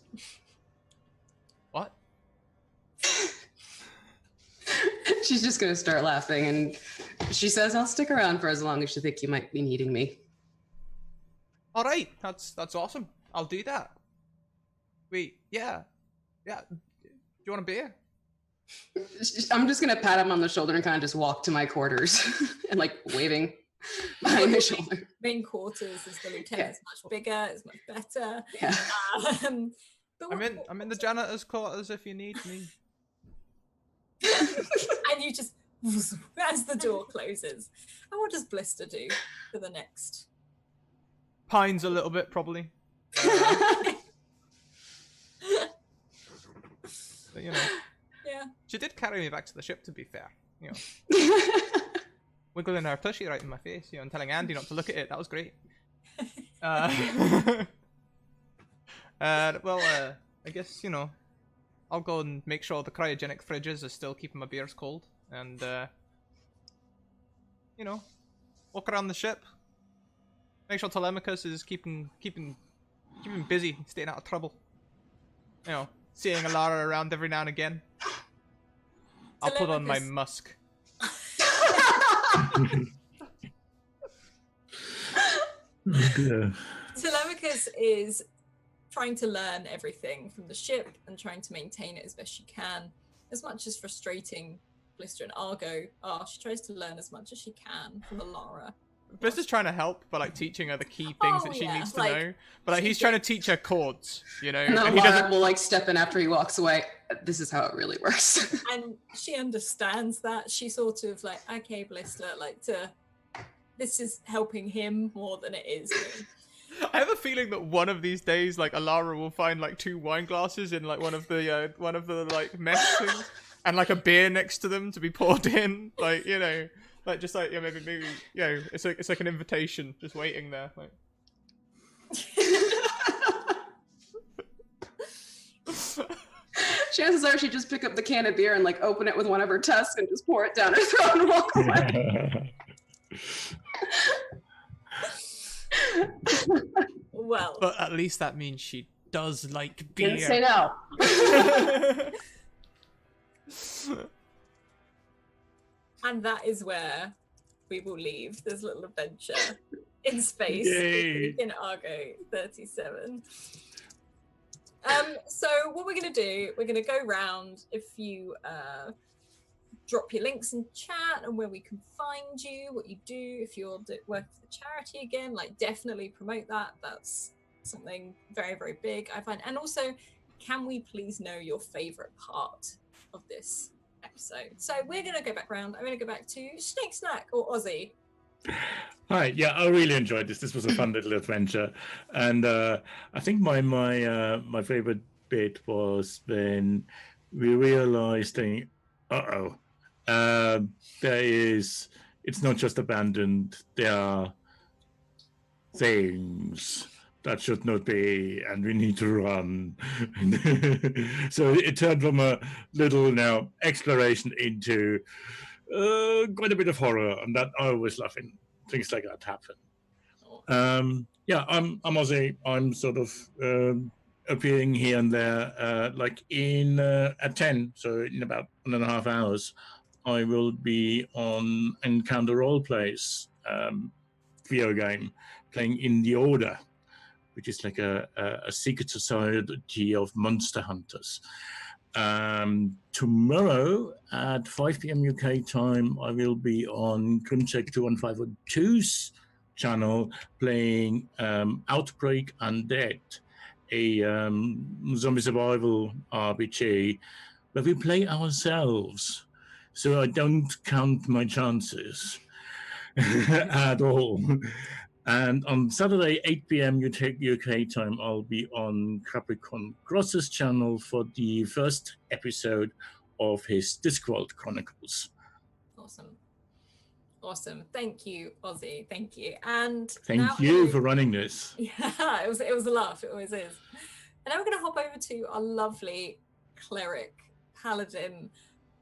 What? She's just going to start laughing, and she says, I'll stick around for as long as you think you might be needing me. All right, that's awesome. I'll do that. Wait, yeah. Do you want a beer? I'm just going to pat him on the shoulder and kind of just walk to my quarters and like waving behind my shoulder. Main quarters is the lieutenant. It's much bigger. It's much better. Yeah. I'm in the janitor's quarters if you need me. And you just, as the door closes. And what does Blister do for the next? Pines a little bit, probably. But, Yeah. She did carry me back to the ship, to be fair. Wiggling her tushy right in my face, and telling Andy not to look at it. That was great. Well, I guess, I'll go and make sure the cryogenic fridges are still keeping my beers cold. And, walk around the ship. Make sure Telemachus is keeping busy, staying out of trouble. Seeing Alara around every now and again. I'll put on my musk. Telemachus is trying to learn everything from the ship and trying to maintain it as best she can. As much as frustrating Blister and Argo are, she tries to learn as much as she can from Alara. Blister's trying to help by teaching her the key things that she needs to know. But he's trying to teach her chords, And he doesn't will step in after he walks away. This is how it really works. And she understands that. She sort of okay, Blister, this is helping him more than it is me. I have a feeling that one of these days, Alara will find 2 wine glasses in one of the mesh things, and a beer next to them to be poured in, maybe it's like an invitation just waiting there. Chances are she'd just pick up the can of beer and open it with one of her tusks and just pour it down her throat and walk away. Well, but at least that means she does like beer. Didn't say no. And that is where we will leave this little adventure in space. Yay. In Argo 37. So what we're going to do, we're going to go round. If you drop your links in chat and where we can find you, what you do, if you're working for the charity again, definitely promote that. That's something very, very big, I find. And also, can we please know your favorite part of this episode? So we're going to go back round. I'm going to go back to Snake Snack or Ozzy. Hi, yeah, I really enjoyed this. This was a fun little adventure, and I think my favorite bit was when we realized it's not just abandoned. There are things that should not be, and we need to run. So it turned from a little exploration into quite a bit of horror, and that I always love when things like that happen. I'm Ozzy. I'm sort of appearing here and there. Like in at 10, so in about 1.5 hours, I will be on Encounter Roleplays video game, playing In the Order, which is like a secret society of monster hunters. Tomorrow at 5 p.m. UK time, I will be on Crimcheck 21502's channel playing Outbreak Undead, a zombie survival RPG where we play ourselves. So I don't count my chances at all. And on Saturday, 8 p.m. UK time, I'll be on Capricorn Cross's channel for the first episode of his Discworld Chronicles. Awesome. Awesome. Thank you, Ozzy. Thank you. And Thank you for running this. Yeah, it was a laugh. It always is. And now we're going to hop over to our lovely cleric, paladin,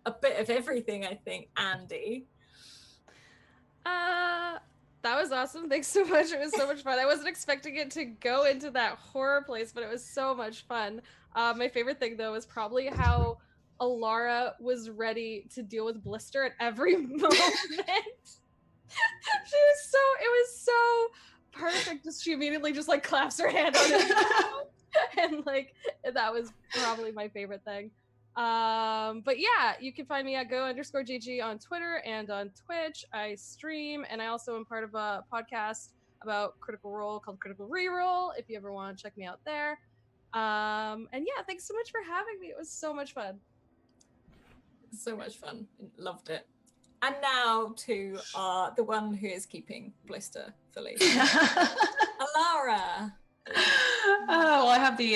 a bit of everything, I think, Andy. That was awesome. Thanks so much. It was so much fun. I wasn't expecting it to go into that horror place, but it was so much fun. My favorite thing, though, was probably how Alara was ready to deal with Blister at every moment. It was so perfect. She immediately just like claps her hand on his mouth. And like, that was probably my favorite thing. But yeah, you can find me at go_GG on Twitter and on Twitch. I stream, and I also am part of a podcast about Critical Role called Critical Reroll, if you ever want to check me out there. And yeah, thanks so much for having me. It was so much fun. So much fun. Loved it. And now to the one who is keeping Blister fully. Alara. Well, I have the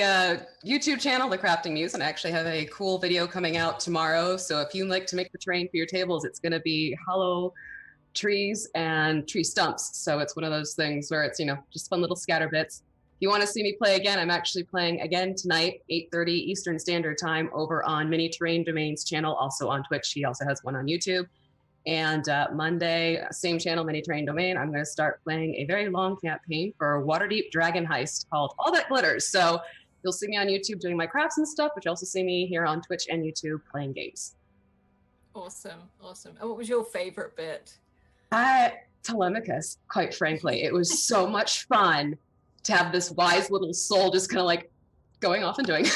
YouTube channel, The Crafting Muse, and I actually have a cool video coming out tomorrow. So if you like to make the terrain for your tables, it's going to be hollow trees and tree stumps. So it's one of those things where it's, just fun little scatter bits. If you want to see me play again, I'm actually playing again tonight, 8:30 Eastern Standard Time over on Mini Terrain Domains channel, also on Twitch. He also has one on YouTube. And Monday, same channel, Mini Terrain Domain, I'm going to start playing a very long campaign for Waterdeep Dragon Heist called All That Glitters. So you'll see me on YouTube doing my crafts and stuff, but you'll also see me here on Twitch and YouTube playing games. Awesome, awesome. And what was your favorite bit? Telemachus, quite frankly. It was so much fun to have this wise little soul just kind of like going off and doing.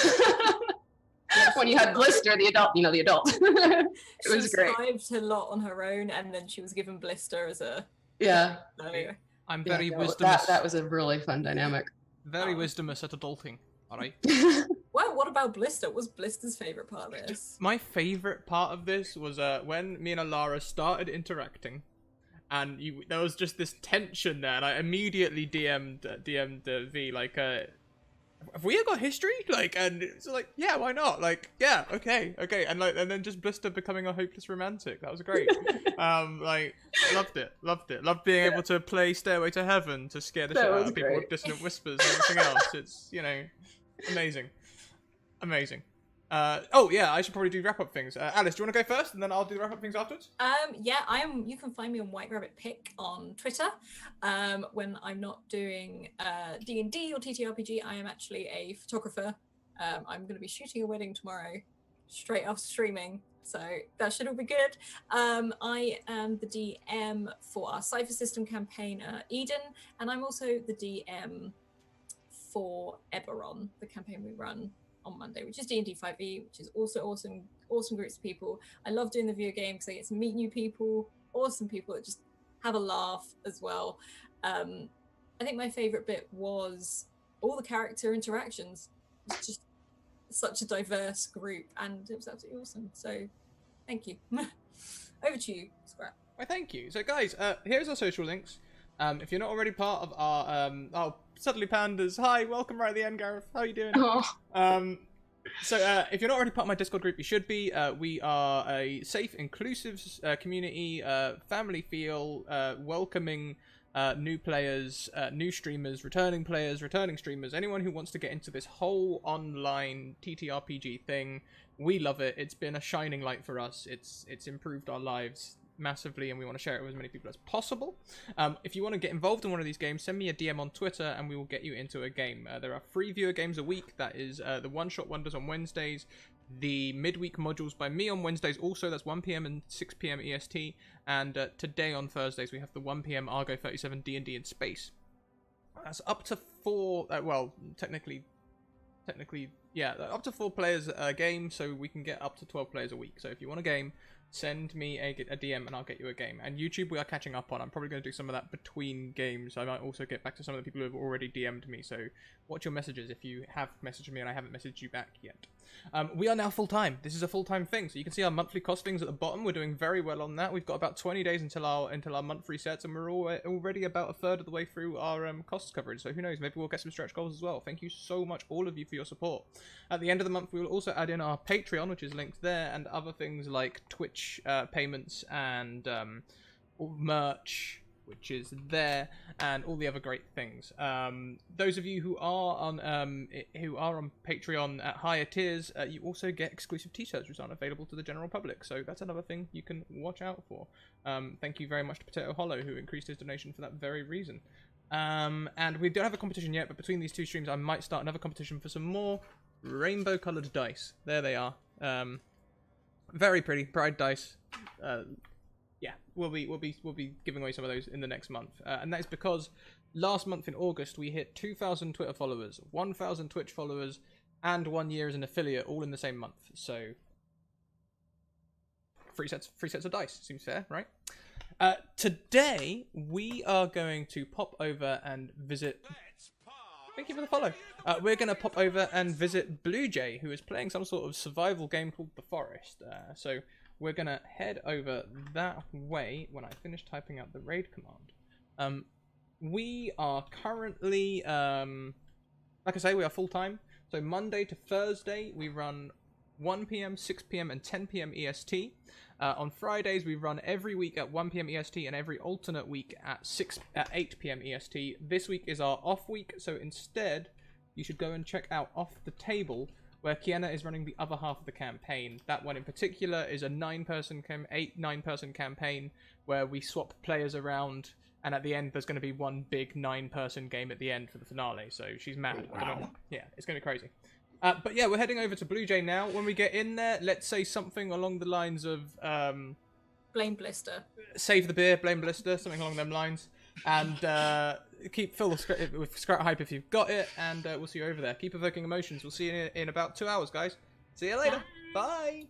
When you had Blister, the adult, the adult. It was great. She survived a lot on her own, and then she was given Blister as a... Yeah. I'm very wisdomous. That was a really fun dynamic. Very wisdomous at adulting, alright? Well, what about Blister? What was Blister's favourite part of this? My favourite part of this was when me and Alara started interacting, and there was just this tension there, and I immediately DM'd V, like, have we got history? Like, and it's like, yeah, why not? Like, yeah, okay, and then just Blister becoming a hopeless romantic. That was great. Like, loved it. Loved being able to play Stairway to Heaven to scare the shit out of people with dissonant whispers and everything else. It's amazing. Oh yeah, I should probably do wrap up things. Alice, do you want to go first, and then I'll do the wrap up things afterwards? Yeah, you can find me on White Rabbit Pick on Twitter. When I'm not doing D&D or TTRPG, I am actually a photographer. I'm going to be shooting a wedding tomorrow, straight after streaming, so that should all be good. I am the DM for our Cypher System campaign, Eden, and I'm also the DM for Eberron, the campaign we run on Monday, which is D&D 5e, which is also awesome groups of people. I love doing the video game because I get to meet new people, awesome people that just have a laugh as well. I think my favorite bit was all the character interactions. It's just such a diverse group, and it was absolutely awesome. So thank you. Over to you, Scrap. Well, thank you. So guys, here's our social links. If you're not already part of our Suddenly Pandas, hi, welcome right at the end, Gareth. How are you doing? So if you're not already part of my Discord group, you should be. We are a safe, inclusive community, family feel, welcoming new players, new streamers, returning players, returning streamers, anyone who wants to get into this whole online TTRPG thing. We love it. It's been a shining light for us. It's improved our lives massively, and we want to share it with as many people as possible. If you want to get involved in one of these games, send me a DM on Twitter, and we will get you into a game. There are 3 viewer games a week. That is the One-Shot Wonders on Wednesdays, the midweek modules by me on Wednesdays also, that's 1 p.m. and 6 p.m. EST, and today on Thursdays we have the 1 p.m. Argo 37 D&D in space. That's up to 4, well, technically, yeah, up to 4 players a game, so we can get up to 12 players a week. So if you want a game, send me a DM and I'll get you a game. And YouTube we are catching up on. I'm probably going to do some of that between games. I might also get back to some of the people who have already DM'd me, so watch your messages if you have messaged me and I haven't messaged you back yet. We are now full-time. This is a full-time thing, so you can see our monthly costings at the bottom. We're doing very well on that. We've got about 20 days until our month resets, and we're already about a third of the way through our costs coverage, so who knows, maybe we'll get some stretch goals as well. Thank you so much, all of you, for your support. At the end of the month, we will also add in our Patreon, which is linked there, and other things like Twitch payments and merch, which is there, and all the other great things. Those of you who are on Patreon at higher tiers, you also get exclusive t-shirts which aren't available to the general public, so that's another thing you can watch out for. Thank you very much to Potato Hollow, who increased his donation for that very reason. And we don't have a competition yet, but between these 2 streams I might start another competition for some more rainbow coloured dice. There they are. Very pretty Pride dice. Yeah, we'll be giving away some of those in the next month, and that is because last month in August we hit 2,000 Twitter followers, 1,000 Twitch followers, and 1 year as an affiliate, all in the same month. So free sets of dice seems fair, right? Today we are going to pop over and visit. Thank you for the follow. We're going to pop over and visit Blue Jay, who is playing some sort of survival game called The Forest. So we're going to head over that way when I finish typing out the raid command. We are currently, like I say, we are full-time. So Monday to Thursday, we run 1 p.m., 6 p.m. and 10 p.m. EST. On Fridays, we run every week at 1 p.m. EST and every alternate week at 8 p.m. EST. This week is our off week, so instead, you should go and check out Off the Table, where Kiana is running the other half of the campaign. That one in particular is a 9-person campaign where we swap players around, and at the end there's going to be one big 9-person game at the end for the finale. So she's mad. Wow. Yeah, it's going to be crazy. But yeah, we're heading over to Blue Jay now. When we get in there, let's say something along the lines of Blame Blister. Save the beer, blame Blister, something along them lines. And fill with Scrat Hype if you've got it, and we'll see you over there. Keep evoking emotions. We'll see you in about 2 hours, guys. See you later. Bye.